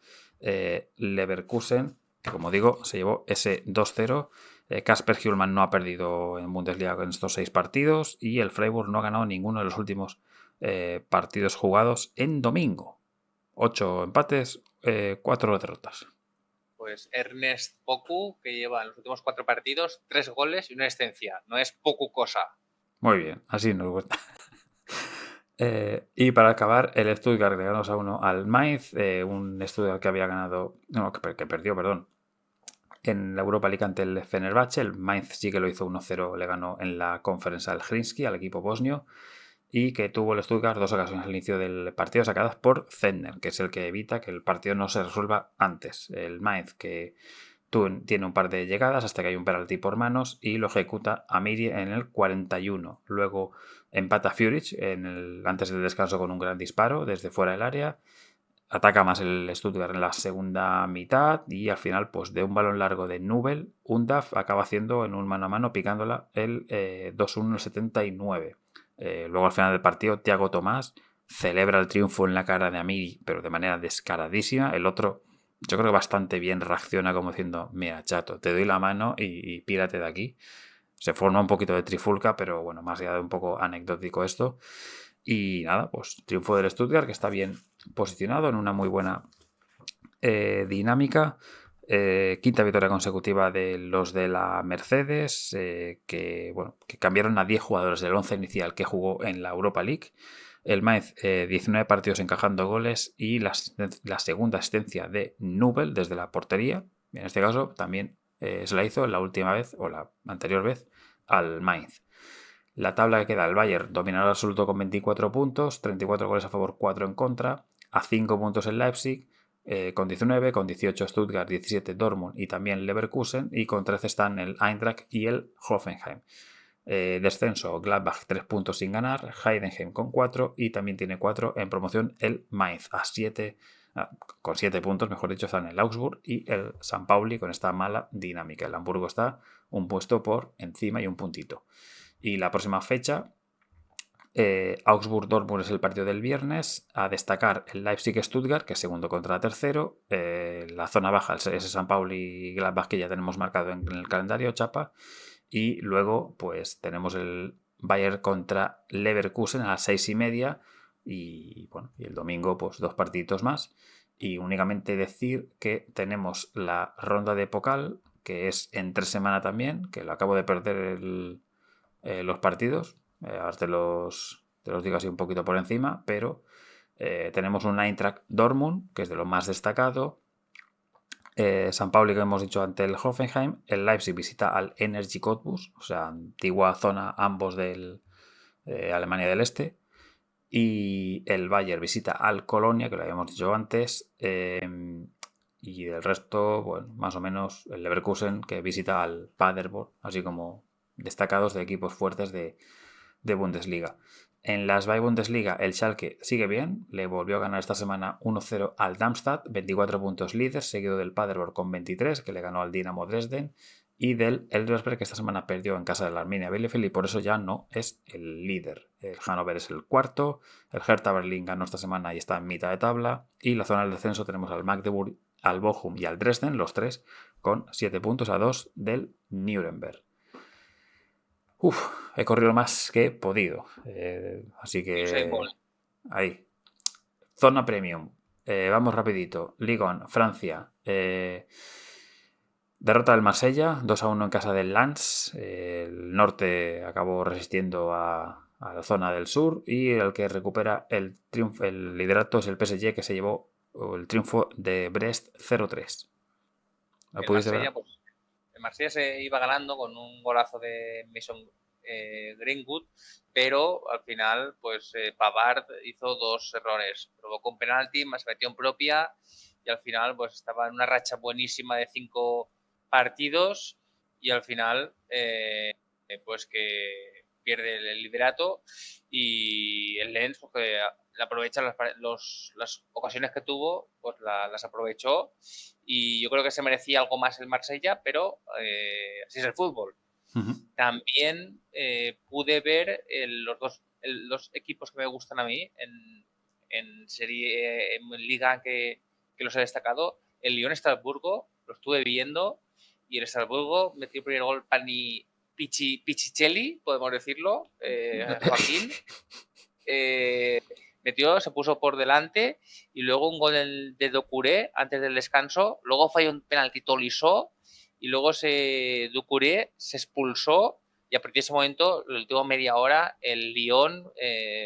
Leverkusen, que como digo se llevó ese 2-0. Kasper Hjulman no ha perdido en Bundesliga en estos 6 partidos. Y el Freiburg no ha ganado ninguno de los últimos partidos jugados en domingo. 8 empates, 4 derrotas. Pues Ernest Poku, que lleva en los últimos 4 partidos 3 goles y una asistencia. No es poco cosa. Muy bien, así nos gusta. Y para acabar, el Stuttgart le ganó 2-1 al Mainz, un Stuttgart que había ganado, no, que perdió, perdón, en la Europa League ante el Fenerbahce. El Mainz sí que lo hizo 1-0, le ganó en la conferencia al Hrinsky, al equipo bosnio, y que tuvo el Stuttgart 2 ocasiones al inicio del partido sacadas por Zentner, que es el que evita que el partido no se resuelva antes. El Mainz, que tiene un par de llegadas hasta que hay un penalti por manos y lo ejecuta Amiri en el 41. Luego empata Führich antes del descanso con un gran disparo desde fuera del área. Ataca más el Stuttgart en la segunda mitad y al final, pues de un balón largo de Nubel, Undav acaba haciendo en un mano a mano picándola el 2-1 en el 79. Luego al final del partido, Thiago Tomás celebra el triunfo en la cara de Amiri, pero de manera descaradísima. El otro, yo creo que bastante bien reacciona como diciendo, mira, chato, te doy la mano y pírate de aquí. Se forma un poquito de trifulca, pero bueno, más allá de un poco anecdótico esto. Y nada, pues triunfo del Stuttgart, que está bien posicionado en una muy buena dinámica. Quinta victoria consecutiva de los de la Mercedes, que cambiaron a 10 jugadores del 11 inicial que jugó en la Europa League. El Mainz, 19 partidos encajando goles y la segunda asistencia de Nubel desde la portería. En este caso también se la hizo la última vez o la anterior vez al Mainz. La tabla que queda, el Bayern dominará el absoluto con 24 puntos, 34 goles a favor, 4 en contra, a 5 puntos el Leipzig, con 19, con 18 Stuttgart, 17 Dortmund y también Leverkusen, y con 13 están el Eintracht y el Hoffenheim. Descenso, Gladbach 3 puntos sin ganar, Heidenheim con 4 y también tiene 4 en promoción el Mainz con 7 puntos, mejor dicho, están el Augsburg y el San Pauli con esta mala dinámica. El Hamburgo está un puesto por encima y un puntito. Y la próxima fecha, Augsburg-Dortmund es el partido del viernes. A destacar el Leipzig-Stuttgart, que es segundo contra tercero. La zona baja, ese San Pauli y Gladbach que ya tenemos marcado en el calendario, chapa. Y luego, pues tenemos el Bayern contra Leverkusen a las 6:30. Y bueno, y el domingo, pues 2 partiditos más. Y únicamente decir que tenemos la ronda de Pokal, que es en 3 semanas también, que lo acabo de perder los partidos. Ahora te los digo así un poquito por encima, pero tenemos un Eintracht Dortmund, que es de lo más destacado. San Pauli, que hemos dicho, ante el Hoffenheim. El Leipzig visita al Energy Cottbus, o sea, antigua zona ambos del Alemania del Este. Y el Bayern visita al Colonia, que lo habíamos dicho antes. Y el resto, bueno, más o menos el Leverkusen, que visita al Paderborn, así como destacados de equipos fuertes de Bundesliga. En la SBI Bundesliga, el Schalke sigue bien, le volvió a ganar esta semana 1-0 al Darmstadt, 24 puntos líder, seguido del Paderborn con 23, que le ganó al Dinamo Dresden, y del Elversberg, que esta semana perdió en casa de la Arminia Bielefeld y por eso ya no es el líder. El Hannover es el cuarto, el Hertha Berlín ganó esta semana y está en mitad de tabla, y la zona del descenso tenemos al Magdeburg, al Bochum y al Dresden, los tres con 7 puntos a 2 del Nuremberg. He corrido más que he podido. Así que ahí. Zona Premium. Vamos rapidito. Ligue 1, Francia. Derrota del Marsella, 2-1 en casa del Lens. El norte acabó resistiendo a la zona del sur. Y el que recupera el liderato es el PSG, que se llevó el triunfo de Brest 0-3. ¿Lo pudiste ver? Pues, el Marsella se iba ganando con un golazo de Mason Greenwood, pero al final pues Pavard hizo 2 errores, provocó un penalti, más metió en propia y al final pues estaba en una racha buenísima de 5 partidos y al final pues que pierde el liderato y el Lens porque aprovecha las ocasiones que tuvo, pues las aprovechó y yo creo que se merecía algo más el Marsella, pero así es el fútbol. Uh-huh. También pude ver los equipos que me gustan a mí en liga que los he destacado. El Lyon-Estrasburgo lo estuve viendo y el Estrasburgo metió el primer gol Pichicelli, podemos decirlo, Joaquín. Se puso por delante y luego un gol de Doucouré antes del descanso. Luego falló un penalti Tolisso y luego Doucouré se expulsó y a partir de ese momento, la última media hora, el Lyon,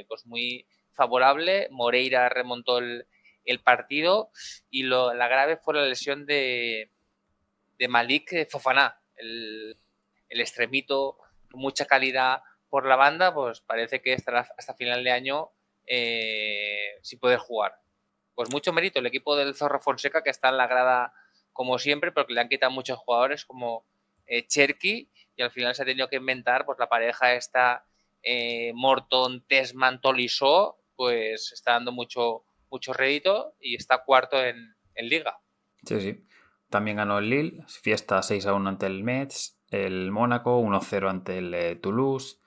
pues muy favorable. Moreira remontó el partido y la grave fue la lesión de Malik Fofana, el extremito con mucha calidad por la banda, pues parece que estará hasta final de año sin poder jugar. Pues mucho mérito el equipo del Zorro Fonseca, que está en la grada como siempre, porque le han quitado muchos jugadores como Cherki y al final se ha tenido que inventar pues la pareja esta Morton, Tesman, Tolisso, pues está dando mucho rédito y está cuarto en Liga. Sí, sí. También ganó el Lille, fiesta 6-1 ante el Metz, el Mónaco 1-0 ante el Toulouse,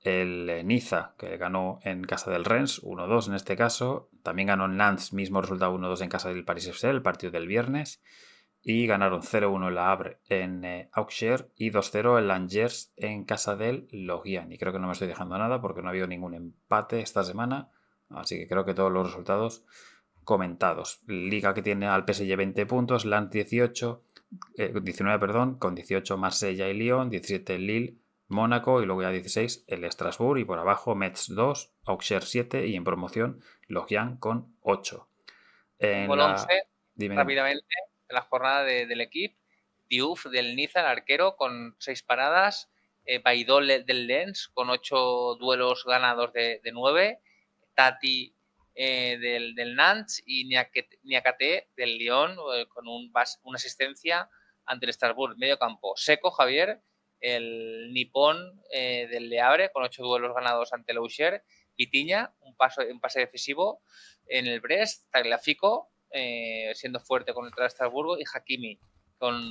el Niza, que ganó en casa del Rennes, 1-2 en este caso. También ganó en Nantes, mismo resultado 1-2 en casa del Paris FC, el partido del viernes. Y ganaron 0-1 en la Havre en Auxerre y 2-0 en Angers en casa del Lorient. Y creo que no me estoy dejando nada porque no ha habido ningún empate esta semana. Así que creo que todos los resultados comentados. Liga que tiene al PSG 20 puntos, Lens 19, con 18 Marsella y Lyon, 17 Lille, Mónaco y luego ya 16 el Strasbourg y por abajo Metz 2, Auxerre 7 y en promoción Lorient con 8. En la... 11, rápidamente, en la jornada del equipo, Diouf del Niza, el arquero, con 6 paradas, Baidol del Lens con 8 duelos ganados de 9, Tati del Nantes y Niakate del Lyon con una asistencia ante el Strasbourg. Medio campo, Seco Javier, el nipón del Le Havre con 8 duelos ganados ante el Auxerre, Vitiña, un pase decisivo en el Brest, Tagliafico siendo fuerte contra el Estrasburgo y Hakimi con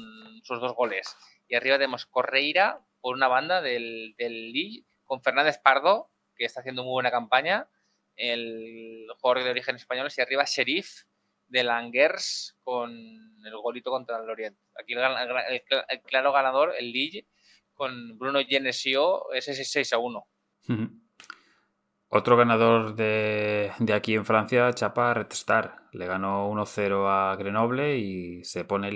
sus 2 goles. Y arriba tenemos Correira por una banda del Lille con Fernández Pardo, que está haciendo muy buena campaña, el jugador de origen español, y arriba Sheriff del Angers con el golito contra el Lorient. Aquí el claro ganador, el Lille, con Bruno Genesio, ese 6-1. Otro ganador de aquí en Francia, Chapa Red Star. Le ganó 1-0 a Grenoble y se pone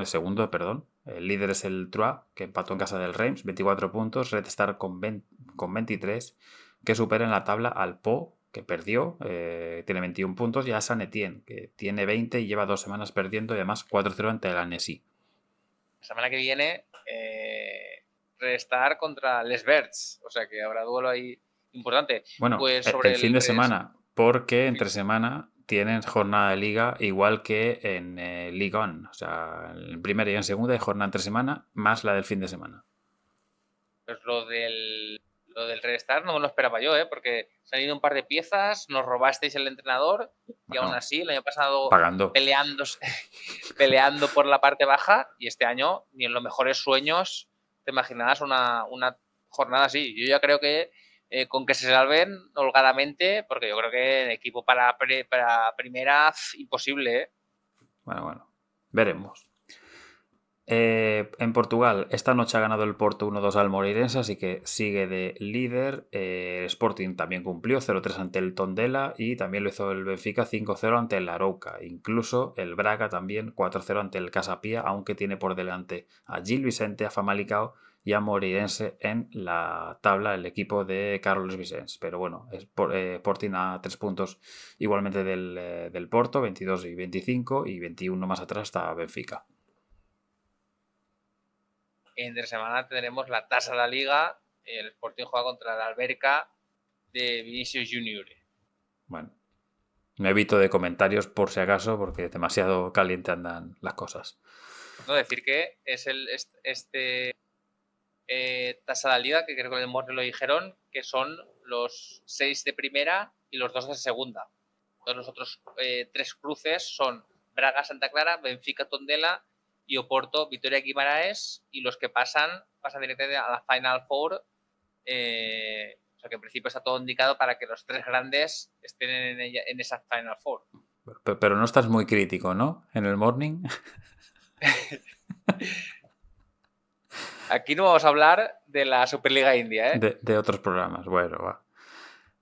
segundo, perdón. El líder es el Troyes, que empató en casa del Reims, 24 puntos. Red Star con 23, que supera en la tabla al Po, que perdió, tiene 21 puntos, y a San Etienne, que tiene 20 y lleva 2 semanas perdiendo, y además 4-0 ante el Annecy. La semana que viene restar contra Les Verts, o sea que habrá duelo ahí importante. Bueno, Pues el fin de semana, porque entre semana tienen jornada de liga igual que en Ligue 1. O sea, en primera y en segunda hay jornada entre semana más la del fin de semana. Pues lo del restar no me lo esperaba yo, porque se han ido un par de piezas, nos robasteis el entrenador y Bueno, aún así el año pasado pagando. peleando por la parte baja, y este año ni en los mejores sueños te imaginabas una jornada así. Yo ya creo que con que se salven holgadamente, porque yo creo que el equipo para primera, imposible, ¿eh? Bueno, veremos. En Portugal, esta noche ha ganado el Porto 1-2 al Moreirense, así que sigue de líder. El Sporting también cumplió 0-3 ante el Tondela, y también lo hizo el Benfica 5-0 ante el Arouca. Incluso el Braga también 4-0 ante el Casa Pia, aunque tiene por delante a Gil Vicente, a Famalicão y a Moreirense en la tabla el equipo de Carlos Vicens. Pero bueno, Sporting a 3 puntos igualmente del Porto, 22 y 25, y 21 más atrás está Benfica. Entre semana tendremos la tasa de la liga. El Sporting juega contra la Alberca de Vinicius Junior. Bueno, me evito de comentarios por si acaso, porque demasiado caliente andan las cosas. No, decir que es tasa de la liga, que creo que en el Morning lo dijeron, que son los 6 de primera y los 2 de segunda. Entonces los otros 3 cruces son Braga, Santa Clara, Benfica, Tondela y Oporto, Vitoria, Guimaraes, y los que pasan directamente a la Final Four. O sea que en principio está todo indicado para que los 3 grandes estén en esa Final Four. Pero no estás muy crítico, ¿no? En el Morning. Aquí no vamos a hablar de la Superliga India, ¿eh? De otros programas, bueno, va.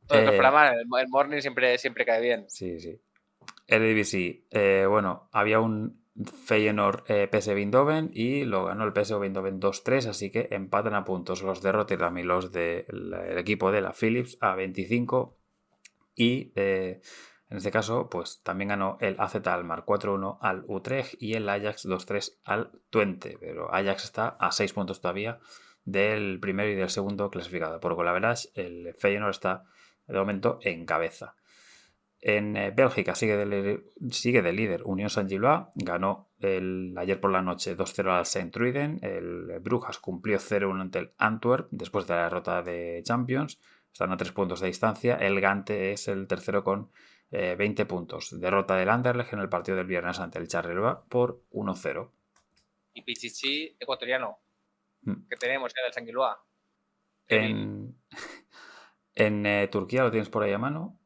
De otros programas, el Morning siempre cae bien. Sí. Eredivisie, bueno, había un Feyenoord PSV Eindhoven y lo ganó el PSV Eindhoven 2-3, así que empatan a puntos los de Rotterdam y los del equipo de la Philips a 25, y en este caso pues también ganó el AZ Alkmaar 4-1 al Utrecht y el Ajax 2-3 al Twente, pero Ajax está a 6 puntos todavía del primero y del segundo clasificado. Por Golaveras, el Feyenoord está de momento en cabeza. En Bélgica sigue de líder Unión Saint-Gilloise, ganó ayer por la noche 2-0 al Saint-Truiden. El Brujas cumplió 0-1 ante el Antwerp después de la derrota de Champions, están a 3 puntos de distancia. El Gante es el tercero con 20 puntos. Derrota del Anderlecht en el partido del viernes ante el Charleroi por 1-0. Y Pichichi ecuatoriano, que tenemos ya del Saint-Gilloise. En Turquía, ¿lo tienes por ahí a mano?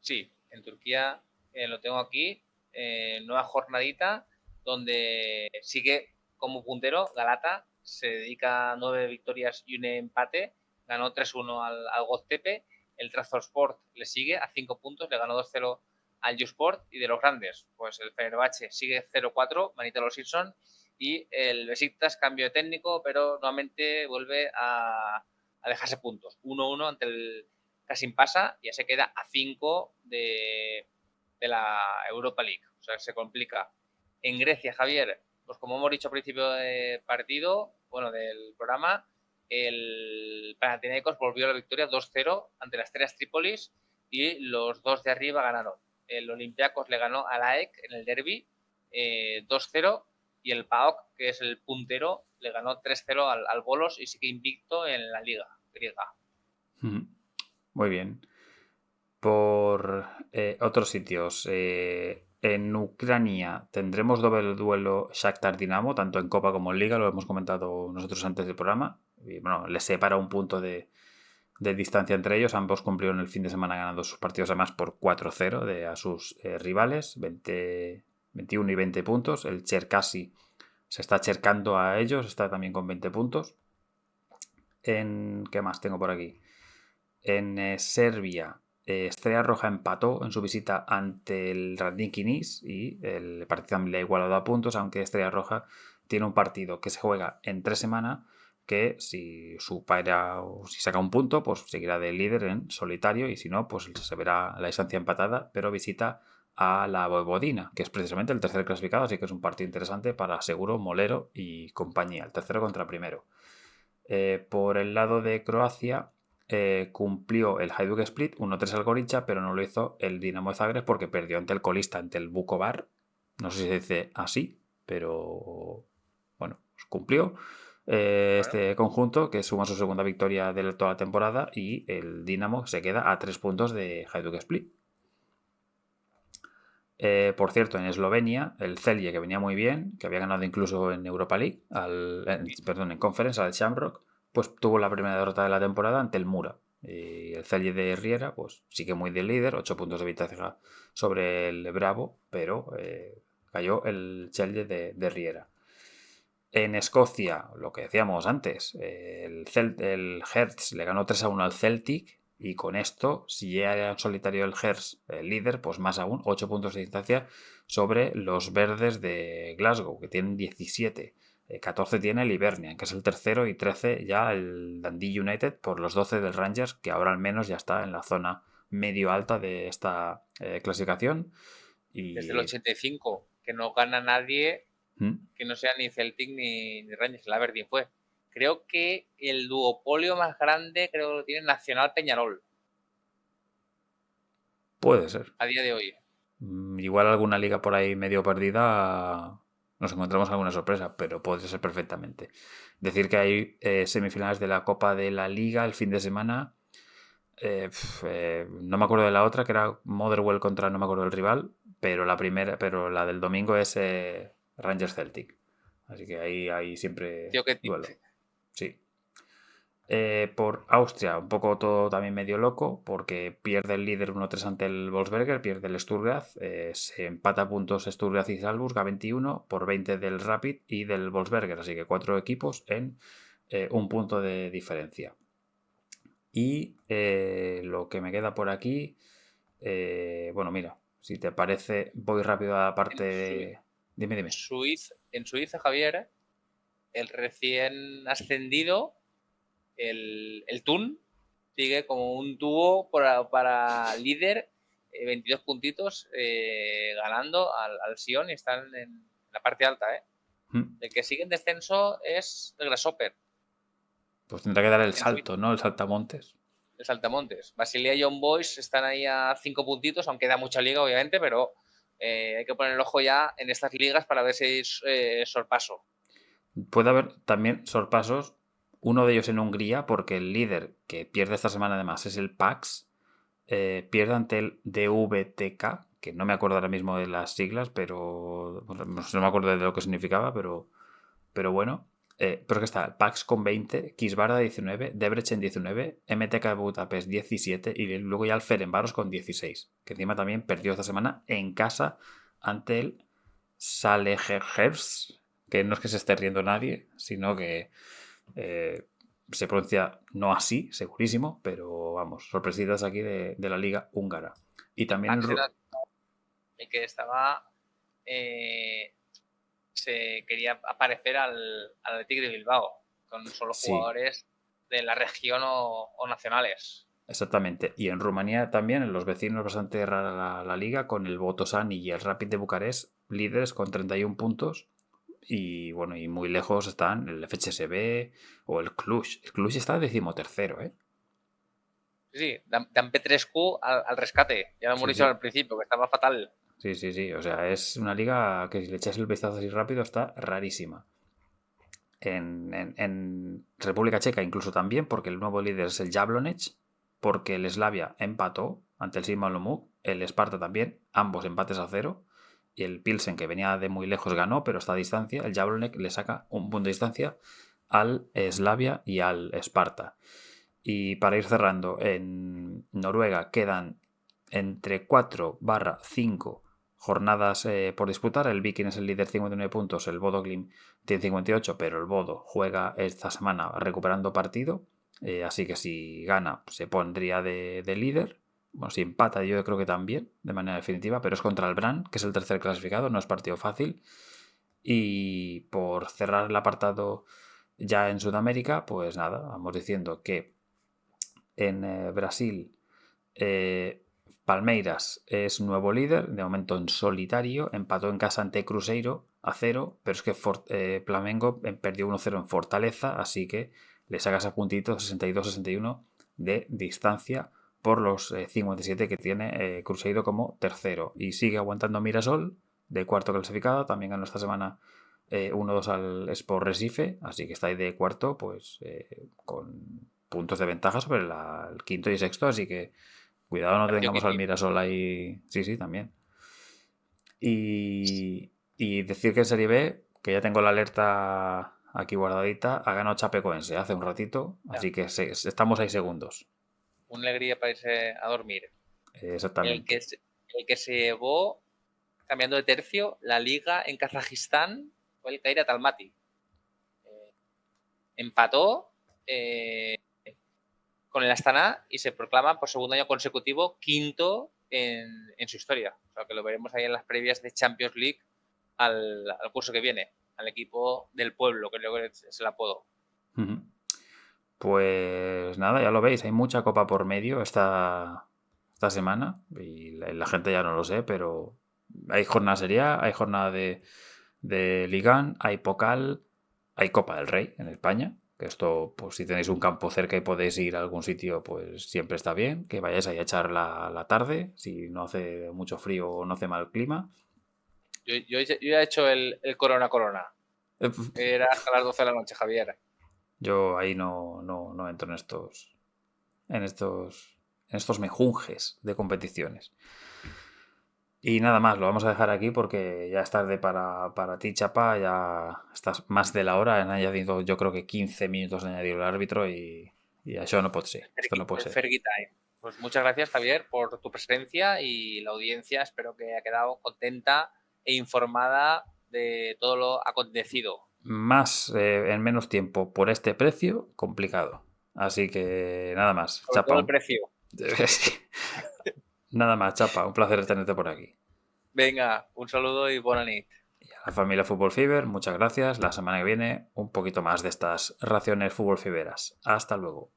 Sí, en Turquía lo tengo aquí. Nueva jornadita donde sigue como puntero Galata, se dedica a 9 victorias y un empate, ganó 3-1 al Göztepe. El Trabzonspor le sigue a 5 puntos, le ganó 2-0 al Yousport. Y de los grandes, pues el Fenerbahce sigue 0-4, manita los Simpson, y el Besiktas cambio de técnico, pero nuevamente vuelve a dejarse puntos. 1-1 ante el Kasim Pasa, ya se queda a 5 de la Europa League. O sea, se complica. En Grecia, Javier, pues como hemos dicho al principio del partido, bueno, del programa, el Panathinaikos volvió a la victoria 2-0 ante las Asteras Trípolis, y los dos de arriba ganaron. El Olympiacos le ganó al AEK en el derby 2-0, y el PAOK, que es el puntero, le ganó 3-0 al Bolos y sigue invicto en la liga griega. Muy bien. Por otros sitios, en Ucrania tendremos doble duelo Shakhtar-Dinamo, tanto en Copa como en Liga, lo hemos comentado nosotros antes del programa. Y bueno, les separa un punto de distancia entre ellos. Ambos cumplieron el fin de semana ganando sus partidos además por 4-0 a sus rivales, 21 y 20 puntos. El Cherkasy se está acercando a ellos, está también con 20 puntos. ¿Qué más tengo por aquí? En Serbia, Estrella Roja empató en su visita ante el Radnički Niš y el partido también le ha igualado a puntos, aunque Estrella Roja tiene un partido que se juega en 3 semanas que si supera o si saca un punto, pues seguirá de líder en solitario, y si no, pues se verá la distancia empatada, pero visita a la Vojvodina, que es precisamente el tercer clasificado, así que es un partido interesante para Seguro, Molero y compañía, el tercero contra primero. Por el lado de Croacia, cumplió el Hajduk Split 1-3 al Gorica, pero no lo hizo el Dinamo de Zagreb porque perdió ante el colista, ante el Vukovar. No sé si se dice así, pero bueno, pues cumplió este conjunto, que suma su segunda victoria de toda la temporada, y el Dinamo se queda a 3 puntos de Hajduk Split. Por cierto, en Eslovenia, el Celje, que venía muy bien, que había ganado incluso en Europa League, en Conference, al Shamrock, pues tuvo la primera derrota de la temporada ante el Mura. Y el Celje de Riera, pues sigue muy de líder, 8 puntos de ventaja sobre el Bravo, pero cayó el Celje de Riera. En Escocia, lo que decíamos antes, el Hearts le ganó 3-1 al Celtic, y con esto, si ya era en solitario el Hearts el líder, pues más aún, 8 puntos de distancia sobre los verdes de Glasgow, que tienen 17. 14 tiene el Hibernian, que es el tercero, y 13 ya el Dundee United por los 12 del Rangers, que ahora al menos ya está en la zona medio alta de esta clasificación. Y... Desde el 85, que no gana nadie ¿Mm? que no sea ni Celtic ni Rangers, el Aberdeen fue. Creo que el duopolio más grande creo que lo tiene Nacional Peñarol. Puede ser. A día de hoy. Igual alguna liga por ahí medio perdida nos encontramos alguna sorpresa, pero puede ser perfectamente. Decir que hay semifinales de la Copa de la Liga el fin de semana. No me acuerdo de la otra, que era Motherwell contra no me acuerdo del rival, pero la del domingo es Rangers Celtic. Así que ahí siempre Tío, que duelo. Sí. Por Austria, un poco todo también medio loco, porque pierde el líder 1-3 ante el Wolfsberger, pierde el Sturgaz, se empata a puntos Sturgaz y Salzburg a 21 por 20 del Rapid y del Wolfsberger, así que 4 equipos en un punto de diferencia. Y lo que me queda por aquí, bueno, mira, si te parece, voy rápido a la parte de... Dime. En Suiza, Javier, el recién ascendido, el Thun, sigue como un tubo para líder, 22 puntitos, ganando al Sion, y están en la parte alta. El que sigue en descenso es el Grasshopper. Pues tendrá que dar el salto, ¿no? El saltamontes. El saltamontes. Basilea y Young Boys están ahí a 5 puntitos, aunque da mucha liga, obviamente, pero hay que poner el ojo ya en estas ligas para ver si hay sorpaso. Puede haber también sorpasos, uno de ellos en Hungría, porque el líder que pierde esta semana además es el PAX, pierde ante el DVTK, que no me acuerdo ahora mismo de las siglas, pero no me acuerdo de lo que significaba, pero bueno. Pero que está PAX con 20, Kisvarda 19, Debrecen 19, MTK Budapest 17 y luego ya el Ferencváros con 16, que encima también perdió esta semana en casa ante el Zalgiris, que no es que se esté riendo nadie, sino que se pronuncia no así, segurísimo, pero vamos, sorpresitas aquí de la liga húngara. Y también el que estaba se quería aparecer al Athletic de Bilbao, con solo jugadores de la región o nacionales. Exactamente. Y en Rumanía también, en los vecinos, bastante rara la liga, con el Botosan y el Rapid de Bucarest líderes con 31 puntos. Y bueno, y muy lejos están el FCSB o el Cluj. El Cluj está 13º, ¿eh? Sí, dan Petrescu al rescate. Ya lo hemos dicho al principio, que estaba fatal. Sí. O sea, es una liga que si le echas el vistazo así rápido está rarísima. En República Checa incluso también, porque el nuevo líder es el Jablonec, porque el Slavia empató ante el Sigma Lomouc, el Sparta también, ambos empates a 0, y el Pilsen, que venía de muy lejos, ganó, pero está a distancia. El Jablonec le saca un punto de distancia al Slavia y al Sparta. Y para ir cerrando, en Noruega quedan entre 4/5 jornadas por disputar. El Viking es el líder, 59 puntos, el Bodo Glimt tiene 58, pero el Bodo juega esta semana recuperando partido, así que si gana se pondría de líder. Bueno, si empata yo creo que también, de manera definitiva, pero es contra el Brann, que es el tercer clasificado, no es partido fácil. Y por cerrar el apartado Ya en Sudamérica, pues nada, vamos diciendo que en Brasil Palmeiras es nuevo líder, de momento en solitario, empató en casa ante Cruzeiro a 0, pero es que Flamengo perdió 1-0 en Fortaleza, así que le saca ese puntito 62-61 de distancia por los 57 que tiene Cruzeiro como tercero. Y sigue aguantando Mirasol, de cuarto clasificado, también ganó esta semana 1-2 al Sport Recife, así que está ahí de cuarto, pues con puntos de ventaja sobre el quinto y sexto, así que cuidado no tengamos al Mirasol ahí. Sí, sí, también. Y decir que en Serie B, que ya tengo la alerta aquí guardadita, ha ganado Chapecoense hace un ratito, así que estamos ahí segundos. Una alegría para irse a dormir. Exactamente. El que se llevó, cambiando de tercio, la liga en Kazajistán fue el Kairat Almaty. Empató con el Astana y se proclama por segundo año consecutivo quinto en su historia. O sea, que lo veremos ahí en las previas de Champions League al curso que viene, al equipo del pueblo, que luego es el apodo. Pues nada, ya lo veis, hay mucha copa por medio esta semana y la gente ya no lo sé, pero hay jornada Serie A, hay jornada de Ligan, hay Pokal, hay Copa del Rey en España, que esto, pues si tenéis un campo cerca y podéis ir a algún sitio, pues siempre está bien, que vayáis ahí a echar la tarde, si no hace mucho frío o no hace mal clima. Yo ya he hecho el Corona. Era hasta las 12 de la noche, Javier. Yo ahí no entro en estos mejunjes de competiciones. Y nada más, lo vamos a dejar aquí porque ya es tarde para ti, Chapa. Ya estás más de la hora. Han añadido, yo creo que 15 minutos de añadir el árbitro y eso no puede ser. Esto no puede ser. Fergie Time. Pues muchas gracias, Javier, por tu presencia y la audiencia. Espero que haya quedado contenta e informada de todo lo acontecido. Más en menos tiempo por este precio, complicado. Así que nada más, Sobre Chapa. todo el precio. Nada más, Chapa. Un placer tenerte por aquí. Venga, un saludo y buena nit. Y a la familia Fútbol Fever, muchas gracias. La semana que viene, un poquito más de estas raciones Fútbol Feveras. Hasta luego.